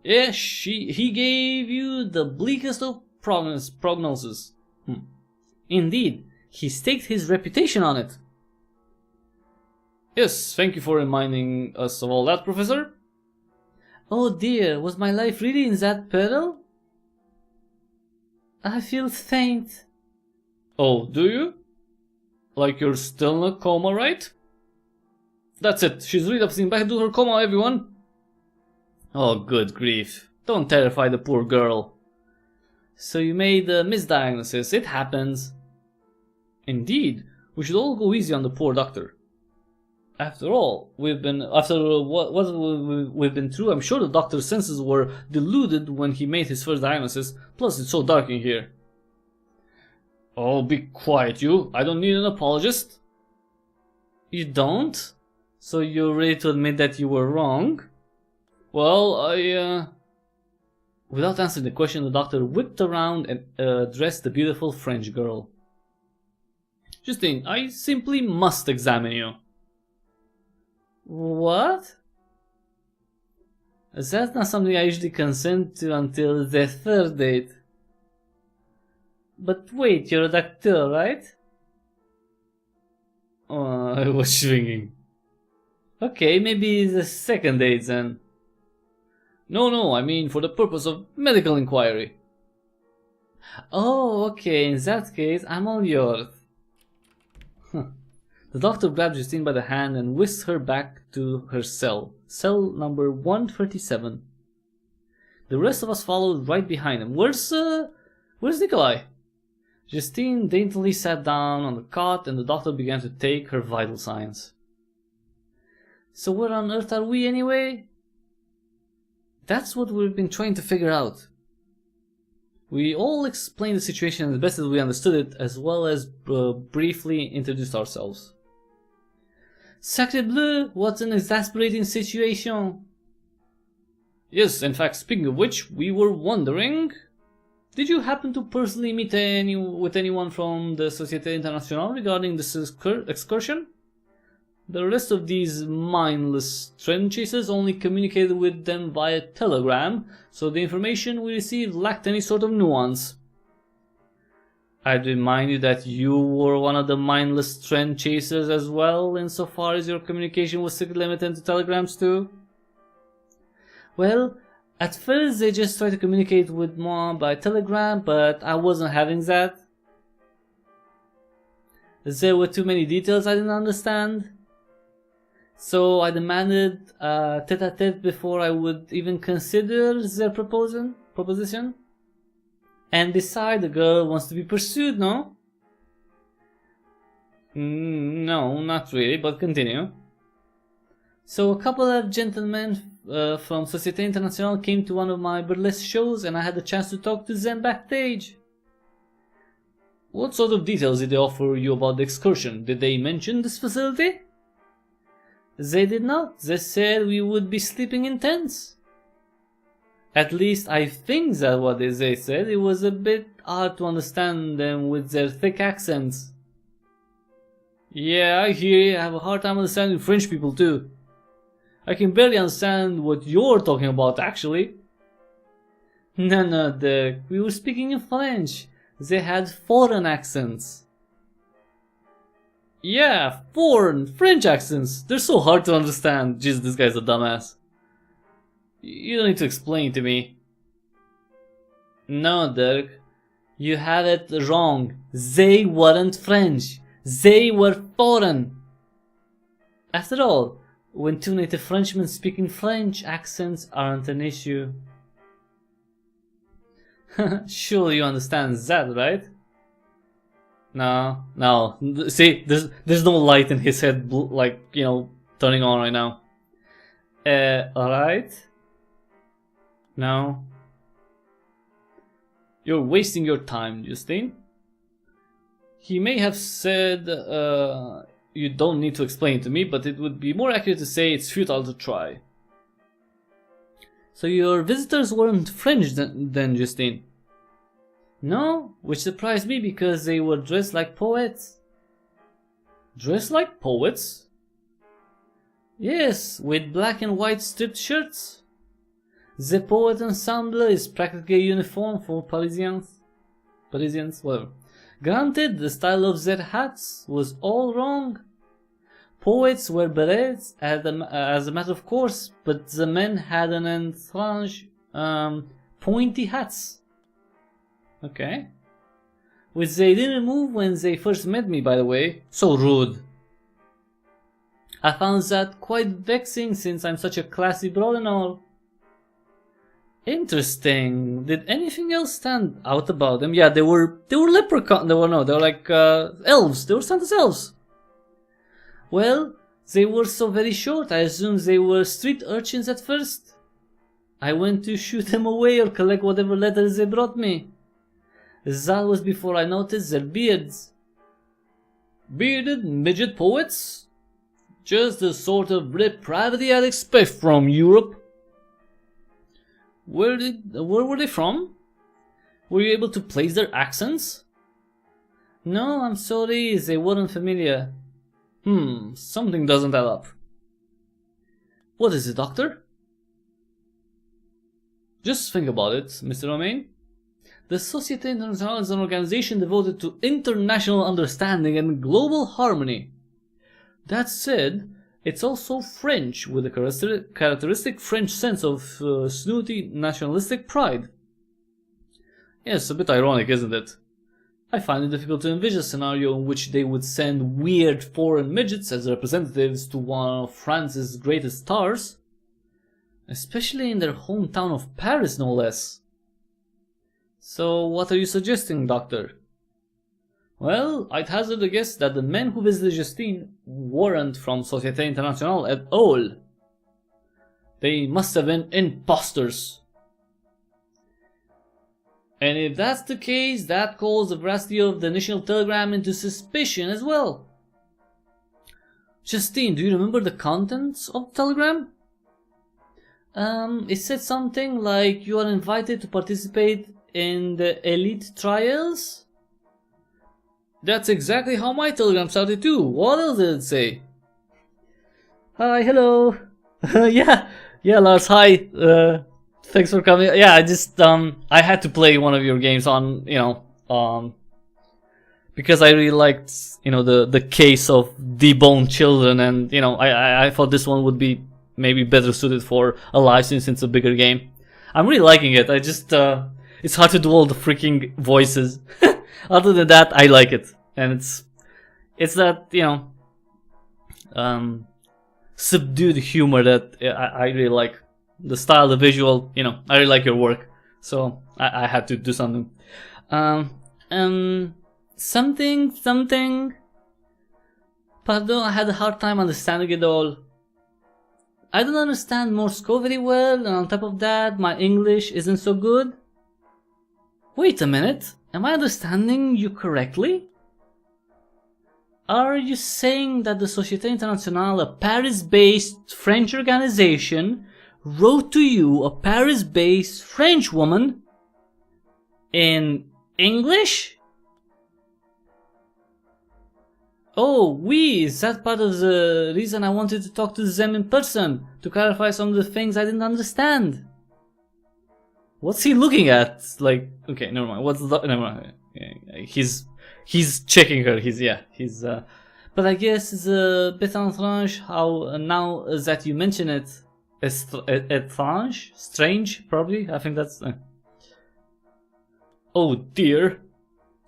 Yeah, he gave you the bleakest of prognosis. Indeed, he staked his reputation on it. Yes, thank you for reminding us of all that, Professor. Oh dear, was my life really in that peril? I feel faint. Oh, do you? Like you're still in a coma, right? That's it, she's relapsing back into her coma, everyone. Oh, good grief. Don't terrify the poor girl. So you made a misdiagnosis, it happens. Indeed, we should all go easy on the poor doctor. After all, after what we've been through, I'm sure the doctor's senses were deluded when he made his first diagnosis, plus it's so dark in here. Oh, be quiet you, I don't need an apologist. You don't? So you're ready to admit that you were wrong? Well, Without answering the question, the doctor whipped around and addressed the beautiful French girl. Justine, I simply must examine you. What? That's not something I usually consent to until the third date. But wait, you're a doctor, right? Oh, I was swinging. Okay, maybe the second date then. No, I mean for the purpose of medical inquiry. Oh, okay, in that case, I'm all yours. The doctor grabbed Justine by the hand and whisked her back to her cell number 137. The rest of us followed right behind him. Where's Nikolai? Justine daintily sat down on the cot and the doctor began to take her vital signs. So where on earth are we anyway? That's what we've been trying to figure out. We all explained the situation as best as we understood it, as well as briefly introduced ourselves. Sacre bleu, what an exasperating situation. Yes, in fact, speaking of which, we were wondering, did you happen to personally meet with anyone from the Société Internationale regarding this excursion? The rest of these mindless trend chasers only communicated with them via telegram, so the information we received lacked any sort of nuance. I'd remind you that you were one of the mindless trend chasers as well, insofar as your communication was strictly limited to telegrams too. Well, at first they just tried to communicate with me by telegram, but I wasn't having that. There were too many details I didn't understand. So I demanded a tete-a-tete before I would even consider their proposition. And decide the girl wants to be pursued, no? No, not really, but continue. So a couple of gentlemen from Société Internationale came to one of my burlesque shows and I had the chance to talk to them backstage. What sort of details did they offer you about the excursion? Did they mention this facility? They did not. They said we would be sleeping in tents. At least I think that's what they said. It was a bit hard to understand them with their thick accents. Yeah, I hear you. I have a hard time understanding French people too. I can barely understand what you're talking about actually. No, Dirk. We were speaking in French. They had foreign accents. Yeah, foreign French accents. They're so hard to understand. Jeez, this guy's a dumbass. You don't need to explain to me. No, Dirk. You have it wrong. They weren't French. They were foreign. After all, when two native Frenchmen speaking French, accents aren't an issue. Surely you understand that, right? No. See, there's no light in his head, like, you know, turning on right now. Alright? No. You're wasting your time, Justine. He may have said, you don't need to explain it to me, but it would be more accurate to say it's futile to try. So your visitors weren't French then, Justine? No, which surprised me because they were dressed like poets. Dressed like poets? Yes, with black and white striped shirts. The poet ensemble is practically a uniform for Parisians, whatever. Granted, the style of their hats was all wrong. Poets wear berets as a matter of course, but the men had an entourage, pointy hats. Okay. Which they didn't remove when they first met me, by the way. So rude. I found that quite vexing since I'm such a classy broad and all. Interesting. Did anything else stand out about them? Yeah, they were leprechaun. They were like elves. They were Santa's elves. Well, they were so very short. I assumed they were street urchins at first. I went to shoot them away or collect whatever letters they brought me. That was before I noticed their beards. Bearded midget poets? Just the sort of depravity I'd expect from Europe. Where were they from? Were you able to place their accents? No, I'm sorry, they weren't familiar. Something doesn't add up. What is it, Doctor? Just think about it, Mr. Romain. The Société Internationale is an organization devoted to international understanding and global harmony. That said, it's also French, with a characteristic French sense of snooty nationalistic pride. Yes, a bit ironic, isn't it? I find it difficult to envision a scenario in which they would send weird foreign midgets as representatives to one of France's greatest stars. Especially in their hometown of Paris, no less. So, what are you suggesting, Doctor? Well, I'd hazard a guess that the men who visited Justine weren't from Société Internationale at all. They must have been imposters. And if that's the case, that calls the veracity of the initial telegram into suspicion as well. Justine, do you remember the contents of the telegram? It said something like you are invited to participate in the elite trials? That's exactly how my telegram started too. What else did it say? Hi, hello. yeah, Lars, hi. Thanks for coming. Yeah, I had to play one of your games on, because I really liked, the case of deboned children, and, I thought this one would be maybe better suited for a live stream since it's a bigger game. I'm really liking it. It's hard to do all the freaking voices. Other than that, I like it. And it's that, subdued humor that I really like. The style, the visual, I really like your work. So I had to do something. Something. Pardon, I had a hard time understanding it all. I don't understand Morse code very well, and on top of that, my English isn't so good. Wait a minute, am I understanding you correctly? Are you saying that the Société Internationale, a Paris-based French organization, wrote to you, a Paris-based French woman, in English? Oh, oui, is that part of the reason I wanted to talk to them in person, to clarify some of the things I didn't understand? What's he looking at? Like, okay, never mind. Never mind. Yeah, he's checking her. But I guess it's a bit étrange how now that you mention it, it's étrange, strange, probably. I think that's. Oh dear.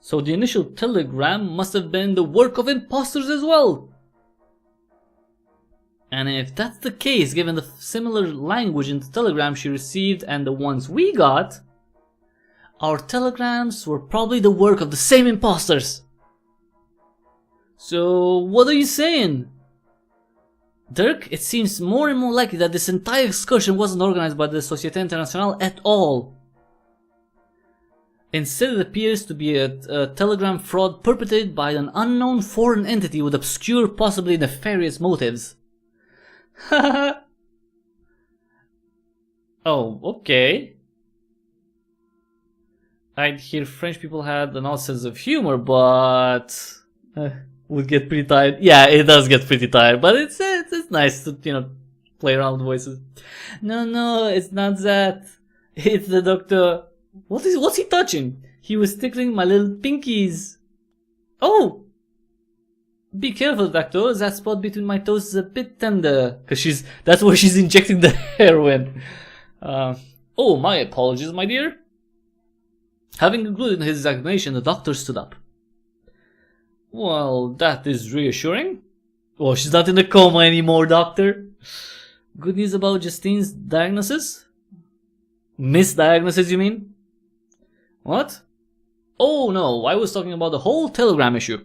So the initial telegram must have been the work of imposters as well. And if that's the case, given the similar language in the telegram she received and the ones we got, our telegrams were probably the work of the same imposters. So what are you saying? Dirk, it seems more and more likely that this entire excursion wasn't organized by the Société Internationale at all. Instead, it appears to be a telegram fraud perpetrated by an unknown foreign entity with obscure, possibly nefarious motives. Oh, okay. I'd hear French people had an odd sense of humor, but would get pretty tired. Yeah, it does get pretty tired, but it's nice to play around with voices. No, it's not that. It's the doctor. What's he touching? He was tickling my little pinkies. Oh! Be careful, doctor. That spot between my toes is a bit tender. Cause that's where she's injecting the heroin. Oh, my apologies, my dear. Having concluded his examination, the doctor stood up. Well, that is reassuring. Oh, she's not in a coma anymore, doctor. Good news about Justine's diagnosis? Misdiagnosis, you mean? What? Oh no, I was talking about the whole telegram issue.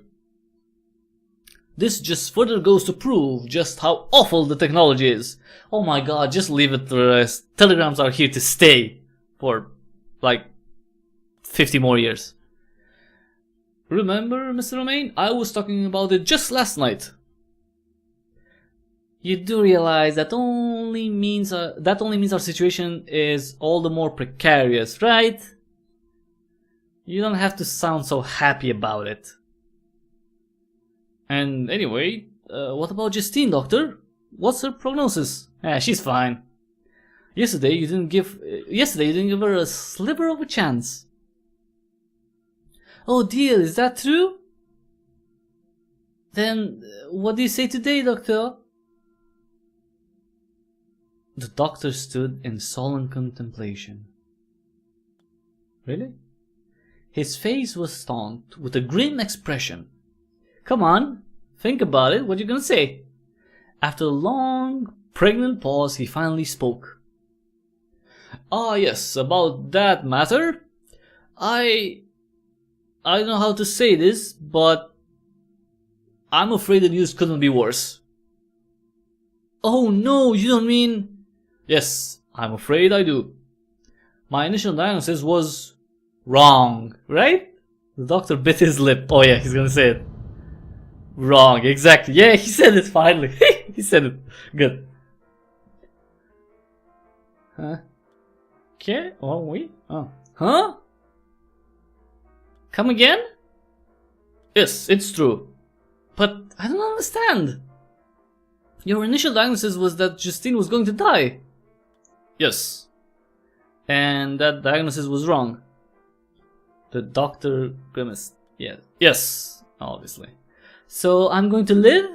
This just further goes to prove just how awful the technology is. Oh my god, just leave it to the rest. Telegrams are here to stay for, like, 50 more years. Remember, Mr. Romain? I was talking about it just last night. You do realize that only means our situation is all the more precarious, right? You don't have to sound so happy about it. And anyway, what about Justine, doctor? What's her prognosis? She's fine. Yesterday you didn't give her a sliver of a chance. Oh dear, is that true? Then what do you say today, doctor? The doctor stood in solemn contemplation. Really? His face was stamped with a grim expression. Come on, think about it, what you gonna say? After a long, pregnant pause, he finally spoke. Ah yes, about that matter. I don't know how to say this, but I'm afraid the news couldn't be worse. Oh no, you don't mean... Yes, I'm afraid I do. My initial diagnosis was wrong, right? The doctor bit his lip. Oh yeah, he's gonna say it. Wrong, exactly. Yeah, he said it finally. He said it. Good. Huh? Okay, oh, wait. Oh. Huh? Come again? Yes, it's true. But I don't understand. Your initial diagnosis was that Justine was going to die. Yes. And that diagnosis was wrong. The doctor grimaced. Yeah. Yes, obviously. So I'm going to live?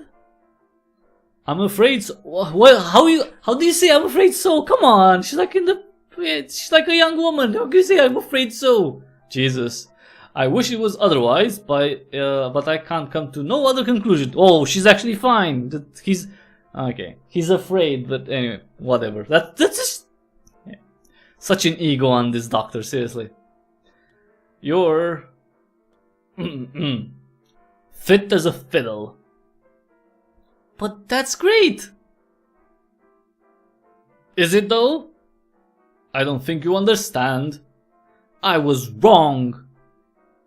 I'm afraid so. Well, how do you say I'm afraid so? Come on. She's like a young woman. How can you say I'm afraid so? Jesus. I wish it was otherwise, but I can't come to no other conclusion. Oh, she's actually fine. He's okay. He's afraid, but anyway, whatever. That's just such an ego on this doctor. Seriously, you're fit as a fiddle. But that's great. Is it though? I don't think you understand. I was wrong.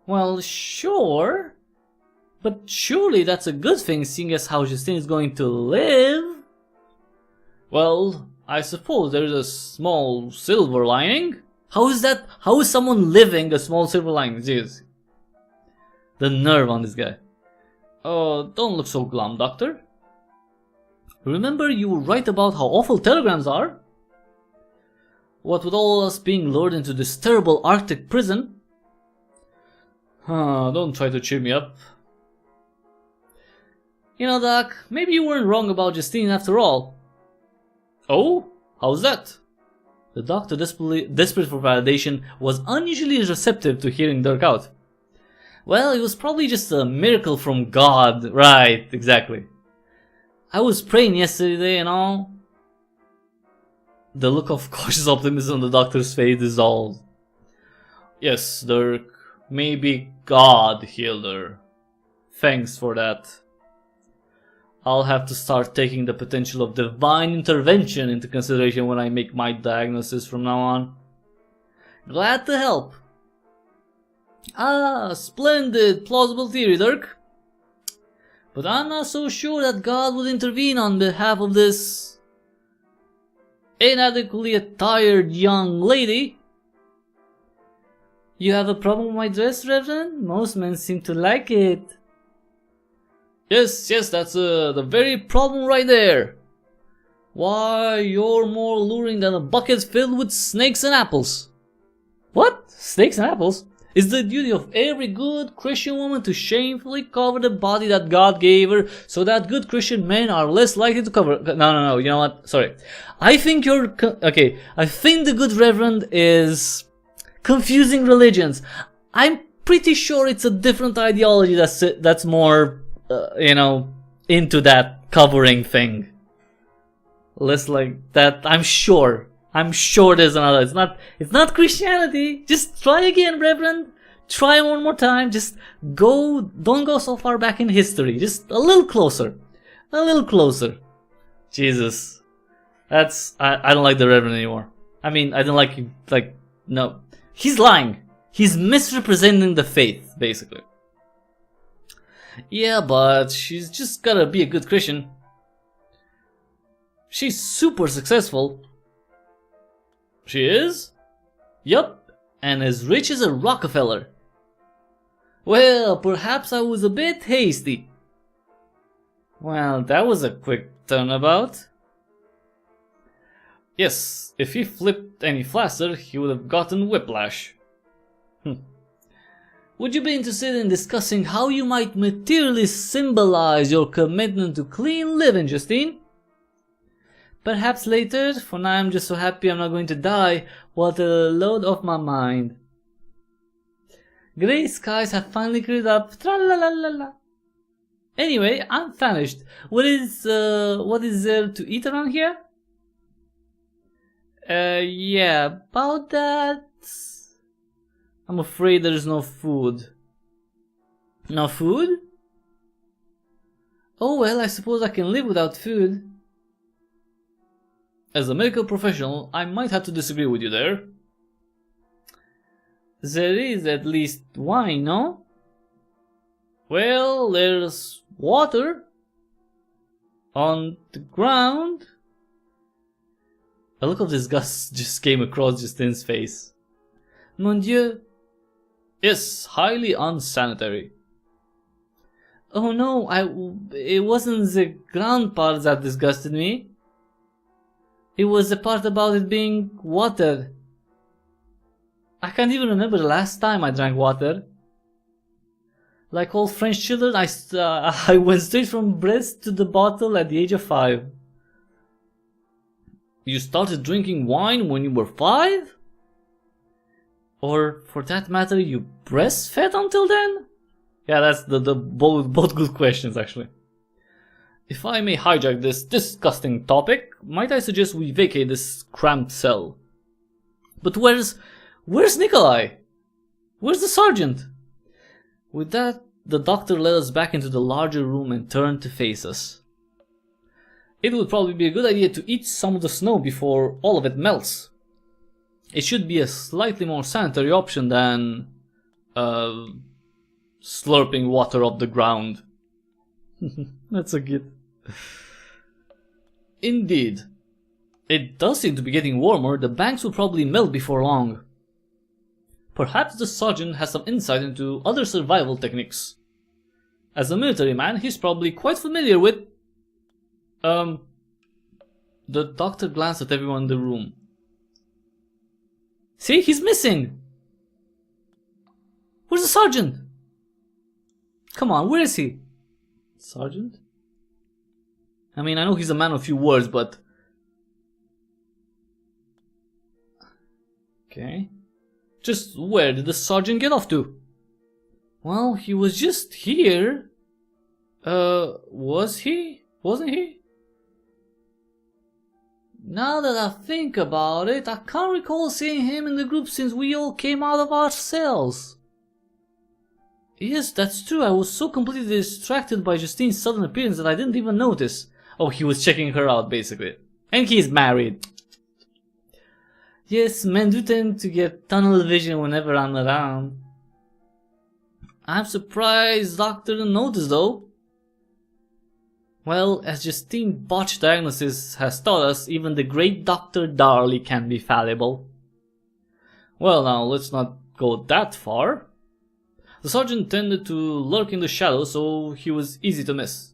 Well, sure. But surely that's a good thing, seeing as how Justine is going to live. Well, I suppose there's a small silver lining. How is that? How is someone living a small silver lining? Jeez. The nerve on this guy. Oh, don't look so glum, doctor. Remember you were right about how awful telegrams are? What with all us being lured into this terrible Arctic prison? Don't try to cheer me up. You know, Doc, maybe you weren't wrong about Justine after all. Oh? How's that? The doctor, desperate for validation, was unusually receptive to hearing Dirk out. Well, it was probably just a miracle from God. Right, exactly. I was praying yesterday and all. The look of cautious optimism on the doctor's face dissolved. Yes, Dirk, maybe God healed her. Thanks for that. I'll have to start taking the potential of divine intervention into consideration when I make my diagnosis from now on. Glad to help. Ah, splendid, plausible theory, Dirk. But I'm not so sure that God would intervene on behalf of this inadequately attired young lady. You have a problem with my dress, Reverend? Most men seem to like it. Yes, that's the very problem right there. Why, you're more alluring than a bucket filled with snakes and apples. What? Snakes and apples? It's the duty of every good Christian woman to shamefully cover the body that God gave her, so that good Christian men are less likely to cover. No, you know what? Sorry. I think you're... Okay, I think the good Reverend is confusing religions. I'm pretty sure it's a different ideology that's more... into that covering thing. Less like that. I'm sure there's another. It's not Christianity. Just try again, Reverend. Try one more time. Don't go so far back in history. Just a little closer. Jesus. I don't like the Reverend anymore. I mean, I don't like him. No. He's lying. He's misrepresenting the faith, basically. Yeah, but she's just gotta be a good Christian. She's super successful. She is? Yup, and as rich as a Rockefeller. Well, perhaps I was a bit hasty. Well, that was a quick turnabout. Yes, if he flipped any faster, he would have gotten whiplash. Would you be interested in discussing how you might materially symbolize your commitment to clean living, Justine? Perhaps later. For now I'm just so happy I'm not going to die. What a load off my mind. Grey skies have finally cleared up. Tra-la-la-la-la. Anyway, I'm famished. What is there to eat around here? Yeah, about that. I'm afraid there's no food. No food? Oh well, I suppose I can live without food. As a medical professional, I might have to disagree with you there. There is at least wine, no? Well, there's water on the ground. A look of disgust just came across Justine's face. Mon Dieu. Yes, highly unsanitary. Oh no, it wasn't the ground part that disgusted me. It was the part about it being water. I can't even remember the last time I drank water. Like all French children, I went straight from breast to the bottle at the age of 5. You started drinking wine when you were 5? Or, for that matter, you breastfed until then? Yeah, that's both good questions, actually. If I may hijack this disgusting topic, might I suggest we vacate this cramped cell? But where's Nikolai? Where's the sergeant? With that, the doctor led us back into the larger room and turned to face us. It would probably be a good idea to eat some of the snow before all of it melts. It should be a slightly more sanitary option than slurping water off the ground. That's so cute. Indeed. It does seem to be getting warmer. The banks will probably melt before long. Perhaps the sergeant has some insight into other survival techniques. As a military man, he's probably quite familiar with... The doctor glanced at everyone in the room. See, he's missing! Where's the sergeant? Come on, where is he? Sergeant? I mean, I know he's a man of few words, but... Okay. Just where did the sergeant get off to? Well, he was just here. Was he? Wasn't he? Now that I think about it, I can't recall seeing him in the group since we all came out of our cells. Yes, that's true. I was so completely distracted by Justine's sudden appearance that I didn't even notice. Oh, he was checking her out, basically. And he's married. Yes, men do tend to get tunnel vision whenever I'm around. I'm surprised Doctor didn't notice though. Well, as Justine's botched diagnosis has taught us, even the great Dr. Darley can be fallible. Well now, let's not go that far. The sergeant tended to lurk in the shadows, so he was easy to miss.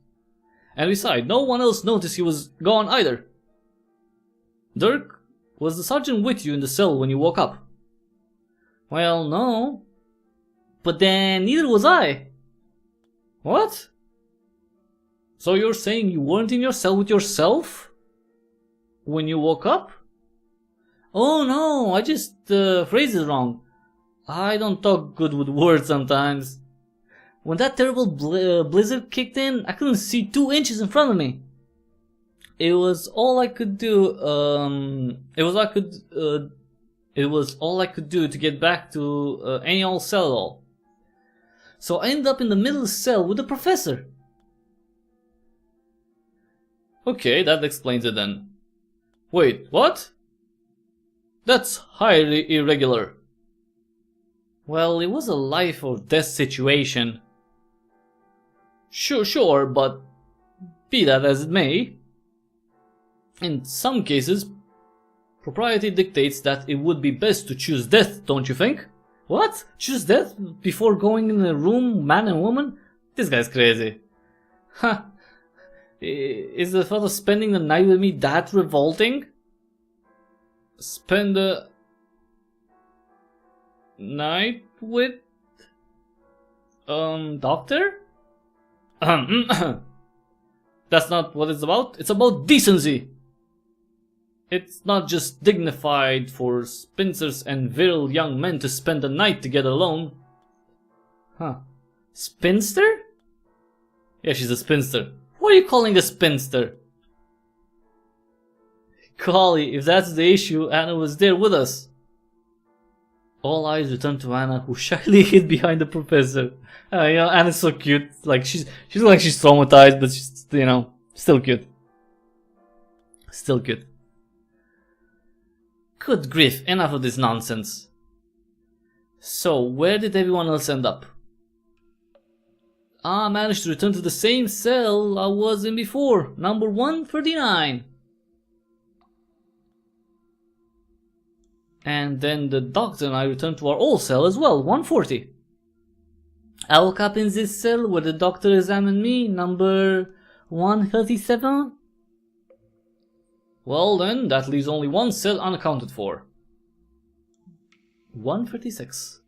And besides, no one else noticed he was gone either. Dirk, was the sergeant with you in the cell when you woke up? Well, no. But then neither was I. What? So you're saying you weren't in your cell with yourself? When you woke up? Oh no, I just phrased it wrong. I don't talk good with words sometimes. When that terrible blizzard kicked in, I couldn't see 2 inches in front of me. It was all I could do. It was all I could do to get back to any old cell at all. So I ended up in the middle of the cell with the professor. Okay, that explains it then. Wait, what? That's highly irregular. Well, it was a life or death situation. Sure, but be that as it may, in some cases, propriety dictates that it would be best to choose death, don't you think? What? Choose death before going in a room, man and woman? This guy's crazy. Huh. Is the thought of spending the night with me that revolting? Spend the night with... doctor? That's not what it's about. It's about decency. It's not just dignified for spinsters and virile young men to spend the night together alone. Huh. Spinster? Yeah, she's a spinster. What are you calling a spinster? Golly, if that's the issue, Anna was there with us. All eyes returned to Anna, who shyly hid behind the professor. Anna's so cute. Like she's like she's traumatized, but she's, still cute. Still cute. Good grief, enough of this nonsense. So, where did everyone else end up? I managed to return to the same cell I was in before, number 139. And then the doctor and I returned to our old cell as well, 140. I woke up in this cell where the doctor examined me, number 137. Well then, that leaves only one cell unaccounted for. 136.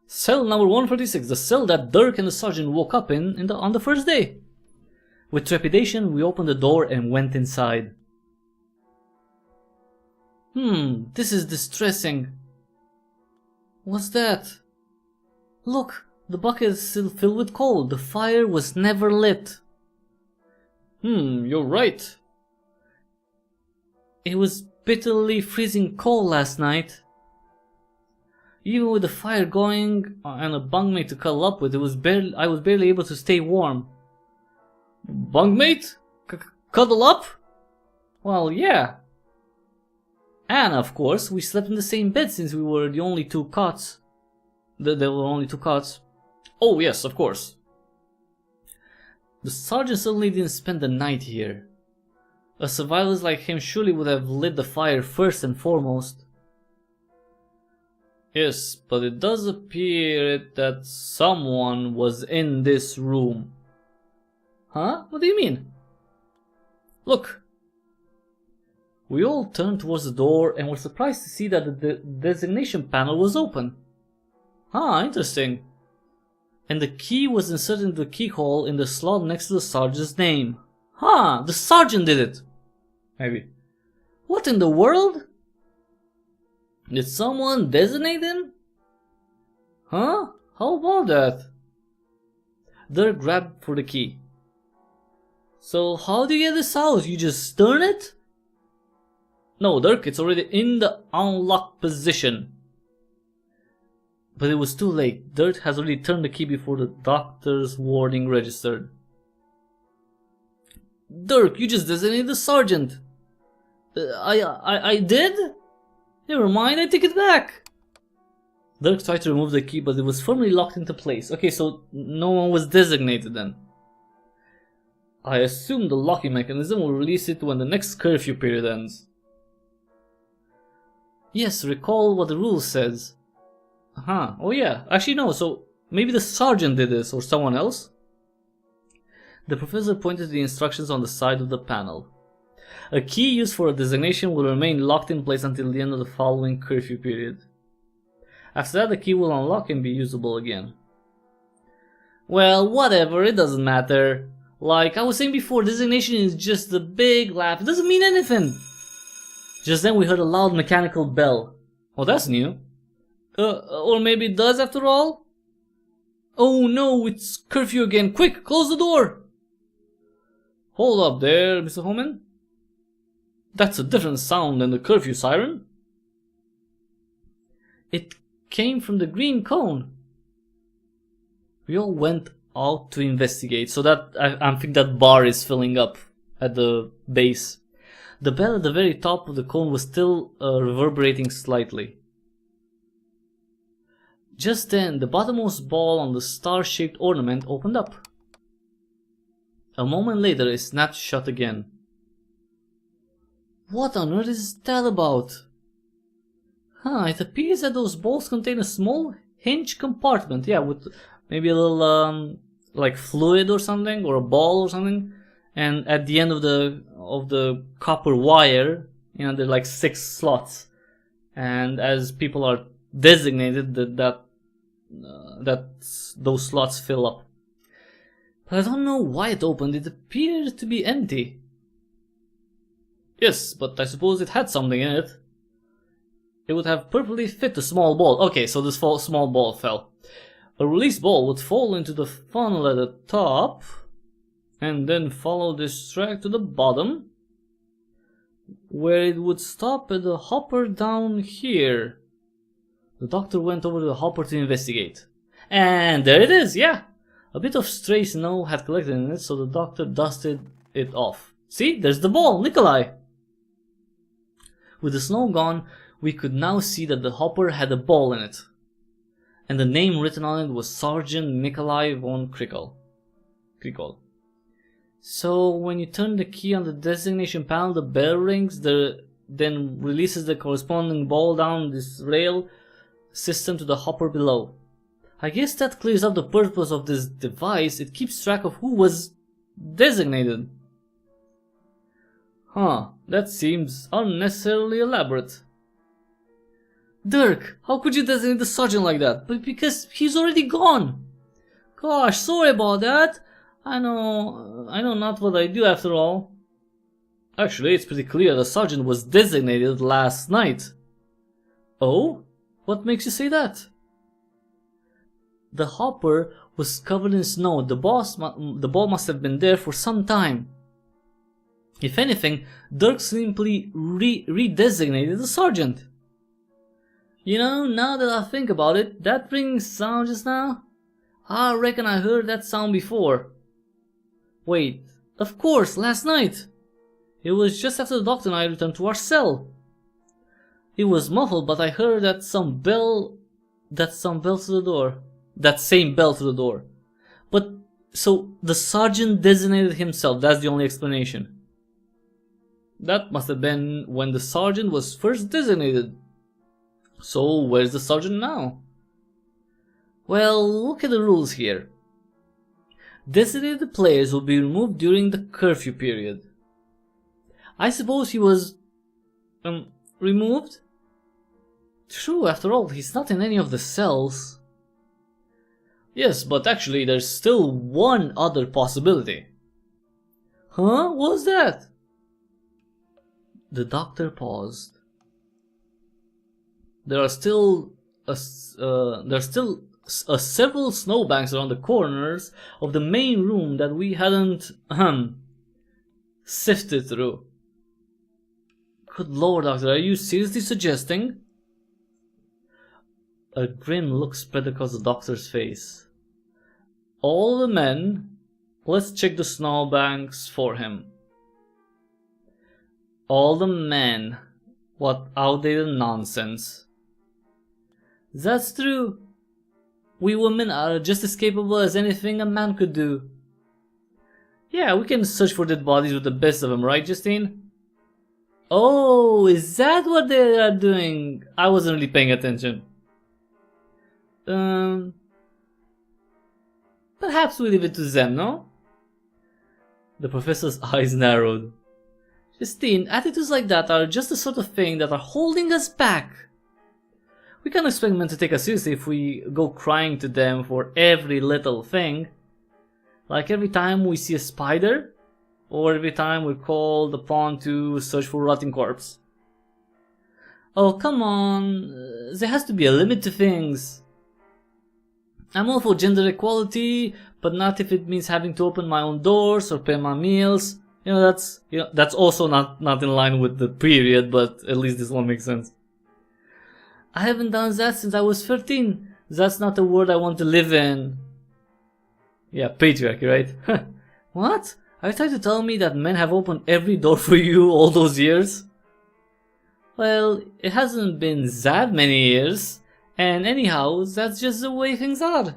Cell number 136, the cell that Dirk and the sergeant woke up on the first day. With trepidation, we opened the door and went inside. This is distressing. What's that? Look, the bucket is still filled with coal. The fire was never lit. You're right. It was bitterly freezing cold last night. Even with the fire going and a bunkmate to cuddle up with, I was barely able to stay warm. Bunkmate? Cuddle up? Well, yeah. And of course, we slept in the same bed since we were the only two cots. There were only two cots. Oh yes, of course. The sergeant certainly didn't spend the night here. A survivalist like him surely would have lit the fire first and foremost. Yes, but it does appear that someone was in this room. Huh? What do you mean? Look. We all turned towards the door and were surprised to see that the designation panel was open. Interesting. And the key was inserted into the keyhole in the slot next to the sergeant's name. The sergeant did it! Maybe. What in the world? Did someone designate him? How about that? Dirk grabbed for the key. So how do you get this out? You just turn it? No, Dirk, it's already in the unlocked position. But it was too late. Dirk has already turned the key before the doctor's warning registered. Dirk, you just designated the sergeant. I did? Never mind, I take it back. Dirk tried to remove the key, but it was firmly locked into place. Okay, so no one was designated then. I assume the locking mechanism will release it when the next curfew period ends. Yes, recall what the rule says. Oh yeah, actually no, so maybe the sergeant did this or someone else? The professor pointed to the instructions on the side of the panel. A key used for a designation will remain locked in place until the end of the following curfew period. After that, the key will unlock and be usable again. Well, whatever, it doesn't matter. Like I was saying before, designation is just a big laugh. It doesn't mean anything. Just then we heard a loud mechanical bell. Oh, that's new. Or maybe it does after all? Oh no, it's curfew again. Quick, close the door. Hold up there, Mr. Holman. That's a different sound than the curfew siren. It came from the green cone. We all went out to investigate, so that I think that bar is filling up at the base. The bell at the very top of the cone was still reverberating slightly. Just then, the bottommost ball on the star-shaped ornament opened up. A moment later, it snapped shut again. What on earth is that about? It appears that those balls contain a small hinge compartment, yeah, with maybe a little like fluid or something, or a ball or something. And at the end of the copper wire, you know, there are like 6 slots. And as people are designated, those slots fill up. But I don't know why it opened. It appeared to be empty. Yes, but I suppose it had something in it. It would have perfectly fit the small ball. Okay, so this small ball fell. A released ball would fall into the funnel at the top, and then follow this track to the bottom, where it would stop at the hopper down here. The doctor went over to the hopper to investigate. And there it is, yeah! A bit of stray snow had collected in it, so the doctor dusted it off. See, there's the ball, Nikolai! With the snow gone, we could now see that the hopper had a ball in it. and the name written on it was Sergeant Nikolai von Krikol. So when you turn the key on the designation panel, the bell rings, then releases the corresponding ball down this rail system to the hopper below. I guess that clears up the purpose of this device. It keeps track of who was designated. Huh, that seems unnecessarily elaborate. Dirk, how could you designate the sergeant like that? But because he's already gone. Gosh, sorry about that. I know not what I do after all. Actually, it's pretty clear the sergeant was designated last night. Oh? What makes you say that? The hopper was covered in snow. The ball must have been there for some time. If anything, Dirk simply redesignated the sergeant. You know, now that I think about it, that ringing sound just now, I reckon I heard that sound before. Wait, of course, last night. It was just after the doctor and I returned to our cell. It was muffled, but I heard that same bell to the door. But, so, the sergeant designated himself, that's the only explanation. That must have been when the sergeant was first designated. So, where's the sergeant now? Well, look at the rules here. Designated players will be removed during the curfew period. I suppose he was... removed? True, after all, he's not in any of the cells. Yes, but actually there's still one other possibility. Huh? What was that? The doctor paused. There are still several snowbanks around the corners of the main room that we hadn't sifted through. Good lord, doctor, are you seriously suggesting? A grim look spread across the doctor's face. All the men, let's check the snowbanks for him. All the men, what outdated nonsense. That's true. We women are just as capable as anything a man could do. Yeah, we can search for dead bodies with the best of them, right, Justine? Oh, is that what they are doing? I wasn't really paying attention. Perhaps we leave it to them, no? The professor's eyes narrowed. Justine, attitudes like that are just the sort of thing that are holding us back. We can't expect men to take us seriously if we go crying to them for every little thing. Like every time we see a spider, or every time we're called upon to search for a rotting corpse. Oh, come on, there has to be a limit to things. I'm all for gender equality, but not if it means having to open my own doors or pay my meals. That's also not in line with the period, but at least this one makes sense. I haven't done that since I was 13. That's not the world I want to live in. Yeah, patriarchy, right? What? Are you trying to tell me that men have opened every door for you all those years? Well, it hasn't been that many years. And anyhow, that's just the way things are.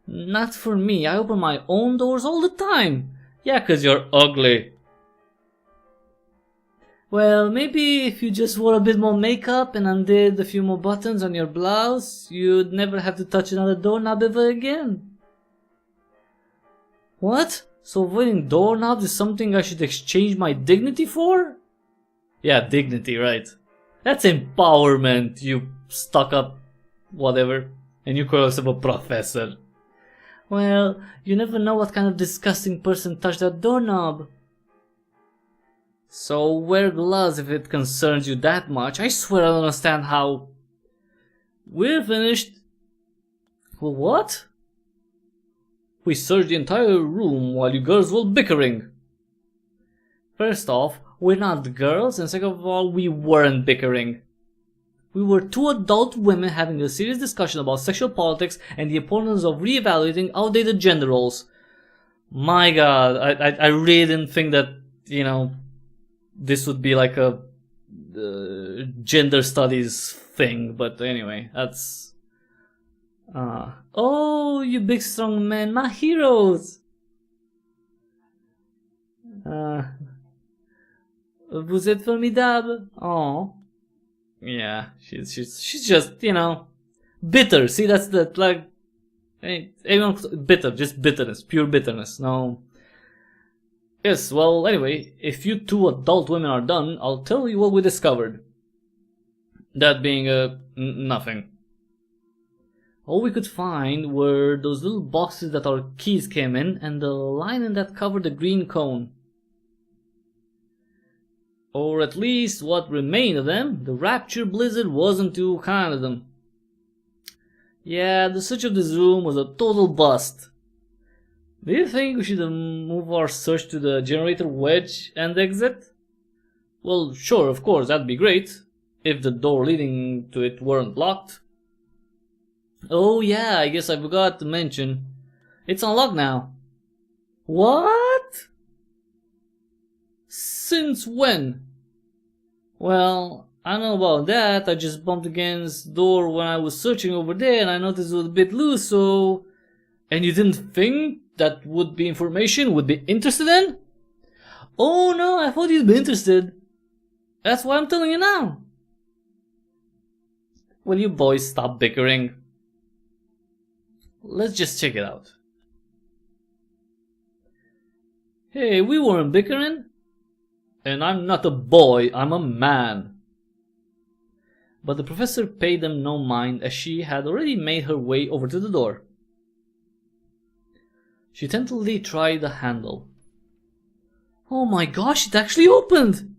Not for me. I open my own doors all the time. Yeah, 'cause you're ugly. Well, maybe if you just wore a bit more makeup and undid a few more buttons on your blouse, you'd never have to touch another doorknob ever again. What? So avoiding doorknobs is something I should exchange my dignity for? Yeah, dignity, right. That's empowerment, you stuck up whatever. And you call yourself a professor. Well, you never know what kind of disgusting person touched that doorknob. So wear gloves if it concerns you that much. I swear I don't understand how... We're finished. Well, what? We searched the entire room while you girls were bickering. First off, we're not girls, and second of all, we weren't bickering. We were two adult women having a serious discussion about sexual politics and the importance of re-evaluating outdated gender roles. My god, I really didn't think that, this would be like a gender studies thing, but anyway, that's... oh, you big strong men, my heroes! Vous êtes formidable. Oh. Yeah, she's just, you know, bitter. See, that's the, like, everyone, bitter, just bitterness, pure bitterness. No. Yes, well, anyway, if you two adult women are done, I'll tell you what we discovered. That being, nothing. All we could find were those little boxes that our keys came in, and the lining that covered the green cone. Or at least what remained of them. The Rapture Blizzard wasn't too kind of them. Yeah, the search of this room was a total bust. Do you think we should move our search to the generator wedge and exit? Well, sure, of course, that'd be great. If the door leading to it weren't locked. Oh yeah, I guess I forgot to mention. It's unlocked now. What? Since when? Well, I don't know about that. I just bumped against the door when I was searching over there and I noticed it was a bit loose, so... And you didn't think that would be information would be interested in? Oh no, I thought you'd be interested. That's why I'm telling you now. Will you boys stop bickering? Let's just check it out. Hey, we weren't bickering. And I'm not a boy, I'm a man. But the professor paid them no mind as she had already made her way over to the door. She tentatively tried the handle. Oh my gosh, it actually opened!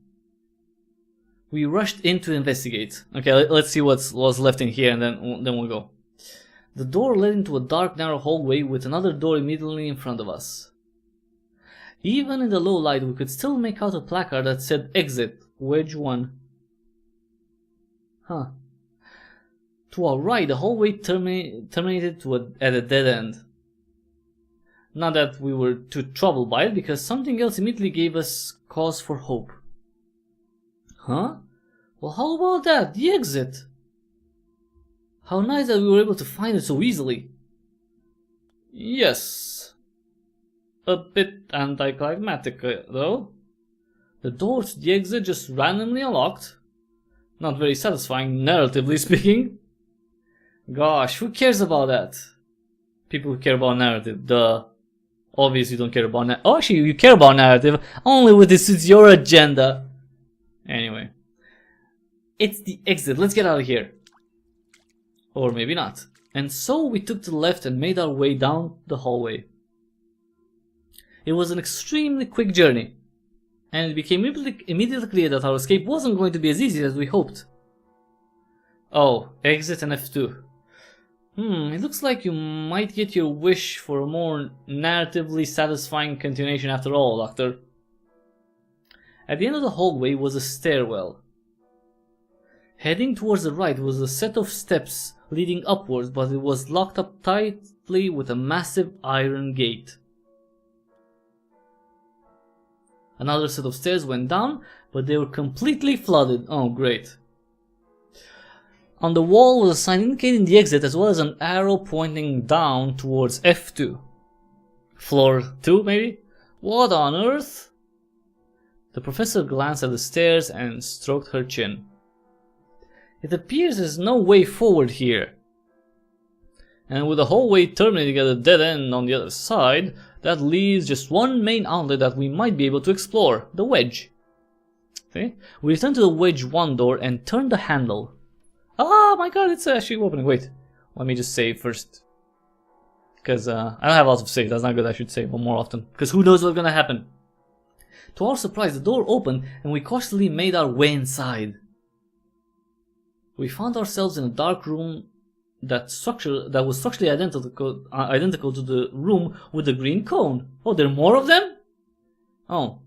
We rushed in to investigate. Okay, let's see what's left in here and then we'll go. The door led into a dark, narrow hallway with another door immediately in front of us. Even in the low light, we could still make out a placard that said Exit, Wedge 1. Huh. To our right, the hallway terminated at a dead end. Not that we were too troubled by it, because something else immediately gave us cause for hope. Huh? Well, how about that? The exit! How nice that we were able to find it so easily. Yes. A bit anticlimactic, though. The door to the exit just randomly unlocked. Not very satisfying, narratively speaking. Gosh, who cares about that? People who care about narrative, duh. Obviously you don't care about narrative. Oh, actually, you care about narrative, only when this suits your agenda. Anyway. It's the exit, let's get out of here. Or maybe not. And so we took to the left and made our way down the hallway. It was an extremely quick journey, and it became immediately clear that our escape wasn't going to be as easy as we hoped. Oh, exit and F2. It looks like you might get your wish for a more narratively satisfying continuation after all, Doctor. At the end of the hallway was a stairwell. Heading towards the right was a set of steps leading upwards, but it was locked up tightly with a massive iron gate. Another set of stairs went down, but they were completely flooded. Oh, great. On the wall was a sign indicating the exit, as well as an arrow pointing down towards F2. Floor 2, maybe? What on earth? The professor glanced at the stairs and stroked her chin. It appears there's no way forward here. And with the hallway terminating at a dead end on the other side, that leaves just one main outlet that we might be able to explore, the wedge. Okay? We returned to the wedge 1 door and turned the handle. Oh my god, it's actually opening. Wait, let me just save first. Because I don't have lots of saves, that's not good, I should save more often. Because who knows what's gonna happen. To our surprise, the door opened and we cautiously made our way inside. We found ourselves in a dark room that was structurally identical to the room with the green cone. Oh, there are more of them? Oh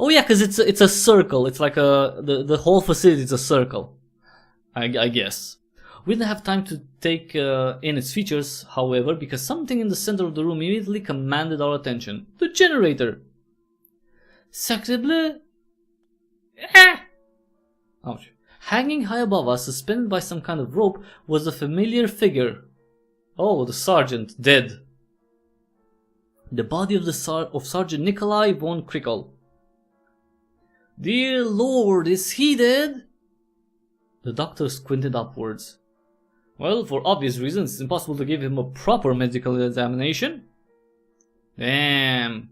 yeah, because it's a circle. It's like the whole facility is a circle. I guess. We didn't have time to take in its features, however, because something in the center of the room immediately commanded our attention. The generator. Sacre bleu! Ah! Ouch. Hanging high above us, suspended by some kind of rope, was a familiar figure. Oh, the sergeant, dead. The body of Sergeant Nikolai von Krickel. Dear Lord, is he dead? The doctor squinted upwards. Well, for obvious reasons, it's impossible to give him a proper medical examination. Damn.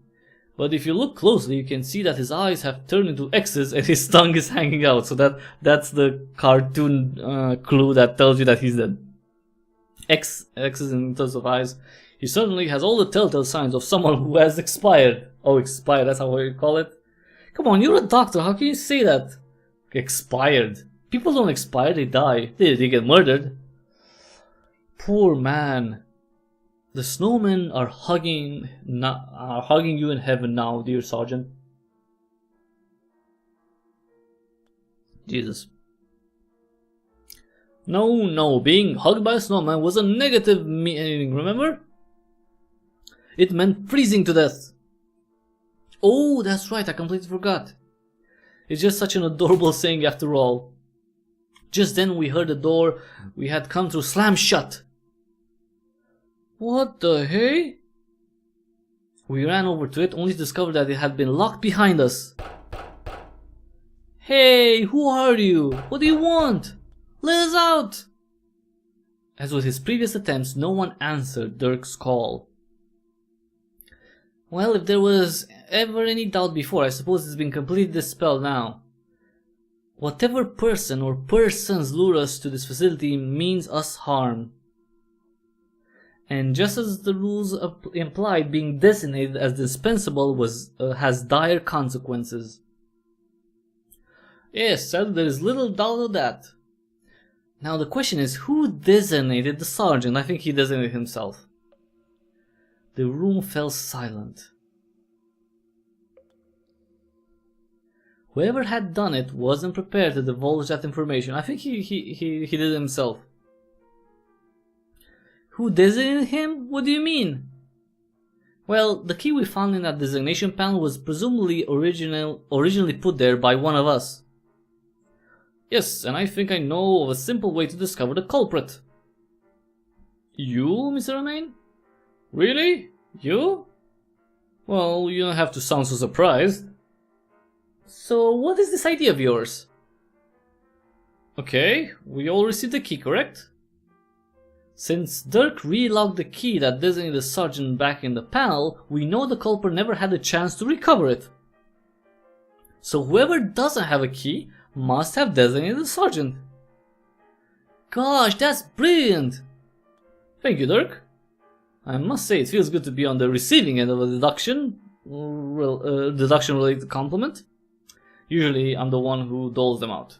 But if you look closely, you can see that his eyes have turned into X's and his tongue is hanging out. So that's the cartoon clue that tells you that he's dead. X's in terms of eyes. He certainly has all the telltale signs of someone who has expired. Oh, expired, that's how you call it? Come on, you're a doctor, how can you say that? Expired. People don't expire, they die. They get murdered. Poor man. The snowmen are hugging you in heaven now, dear Sergeant. Jesus. No, being hugged by a snowman was a negative meaning, remember? It meant freezing to death. Oh, that's right, I completely forgot. It's just such an adorable saying after all. Just then we heard the door we had come through slam shut. What the hey? We ran over to it only to discover that it had been locked behind us. Hey, who are you? What do you want? Let us out! As with his previous attempts, no one answered Dirk's call. Well, if there was ever any doubt before, I suppose it's been completely dispelled now. Whatever person or persons lure us to this facility means us harm. And just as the rules implied, being designated as dispensable has dire consequences. Yes, there is little doubt of that. Now the question is, who designated the sergeant? I think he designated himself. The room fell silent. Whoever had done it wasn't prepared to divulge that information. I think he did it himself. Who designated him? What do you mean? Well, the key we found in that designation panel was presumably originally put there by one of us. Yes, and I think I know of a simple way to discover the culprit. You, Mr. Romain? Really? You? Well, you don't have to sound so surprised. So, what is this idea of yours? Okay, we all received the key, correct? Since Dirk relocked the key that designated the sergeant back in the panel, we know the culprit never had a chance to recover it. So whoever doesn't have a key must have designated the sergeant. Gosh, that's brilliant! Thank you, Dirk. I must say, it feels good to be on the receiving end of a deduction-related compliment. Usually, I'm the one who doles them out.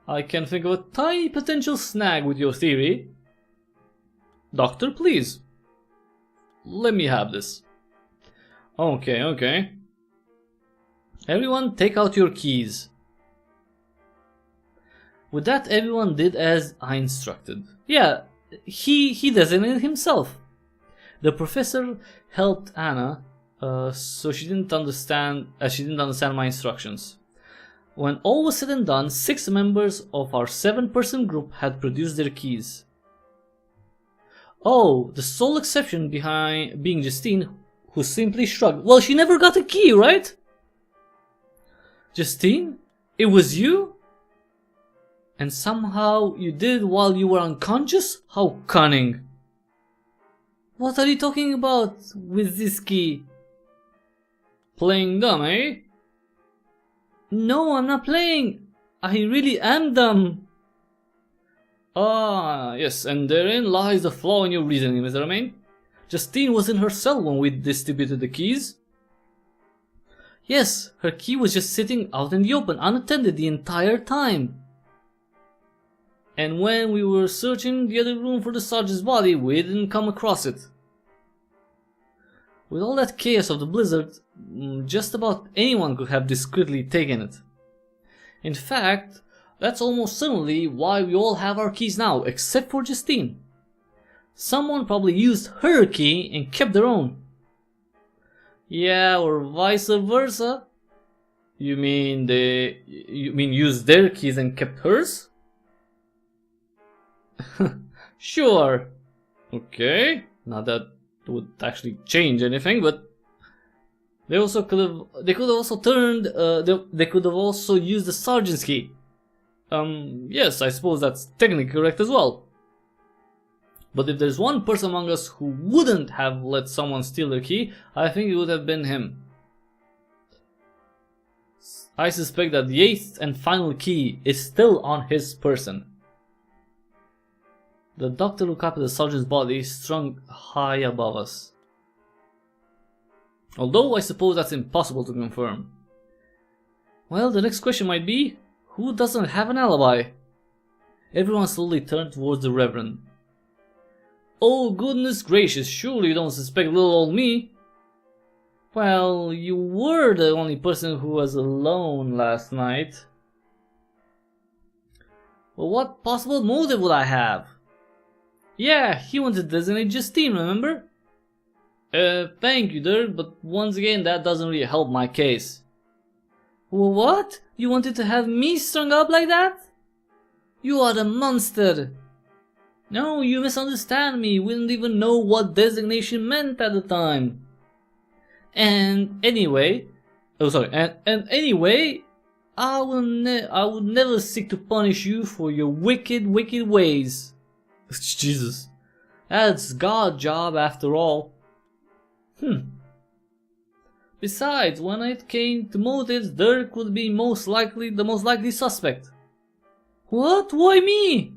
I can think of a tiny potential snag with your theory. Doctor, please. Let me have this. Okay. Everyone take out your keys. With that, everyone did as I instructed. Yeah, he designated himself. The professor helped Anna, so she didn't understand my instructions. When all was said and done, 6 members of our 7-person group had produced their keys. Oh, the sole exception behind being Justine, who simply shrugged. Well, she never got a key, right? Justine? It was you? And somehow you did it while you were unconscious? How cunning. What are you talking about with this key? Playing dumb, eh? No, I'm not playing. I really am dumb. Ah, yes, and therein lies the flaw in your reasoning, Mr. Romain. Justine was in her cell when we distributed the keys. Yes, her key was just sitting out in the open, unattended the entire time. And when we were searching the other room for the sergeant's body, we didn't come across it. With all that chaos of the blizzard, just about anyone could have discreetly taken it. In fact, that's almost certainly why we all have our keys now, except for Justine. Someone probably used her key and kept their own. Yeah, or vice versa. You mean use their keys and kept hers? Sure. Okay. Not that would actually change anything, but they could have also used the sergeant's key. Yes, I suppose that's technically correct as well. But if there's one person among us who wouldn't have let someone steal their key, I think it would have been him. I suspect that the 8th and final key is still on his person. The doctor looked up at the sergeant's body strung high above us. Although I suppose that's impossible to confirm. Well, the next question might be, who doesn't have an alibi? Everyone slowly turned towards the Reverend. Oh goodness gracious, surely you don't suspect little old me? Well, you were the only person who was alone last night. Well, what possible motive would I have? Yeah, he wanted to designate Justine, remember? Thank you, Dirk, but once again that doesn't really help my case. What? You wanted to have me strung up like that? You are a monster! No, you misunderstand me, we didn't even know what designation meant at the time. And anyway, I would never seek to punish you for your wicked ways. Jesus, that's God's job after all. Besides, when it came to motives, Dirk would be the most likely suspect. What? Why me?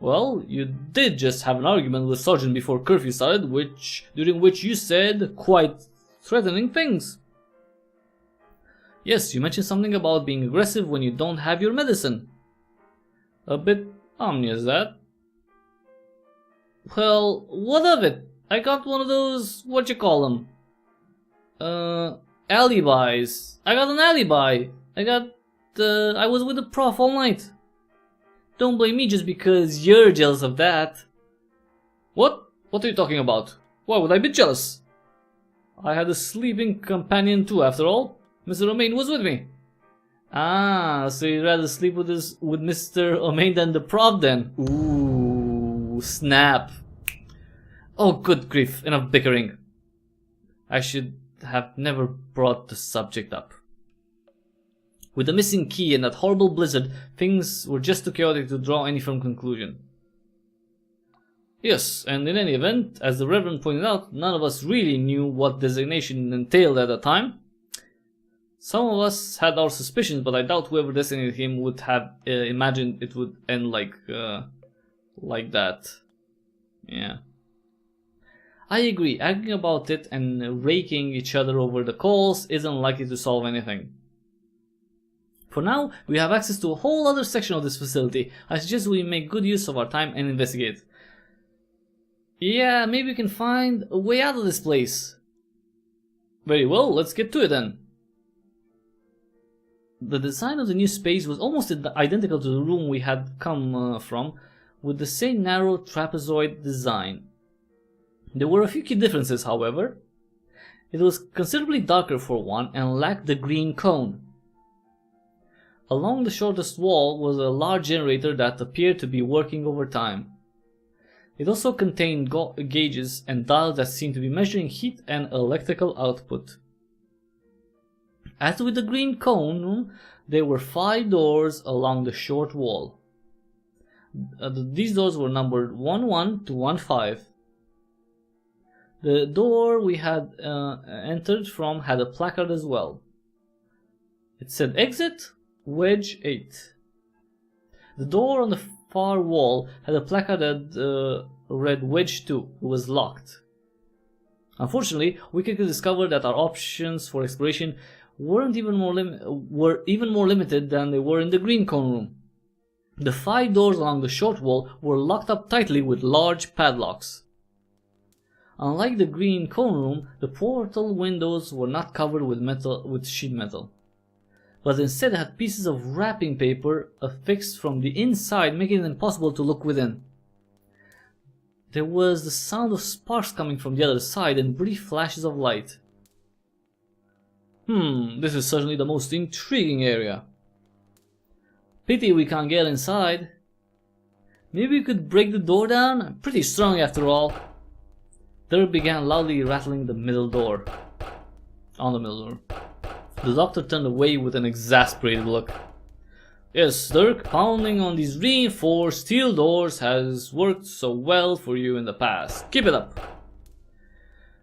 Well, you did just have an argument with Sergeant before curfew started, during which you said quite threatening things. Yes, you mentioned something about being aggressive when you don't have your medicine. A bit ominous, that. Well, what of it? I got one of those, alibis. I got an alibi. I was with the prof all night. Don't blame me just because you're jealous of that. What? What are you talking about? Why would I be jealous? I had a sleeping companion too, after all. Mr. Romaine was with me. Ah, so you'd rather sleep with Mr. Romaine than the prof then? Ooh, snap. Oh, good grief, enough bickering. I should have never brought the subject up. With the missing key and that horrible blizzard, things were just too chaotic to draw any firm conclusion. Yes, and in any event, as the Reverend pointed out, none of us really knew what designation entailed at the time. Some of us had our suspicions, but I doubt whoever designated him would have imagined it would end like that. Yeah. I agree, arguing about it and raking each other over the coals isn't likely to solve anything. For now, we have access to a whole other section of this facility. I suggest we make good use of our time and investigate. Yeah, maybe we can find a way out of this place. Very well, let's get to it then. The design of the new space was almost identical to the room we had come from, with the same narrow trapezoid design. There were a few key differences, however. It was considerably darker for one and lacked the green cone. Along the shortest wall was a large generator that appeared to be working over time. It also contained gauges and dials that seemed to be measuring heat and electrical output. As with the green cone room, there were 5 doors along the short wall. These doors were numbered 11 to 15. The door we had entered from had a placard as well. It said exit wedge 8. The door on the far wall had a placard that read wedge 2. It was locked. Unfortunately, we quickly discovered that our options for exploration were even more limited than they were in the green cone room. The 5 doors along the short wall were locked up tightly with large padlocks. Unlike the green cone room, the portal windows were not covered with sheet metal, but instead had pieces of wrapping paper affixed from the inside, making it impossible to look within. There was the sound of sparks coming from the other side and brief flashes of light. This is certainly the most intriguing area. Pity we can't get inside. Maybe we could break the door down? I'm pretty strong after all. Dirk began loudly rattling the middle door. On the middle door. The doctor turned away with an exasperated look. Yes, Dirk, pounding on these reinforced steel doors has worked so well for you in the past. Keep it up.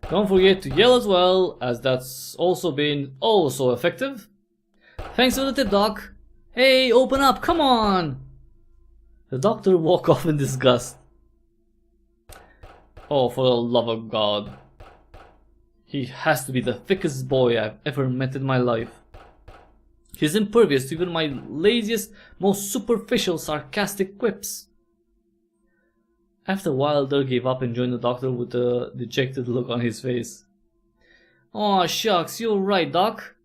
Don't forget to yell as well, as that's also been so effective. Thanks for the tip, Doc. Hey, open up, come on! The doctor walked off in disgust. Oh, for the love of God. He has to be the thickest boy I've ever met in my life. He's impervious to even my laziest, most superficial, sarcastic quips. After a while, Dirk gave up and joined the doctor with a dejected look on his face. Aw, shucks, you're right, Doc.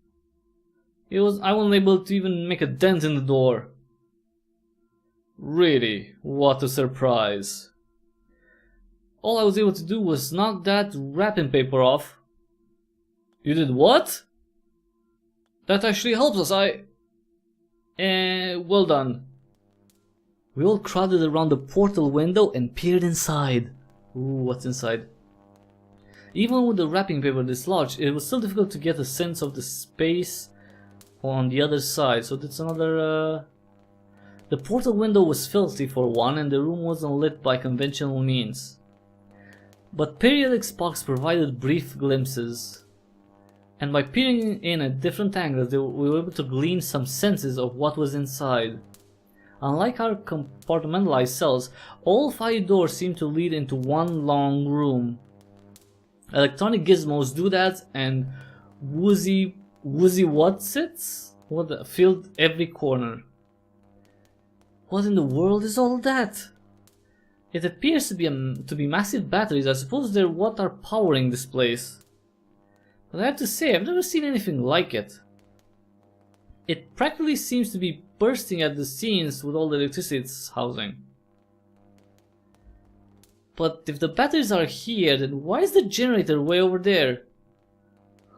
I wasn't able to even make a dent in the door. Really, what a surprise. All I was able to do was knock that wrapping paper off. You did what? That actually helps us, well done. We all crowded around the portal window and peered inside. Ooh, what's inside? Even with the wrapping paper dislodged, it was still difficult to get a sense of the space on the other side, so that's another... The portal window was filthy for one, and the room wasn't lit by conventional means. But periodic sparks provided brief glimpses. And by peering in at different angles, we were able to glean some senses of what was inside. Unlike our compartmentalized cells, all 5 doors seem to lead into one long room. Electronic gizmos do that, and woozy whatsits filled every corner. What in the world is all that? It appears to be massive batteries. I suppose they're what are powering this place. But I have to say, I've never seen anything like it. It practically seems to be bursting at the seams with all the electricity it's housing. But if the batteries are here, then why is the generator way over there?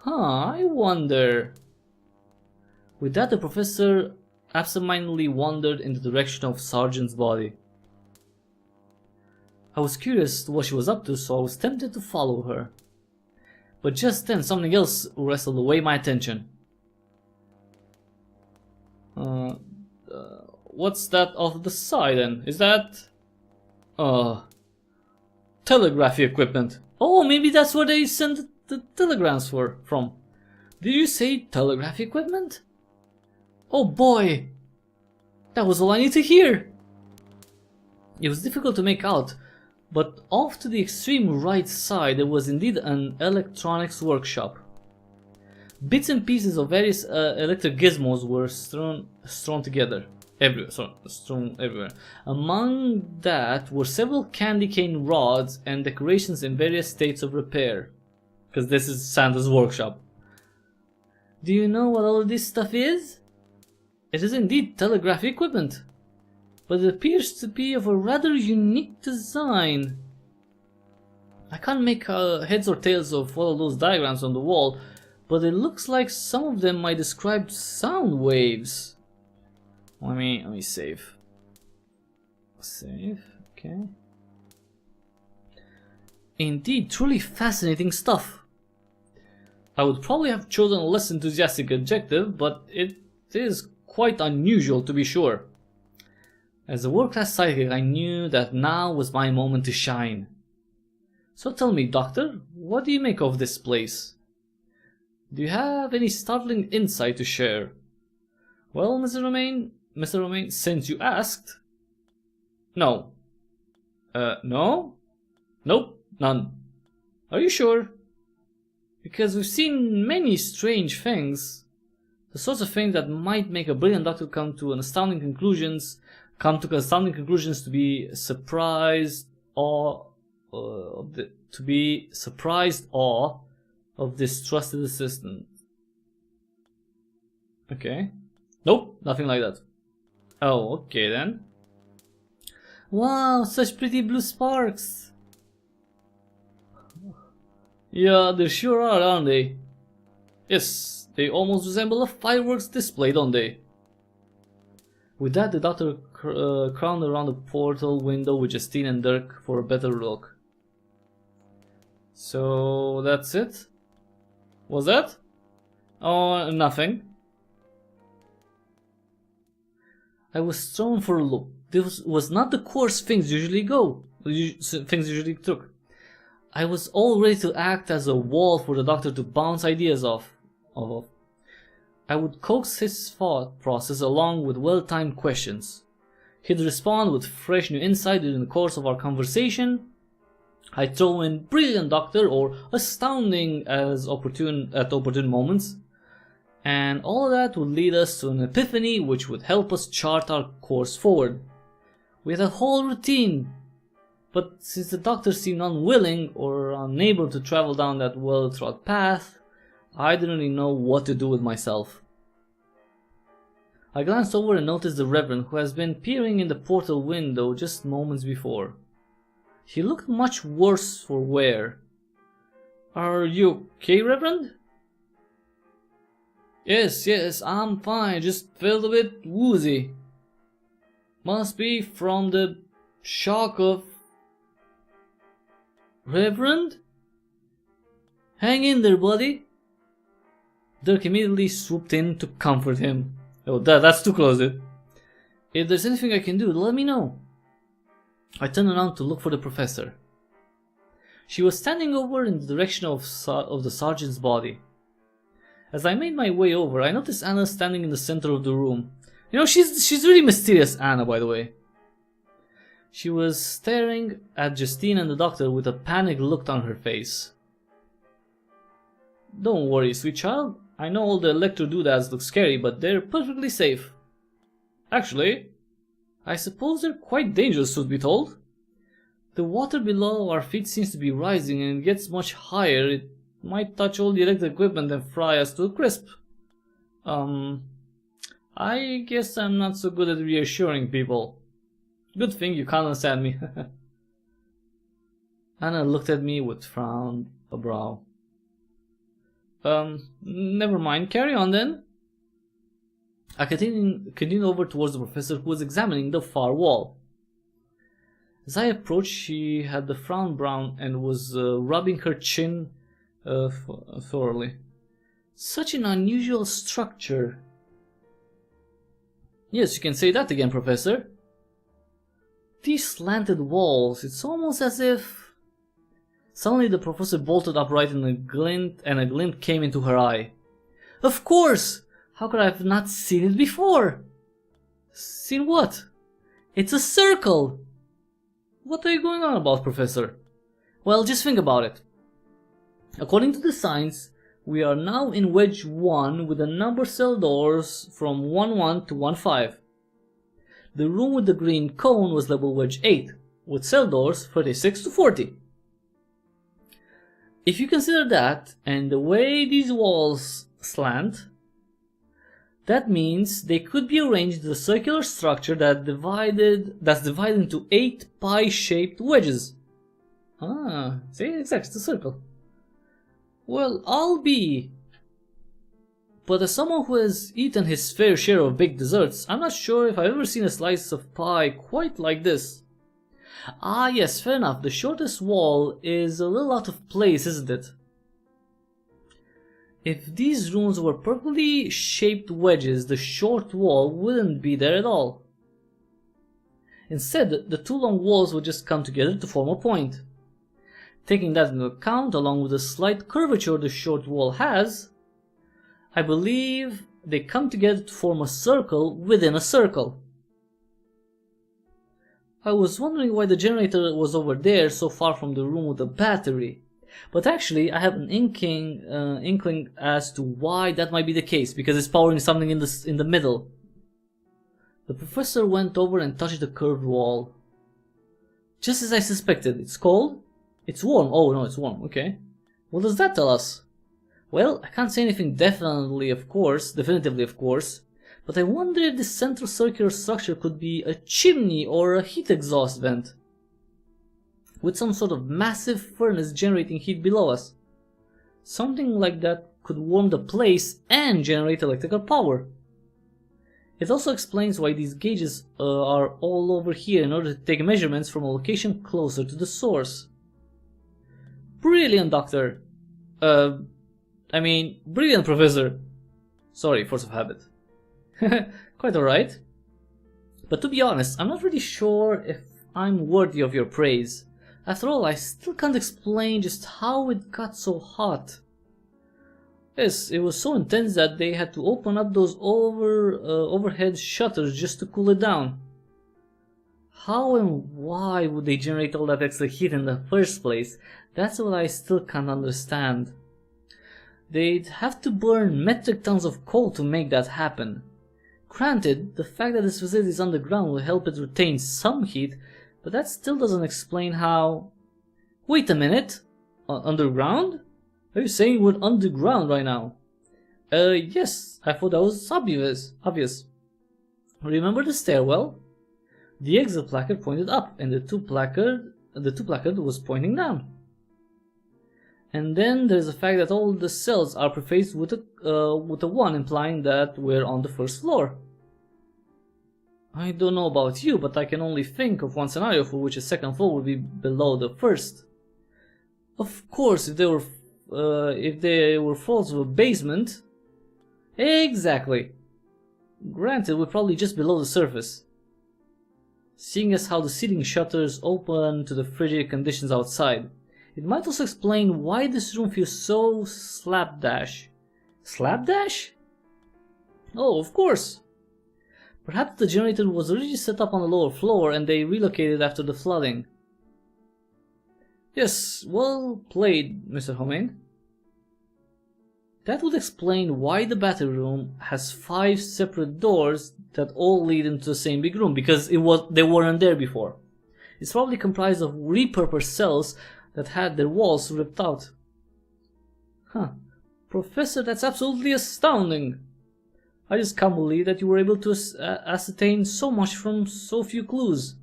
I wonder. With that, the professor absentmindedly wandered in the direction of Sargent's body. I was curious what she was up to, so I was tempted to follow her. But just then, something else wrestled away my attention. What's that off the side then? Is that... telegraphy equipment. Oh, maybe that's where they send the telegrams from. Did you say telegraphy equipment? Oh boy! That was all I need to hear! It was difficult to make out, but off to the extreme right side there was indeed an electronics workshop. Bits and pieces of various electric gizmos were strewn together. Strewn everywhere. Among that were several candy cane rods and decorations in various states of repair. Because this is Santa's workshop. Do you know what all this stuff is? It is indeed telegraphy equipment, but it appears to be of a rather unique design. I can't make heads or tails of all those diagrams on the wall, but it looks like some of them might describe sound waves. Let me save. Save, okay. Indeed, truly fascinating stuff. I would probably have chosen a less enthusiastic adjective, but it is quite unusual to be sure. As a world-class psychic, I knew that now was my moment to shine. So tell me, Doctor, what do you make of this place? Do you have any startling insight to share? Well, Mr. Romaine, since you asked... No. No? Nope, none. Are you sure? Because we've seen many strange things. The sorts of things that might make a brilliant doctor come to astounding conclusions to be surprised awe of this trusted assistant. Okay. Nope, nothing like that. Oh, okay then. Wow, such pretty blue sparks. Yeah, they sure are, aren't they? Yes, They almost resemble a fireworks display, don't they? With that, the doctor crowned around the portal window with Justine and Dirk for a better look. So that's it? Was that? Oh, nothing. I was thrown for a loop. This was not the course things usually took. I was all ready to act as a wall for the doctor to bounce ideas off of. I would coax his thought process along with well-timed questions. He'd respond with fresh new insight during the course of our conversation. I'd throw in brilliant doctor or astounding at opportune moments. And all of that would lead us to an epiphany which would help us chart our course forward. We had a whole routine, but since the doctor seemed unwilling or unable to travel down that well-trod path, I didn't really know what to do with myself. I glanced over and noticed the Reverend, who has been peering in the portal window just moments before. He looked much worse for wear. "Are you okay, Reverend?" Yes, I'm fine, just felt a bit woozy. Must be from the shock of... Reverend? Hang in there, buddy. Dirk immediately swooped in to comfort him. Oh, that's too close, dude. If there's anything I can do, let me know. I turned around to look for the professor. She was standing over in the direction of the sergeant's body. As I made my way over, I noticed Anna standing in the center of the room. You know, she's really mysterious, Anna, by the way. She was staring at Justine and the doctor with a panicked look on her face. "Don't worry, sweet child. I know all the electro-doodads look scary, but they're perfectly safe. Actually, I suppose they're quite dangerous, truth be told. The water below our feet seems to be rising, and it gets much higher. It might touch all the electric equipment and fry us to a crisp. I guess I'm not so good at reassuring people. Good thing you can't understand me." Anna looked at me with frowned a brow. Never mind, carry on then. I continued over towards the professor, who was examining the far wall. As I approached, she had the frown brown and was rubbing her chin thoroughly. Such an unusual structure. Yes, you can say that again, Professor. These slanted walls, it's almost as if... Suddenly the professor bolted upright and a glint came into her eye. Of course! How could I have not seen it before? Seen what? It's a circle! What are you going on about, Professor? Well, just think about it. According to the signs, we are now in wedge 1 with the number cell doors from 11 to 15. The room with the green cone was labeled wedge 8, with cell doors 36 to 40. If you consider that, and the way these walls slant, that means they could be arranged in a circular structure that's divided into 8 pie-shaped wedges. Ah, see, exactly, it's a circle. Well, I'll be. But as someone who has eaten his fair share of big desserts, I'm not sure if I've ever seen a slice of pie quite like this. Ah yes, fair enough, the shortest wall is a little out of place, isn't it? If these rooms were perfectly shaped wedges, the short wall wouldn't be there at all. Instead, the two long walls would just come together to form a point. Taking that into account, along with the slight curvature the short wall has, I believe they come together to form a circle within a circle. I was wondering why the generator was over there so far from the room with the battery, but actually I have an inkling as to why that might be the case, because it's powering something in the middle. The professor went over and touched the curved wall. Just as I suspected. It's cold? It's warm. Oh no, it's warm. Okay. What does that tell us? Well, I can't say anything definitively, of course, but I wonder if this central circular structure could be a chimney or a heat exhaust vent, with some sort of massive furnace generating heat below us. Something like that could warm the place and generate electrical power. It also explains why these gauges are all over here in order to take measurements from a location closer to the source. Brilliant, Doctor. Brilliant, Professor. Sorry, force of habit. Quite alright. But to be honest, I'm not really sure if I'm worthy of your praise. After all, I still can't explain just how it got so hot. Yes, it was so intense that they had to open up those overhead shutters just to cool it down. How and why would they generate all that extra heat in the first place? That's what I still can't understand. They'd have to burn metric tons of coal to make that happen. Granted, the fact that this facility is underground will help it retain some heat, but that still doesn't explain how... Wait a minute! Underground? Are you saying we're underground right now? Yes, I thought that was obvious. Remember the stairwell? The exit placard pointed up, and the two placard was pointing down. And then there's the fact that all the cells are prefaced with a 1, implying that we're on the first floor. I don't know about you, but I can only think of one scenario for which a second floor would be below the first. Of course, if they were floors of a basement. Exactly. Granted, we're probably just below the surface. Seeing as how the ceiling shutters open to the frigid conditions outside, it might also explain why this room feels so slapdash. Slapdash? Oh, of course. Perhaps the generator was originally set up on the lower floor and they relocated after the flooding. Yes, well played, Mr. Homain. That would explain why the battery room has 5 separate doors that all lead into the same big room, because they weren't there before. It's probably comprised of repurposed cells that had their walls ripped out. Huh. Professor, that's absolutely astounding. I just can't believe that you were able to ascertain so much from so few clues.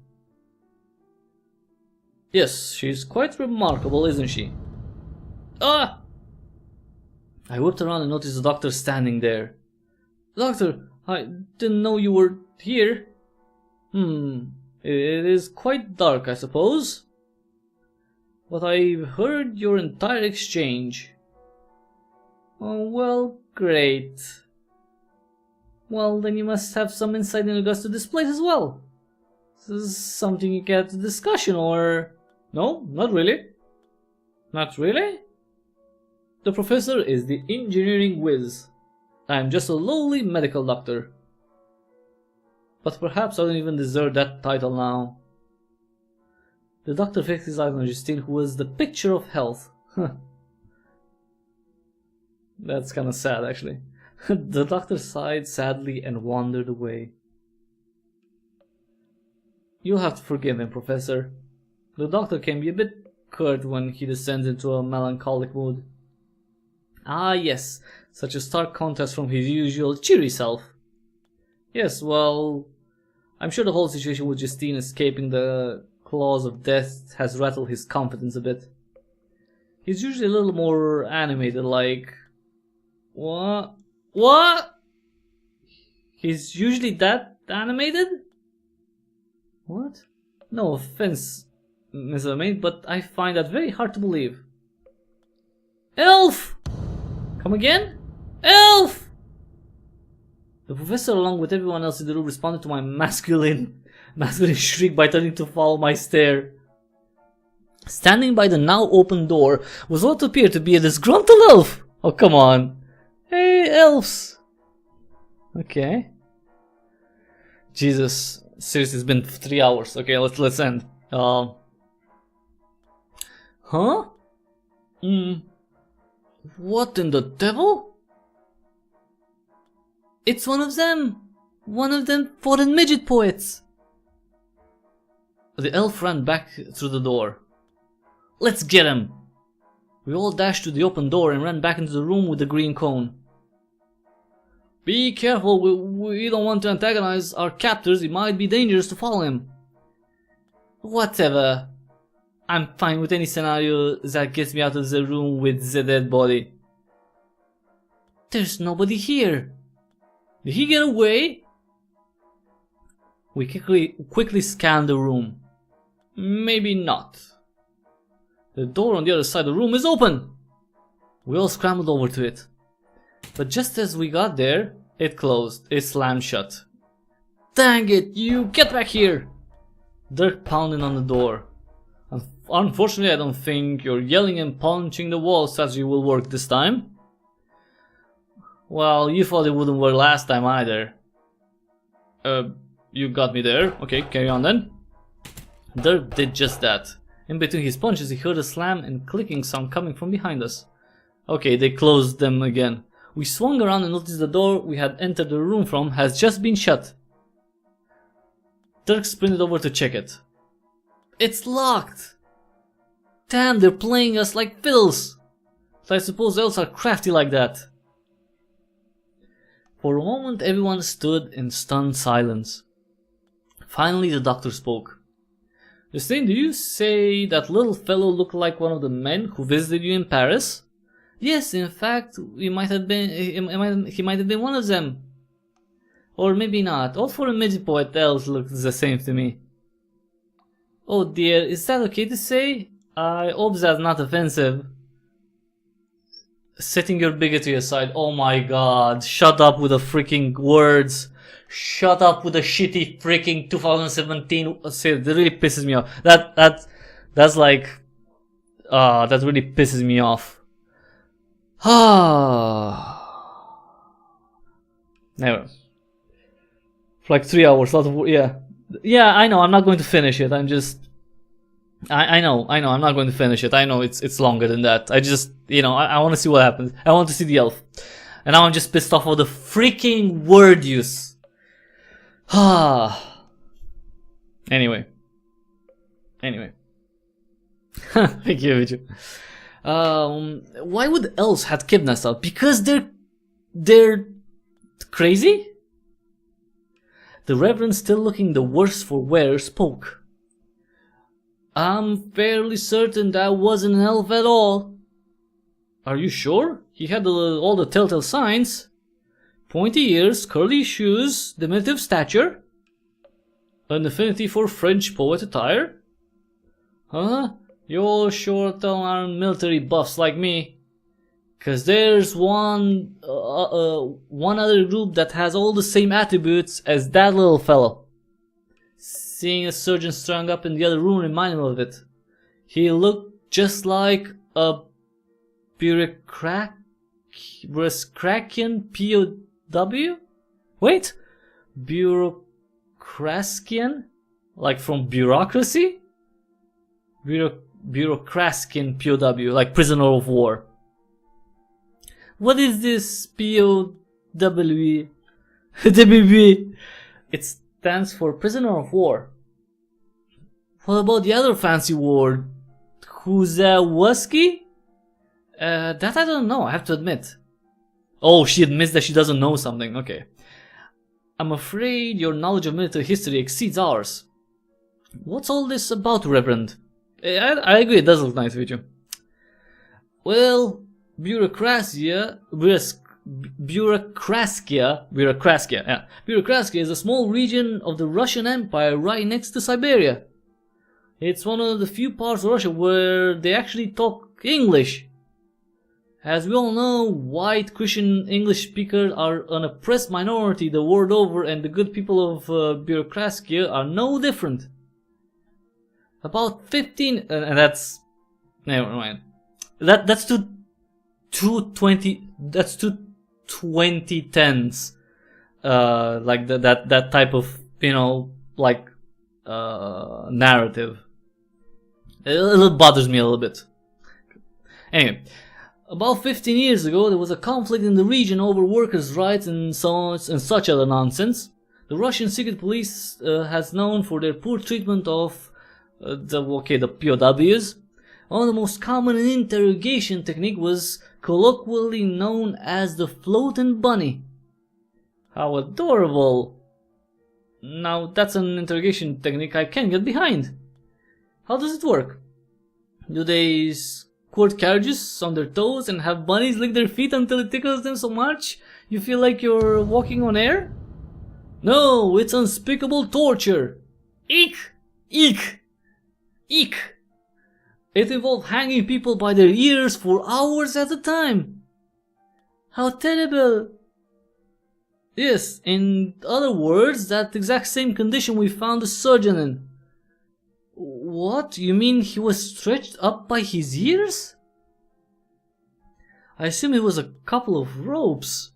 Yes, she's quite remarkable, isn't she? Ah! I whipped around and noticed the doctor standing there. Doctor, I didn't know you were here. It is quite dark, I suppose. But I heard your entire exchange. Oh, well, great. Well, then you must have some insight in regards to this place as well. This is something you get to discussion, or... No, not really. Not really? The professor is the engineering whiz. I'm just a lowly medical doctor. But perhaps I don't even deserve that title now. The doctor fixed his eyes on Justine, who was the picture of health. That's kinda sad, actually. The doctor sighed sadly and wandered away. You'll have to forgive him, Professor. The doctor can be a bit curt when he descends into a melancholic mood. Ah, yes, such a stark contrast from his usual cheery self. Yes, well, I'm sure the whole situation with Justine escaping the claws of death has rattled his confidence a bit. He's usually a little more animated, like... What? What? He's usually that animated? What? No offense, Mr. Homain, but I find that very hard to believe. Elf! Come again? Elf! The professor, along with everyone else in the room, responded to my masculine shriek by turning to follow my stare. Standing by the now open door was what appeared to be a disgruntled elf. Oh, come on. Hey, elves. Okay. Jesus. Seriously, it's been 3 hours. Okay, let's end. Huh? What in the devil? It's one of them! One of them foreign midget poets! The elf ran back through the door. Let's get him! We all dashed to the open door and ran back into the room with the green cone. Be careful, we don't want to antagonize our captors, it might be dangerous to follow him. Whatever. I'm fine with any scenario that gets me out of the room with the dead body. There's nobody here. Did he get away? We quickly scanned the room. Maybe not. The door on the other side of the room is open. We all scrambled over to it. But just as we got there, it closed. It slammed shut. Dang it, you get back here! Dirk pounded on the door. Unfortunately, I don't think your yelling and punching the wall strategy will work this time. Well, you thought it wouldn't work last time either. You got me there. Okay, carry on then. Dirk did just that. In between his punches, he heard a slam and clicking sound coming from behind us. Okay, they closed them again. We swung around and noticed the door we had entered the room from has just been shut. Dirk sprinted over to check it. It's locked! Damn, they're playing us like fiddles! So I suppose elves are crafty like that. For a moment everyone stood in stunned silence. Finally the doctor spoke. Justine, do you say that little fellow looked like one of the men who visited you in Paris? Yes, in fact, he might have been one of them. Or maybe not. All four midget poet elves look the same to me. Oh dear, is that okay to say? I hope that's not offensive. Setting your bigotry aside, oh my god, shut up with the freaking words. Shut up with the shitty freaking 2017. That really pisses me off. That's like, that really pisses me off. Never. For like 3 hours, lot of yeah. I know. I'm not going to finish it. I'm just. I know. I'm not going to finish it. I know it's longer than that. I just, I want to see what happens. I want to see the elf, and now I'm just pissed off of the freaking word use. Anyway. Thank you, Viju. Why would elves have kidnapped us? Because they're crazy? The Reverend, still looking the worse for wear, spoke. I'm fairly certain that wasn't an elf at all. Are you sure? He had all the telltale signs. Pointy ears, curly shoes, diminutive stature. An affinity for French poet attire. Huh? You're sure aren't military buffs like me. Cause there's one other group that has all the same attributes as that little fellow. Seeing a surgeon strung up in the other room reminded me of it. He looked just like a bureaucracian POW? Wait? Bureaucracian? Like from bureaucracy? Bureaucracian POW, like prisoner of war. What is this POW? WB? It stands for prisoner of war. What about the other fancy word? Kuzawaski? That I don't know, I have to admit. Oh, she admits that she doesn't know something, okay. I'm afraid your knowledge of military history exceeds ours. What's all this about, Reverend? I agree, it does look nice with you. Well, Bureaucracia is a small region of the Russian Empire right next to Siberia. It's one of the few parts of Russia where they actually talk English. As we all know, white Christian English speakers are an oppressed minority the world over, and the good people of Bureaucracia are no different. About 15, and that's, never mind. That's to 220. That's to 2010s. Like that type of narrative. It bothers me a little bit. Anyway, about 15 years ago, there was a conflict in the region over workers' rights and such other nonsense. The Russian secret police has known for their poor treatment of the POWs. One of the most common interrogation technique was colloquially known as the floating bunny. How adorable! Now that's an interrogation technique I can get behind. How does it work? Do they court carriages on their toes and have bunnies lick their feet until it tickles them so much you feel like you're walking on air? No, it's unspeakable torture. Eek! Eek! Eek! It involved hanging people by their ears for hours at a time. How terrible! Yes, in other words, that exact same condition we found the surgeon in. What? You mean he was stretched up by his ears? I assume it was a couple of ropes.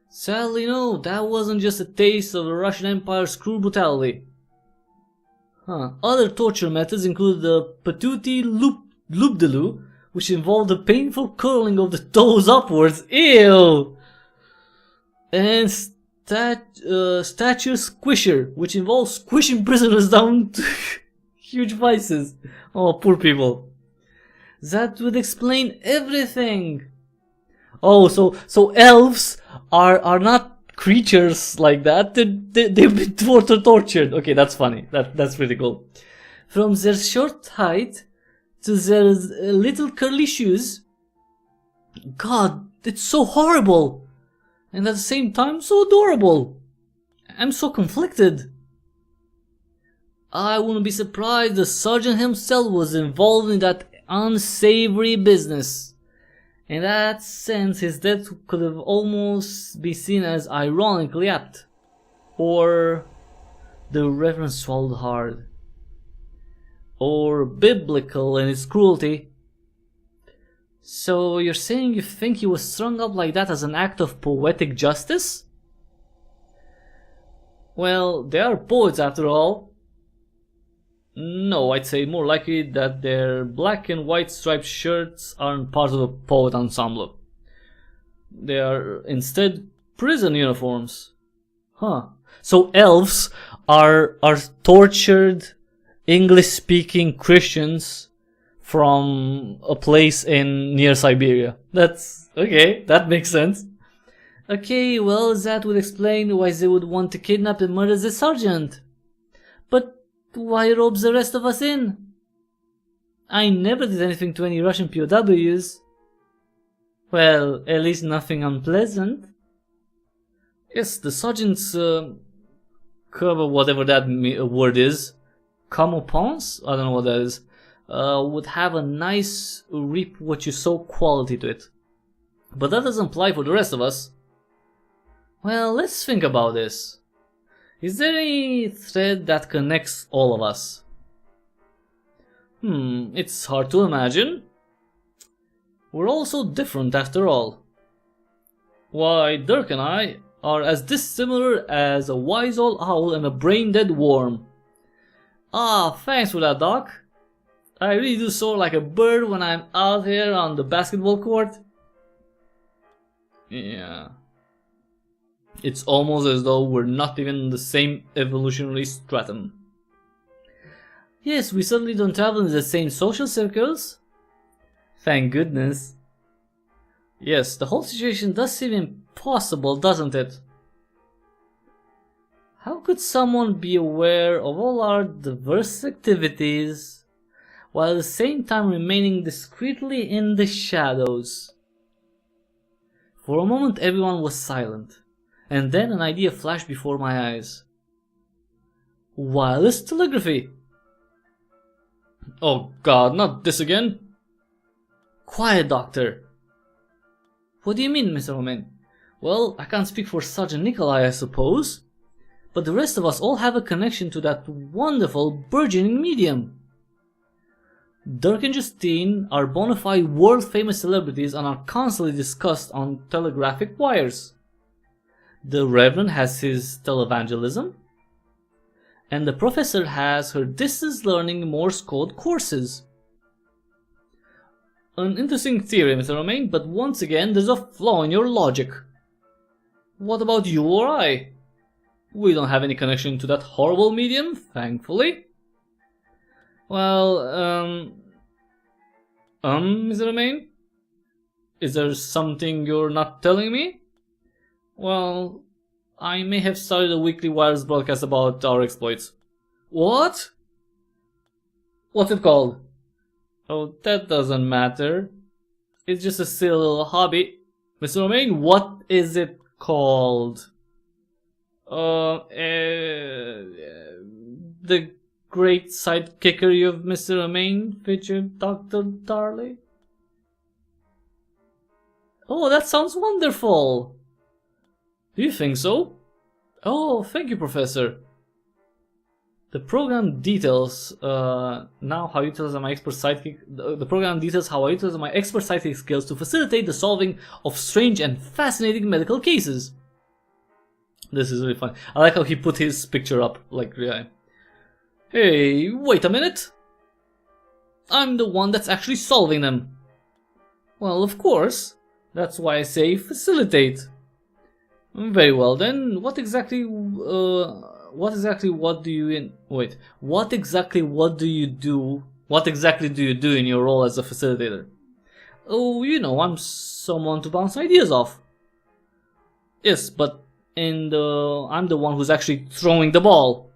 Sadly, no, that wasn't just a taste of the Russian Empire's cruel brutality. Other torture methods include the patootie loop-de-loo, which involved the painful curling of the toes upwards. Ew! And stature squisher, which involves squishing prisoners down to huge vices. Oh, poor people. That would explain everything. Oh, so elves are not creatures like that. They've been tortured. Okay, that's funny. That's pretty cool. From their short height to their little curly shoes. God, it's so horrible. And at the same time, so adorable. I'm so conflicted. I wouldn't be surprised the sergeant himself was involved in that unsavory business. In that sense, his death could have almost been seen as ironically apt. Or the Reverend swallowed hard. Or biblical in its cruelty. So you're saying you think he was strung up like that as an act of poetic justice? Well, they are poets after all. No, I'd say more likely that their black and white striped shirts aren't part of a poet ensemble. They are instead prison uniforms. So elves are tortured English-speaking Christians from a place near Siberia. That's okay, that makes sense. Okay, well, that would explain why they would want to kidnap and murder the sergeant. But why rope the rest of us in? I never did anything to any Russian POWs. Well, at least nothing unpleasant. Yes, the sergeant's cover, whatever that word is, comeuppance, I don't know what that is, would have a nice reap what you sow quality to it. But that doesn't apply for the rest of us. Well, let's think about this. Is there any thread that connects all of us? It's hard to imagine. We're all so different after all. Why, Dirk and I are as dissimilar as a wise old owl and a brain-dead worm. Ah, thanks for that, Doc. I really do soar like a bird when I'm out here on the basketball court. Yeah. It's almost as though we're not even in the same evolutionary stratum. Yes, we certainly don't travel in the same social circles. Thank goodness. Yes, the whole situation does seem impossible, doesn't it? How could someone be aware of all our diverse activities while at the same time remaining discreetly in the shadows? For a moment everyone was silent, and then an idea flashed before my eyes. Wireless telegraphy! Oh God, not this again! Quiet, Doctor! What do you mean, Mr. Romain? Well, I can't speak for Sergeant Nikolai, I suppose, but the rest of us all have a connection to that wonderful, burgeoning medium. Dirk and Justine are bona fide world-famous celebrities and are constantly discussed on telegraphic wires. The Reverend has his televangelism, and the Professor has her distance learning Morse code courses. An interesting theory, Mr. Romain, but once again there's a flaw in your logic. What about you or I? We don't have any connection to that horrible medium, thankfully. Well, Mr. Romain? Is there something you're not telling me? Well, I may have started a weekly wireless broadcast about our exploits. What? What's it called? Oh, that doesn't matter. It's just a silly little hobby. Mr. Romaine, what is it called? The great sidekickery of Mr. Romaine featured Dr. Darley. Oh, that sounds wonderful. Do you think so? Oh, thank you, Professor. The program details now how I utilize my expert sidekick. The program details how I utilize my expert sidekick skills to facilitate the solving of strange and fascinating medical cases. This is really fun. I like how he put his picture up. Like, yeah. Hey, wait a minute. I'm the one that's actually solving them. Well, of course. That's why I say facilitate. Very well then. What exactly what do you do in your role as a facilitator? Oh, you know, I'm someone to bounce ideas off. Yes, but I'm the one who's actually throwing the ball.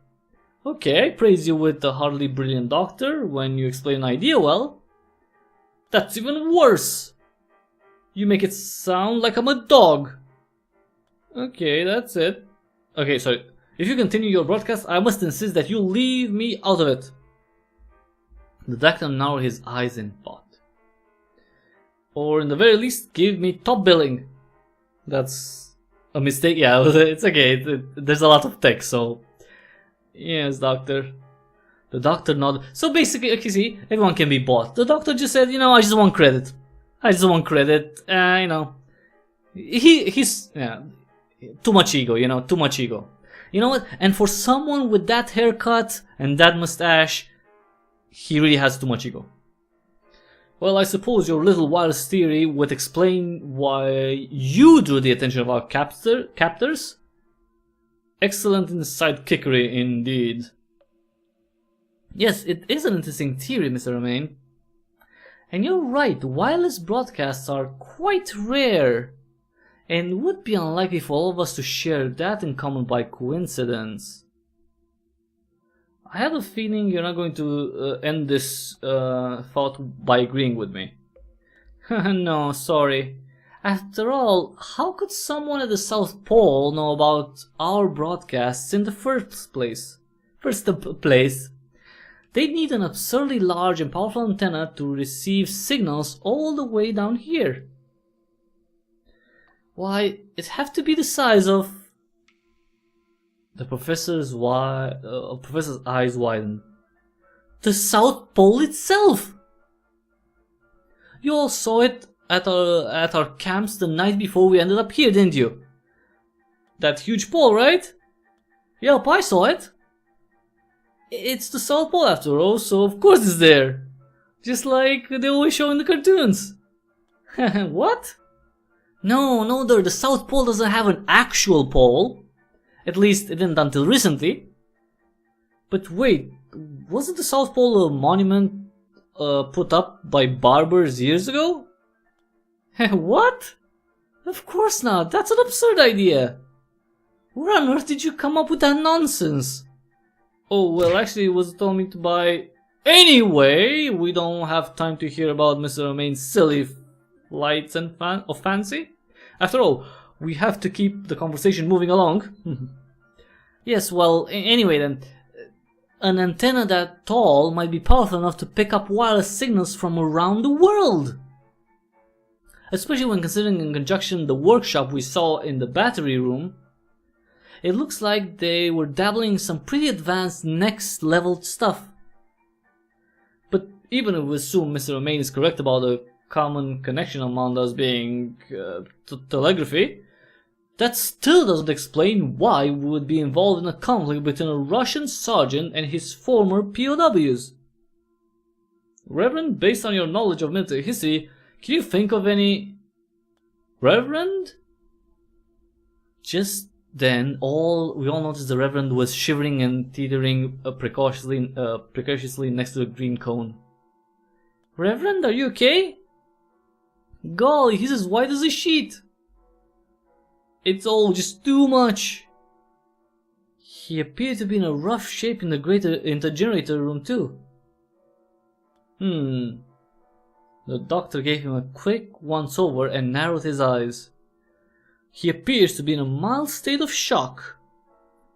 Okay, I praise you with the hardly brilliant doctor when you explain an idea well. That's even worse. You make it sound like I'm a dog. Okay, that's it. Okay, sorry. If you continue your broadcast, I must insist that you leave me out of it. The doctor narrowed his eyes in thought. Or in the very least, give me top billing. That's a mistake. Yeah, it's okay. There's a lot of text, so... Yes, doctor. The doctor nodded. So basically, okay, see, everyone can be bought. The doctor just said, you know, I just want credit. I just want credit. You know, he's yeah, too much ego. You know, too much ego. You know what? And for someone with that haircut and that mustache, he really has too much ego. Well, I suppose your little wireless theory would explain why you drew the attention of our captors. Excellent sidekickery indeed. Yes, it is an interesting theory, Mr. Romaine. And you're right, wireless broadcasts are quite rare, and would be unlikely for all of us to share that in common by coincidence. I have a feeling you're not going to end this thought by agreeing with me. No, sorry. After all, how could someone at the South Pole know about our broadcasts in the first place? They'd need an absurdly large and powerful antenna to receive signals all the way down here. Why, it'd have to be the size of... The professor's eyes widened. The South Pole itself! You all saw it at our camps the night before we ended up here, didn't you? That huge pole, right? Yep, I saw it. It's the South Pole after all, so of course it's there. Just like they always show in the cartoons. What? No, the South Pole doesn't have an actual pole. At least it didn't until recently. But wait, wasn't the South Pole a monument put up by barbers years ago? What? Of course not, that's an absurd idea. Where on earth did you come up with that nonsense? Oh, well, actually it was told me to buy... Anyway, we don't have time to hear about Mr. Romaine's silly flights and of fancy. After all, we have to keep the conversation moving along. Yes, well, anyway then, an antenna that tall might be powerful enough to pick up wireless signals from around the world. Especially when considering in conjunction the workshop we saw in the battery room. It looks like they were dabbling in some pretty advanced next level stuff. But even if we assume Mr. Romaine is correct about the common connection among us being telegraphy, that still doesn't explain why we would be involved in a conflict between a Russian sergeant and his former POWs. Reverend, based on your knowledge of military history, can you think of any... Reverend? Just then, we all noticed the Reverend was shivering and teetering precautiously next to the green cone. Reverend, are you okay? Golly, he's as white as a sheet. It's all just too much. He appeared to be in a rough shape in the generator room too. The The doctor gave him a quick once-over and narrowed his eyes. He appears to be in a mild state of shock.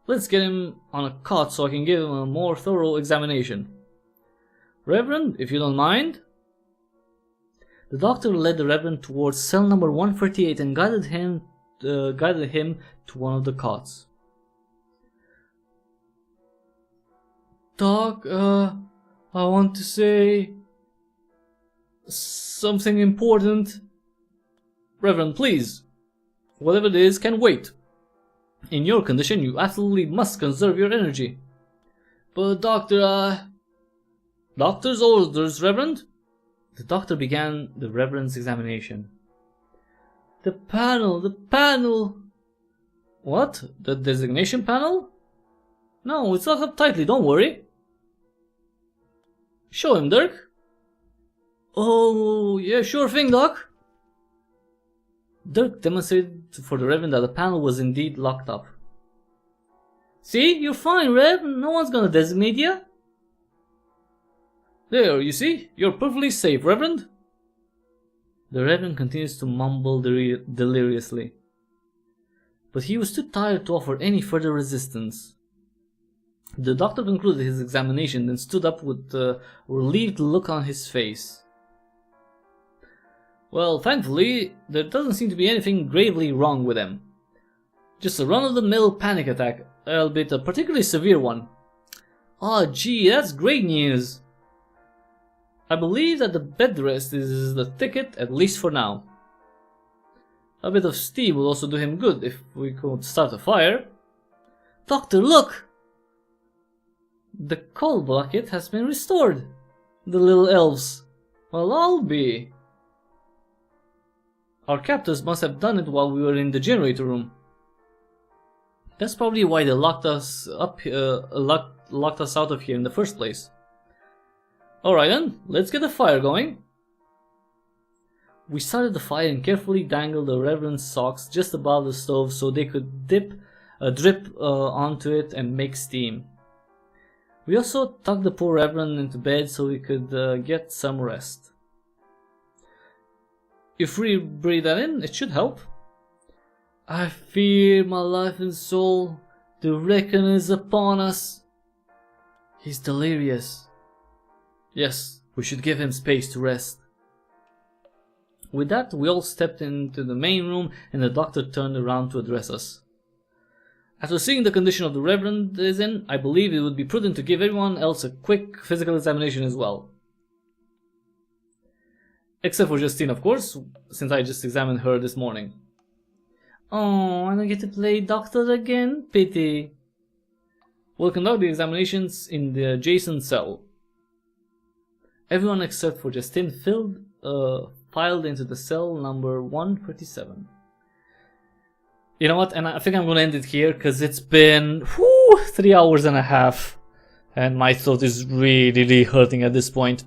Let's get him on a cot so I can give him a more thorough examination. Reverend, if you don't mind. The doctor led the Reverend towards cell number 138 and guided him to one of the cots. Doc, I want to say something important. Reverend, please. Whatever it is can wait. In your condition, you absolutely must conserve your energy. But doctor, Doctor's orders, Reverend. The doctor began the Reverend's examination. The panel. What? The designation panel? No, it's locked up tightly, don't worry. Show him, Dirk. Oh, yeah, sure thing, Doc. Dirk demonstrated for the Reverend that the panel was indeed locked up. See, you're fine, Rev. No one's gonna designate you. There, you see? You're perfectly safe, Reverend. The Reverend continues to mumble deliriously. But he was too tired to offer any further resistance. The doctor concluded his examination, then stood up with a relieved look on his face. Well, thankfully, there doesn't seem to be anything gravely wrong with him. Just a run-of-the-mill panic attack, albeit a particularly severe one. Oh gee, that's great news! I believe that the bed rest is the ticket, at least for now. A bit of steam will also do him good if we could start a fire. Doctor, look! The coal bucket has been restored. The little elves. Well, I'll be. Our captors must have done it while we were in the generator room. That's probably why they locked us up, locked us out of here in the first place. Alright then, let's get the fire going. We started the fire and carefully dangled the Reverend's socks just above the stove so they could drip onto it and make steam. We also tucked the poor Reverend into bed so he could get some rest. If we breathe that in, it should help. I fear my life and soul, the reckon is upon us. He's delirious. Yes, we should give him space to rest. With that, we all stepped into the main room and the doctor turned around to address us. After seeing the condition of the Reverend is in, I believe it would be prudent to give everyone else a quick physical examination as well. Except for Justine, of course, since I just examined her this morning. Oh, and I get to play doctor again? Pity. We'll conduct the examinations in the adjacent cell. Everyone except for Justine filed into the cell number 137. You know what, and I think I'm gonna end it here because it's been 3 hours and a half and my throat is really hurting at this point.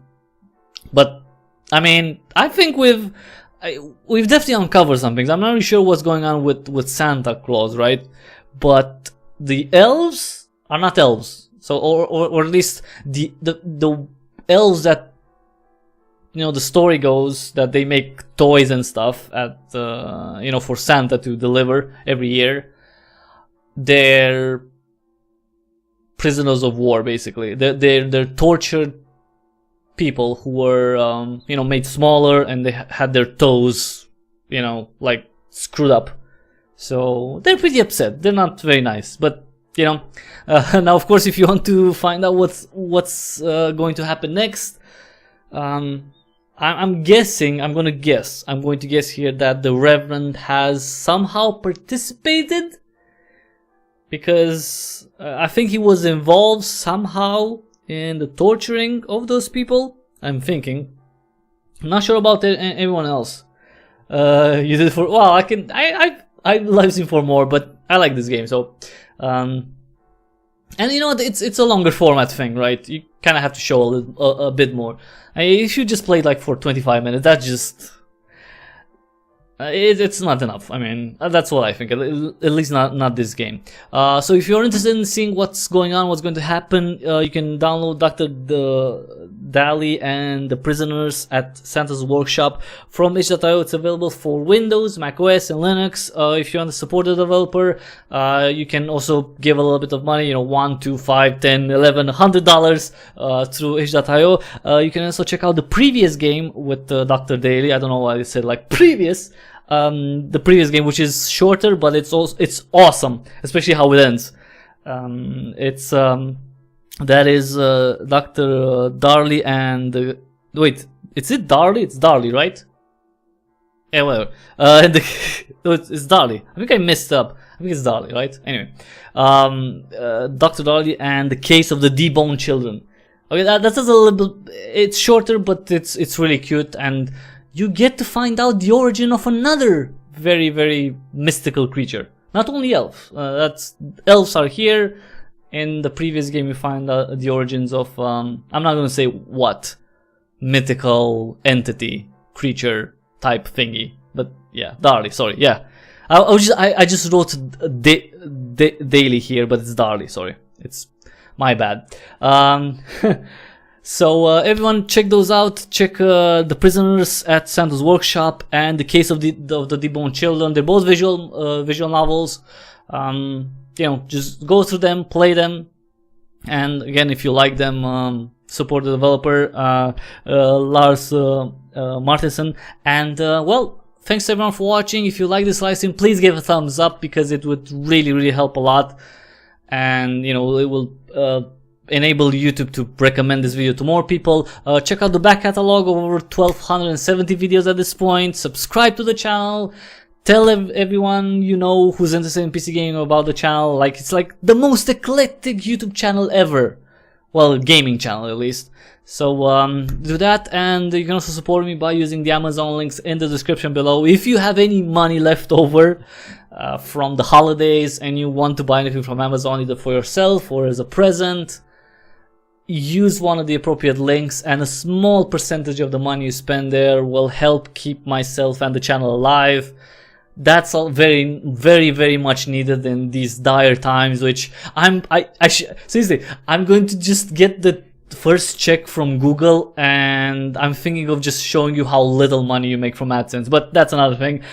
But I mean, I think we've definitely uncovered some things. I'm not really sure what's going on with Santa Claus, right? But the elves are not elves. So or at least the elves that, you know, the story goes that they make toys and stuff at you know, for Santa to deliver every year. They're prisoners of war, basically. They're tortured people who were you know, made smaller and they had their toes, you know, like screwed up. So they're pretty upset. They're not very nice, but you know. Now, of course, if you want to find out what's going to happen next, I'm guessing. I'm going to guess here that the Reverend has somehow participated, because I think he was involved somehow in the torturing of those people. I'm thinking. I'm not sure about everyone else. You did for, well, I live stream for more, but I like this game, so and you know what, it's a longer format thing, right? You kind of have to show a bit more. If you just played like for 25 minutes, that's just it's not enough. I mean, that's what I think. At least not this game. So if you're interested in seeing what's going on, what's going to happen, you can download Darley and the Prisoners at Santa's Workshop from itch.io. It's available for Windows, macOS, and Linux. If you want to support the developer, you can also give a little bit of money, $1, $2, $5, $10, $11, $100 through itch.io. You can also check out the previous game with Dr. Darley. I don't know why I said like previous. The previous game, which is shorter, but it's awesome, especially how it ends. That is Dr. Darley and wait, is it Darley? It's Darley, right? Yeah, whatever. And it's Darley. I think I messed up. I think it's Darley, right? Anyway, Dr. Darley and the Case of the Deboned Children. Okay, that's a little bit. It's shorter, but it's really cute, and you get to find out the origin of another very, very mystical creature. Not only elves. Elves are here. In the previous game, you find the origins of I'm not gonna say what mythical entity, creature type thingy, but yeah, Darley. Sorry, yeah. I just wrote daily here, but it's Darley. Sorry, it's my bad. So everyone, check those out. Check the Prisoners at Santa's Workshop and the Case of the Deboned Children. They're both visual novels. Just go through them, play them, and again, if you like them, support the developer, Lars Martinson. And well, thanks everyone for watching. If you like this live stream, please give a thumbs up, because it would really, really help a lot, and it will enable YouTube to recommend this video to more people. Check out the back catalog of over 1270 videos at this point. Subscribe to the channel. Tell everyone who's interested in PC gaming about the channel. It's like the most eclectic YouTube channel ever. Well, gaming channel at least. So do that, and you can also support me by using the Amazon links in the description below. If you have any money left over from the holidays and you want to buy anything from Amazon, either for yourself or as a present, use one of the appropriate links, and a small percentage of the money you spend there will help keep myself and the channel alive. That's all very, very, very much needed in these dire times, which seriously, I'm going to just get the first check from Google, and I'm thinking of just showing you how little money you make from AdSense, but that's another thing.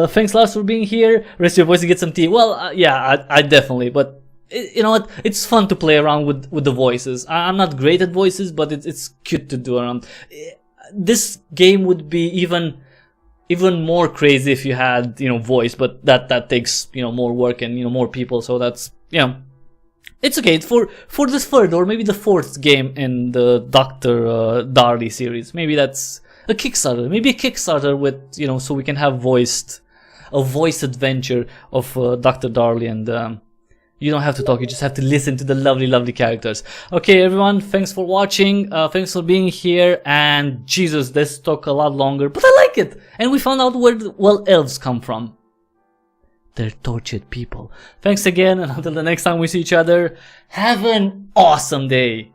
Thanks Lars for being here. Rest your voice to get some tea. Well, yeah, I definitely, but you know what? It's fun to play around with the voices. I'm not great at voices, but it's cute to do around. This game would be even more crazy if you had voice, but that takes more work and more people, so that's it's okay for this third or maybe the fourth game in the Dr. Darley series. Maybe that's a Kickstarter, with so we can have a voiced adventure of Dr. Darley, and you don't have to talk, you just have to listen to the lovely characters. Okay everyone, thanks for watching, thanks for being here, and Jesus, this took a lot longer, but I like it, and we found out where elves come from. They're tortured people. Thanks again, and until the next time we see each other, have an awesome day.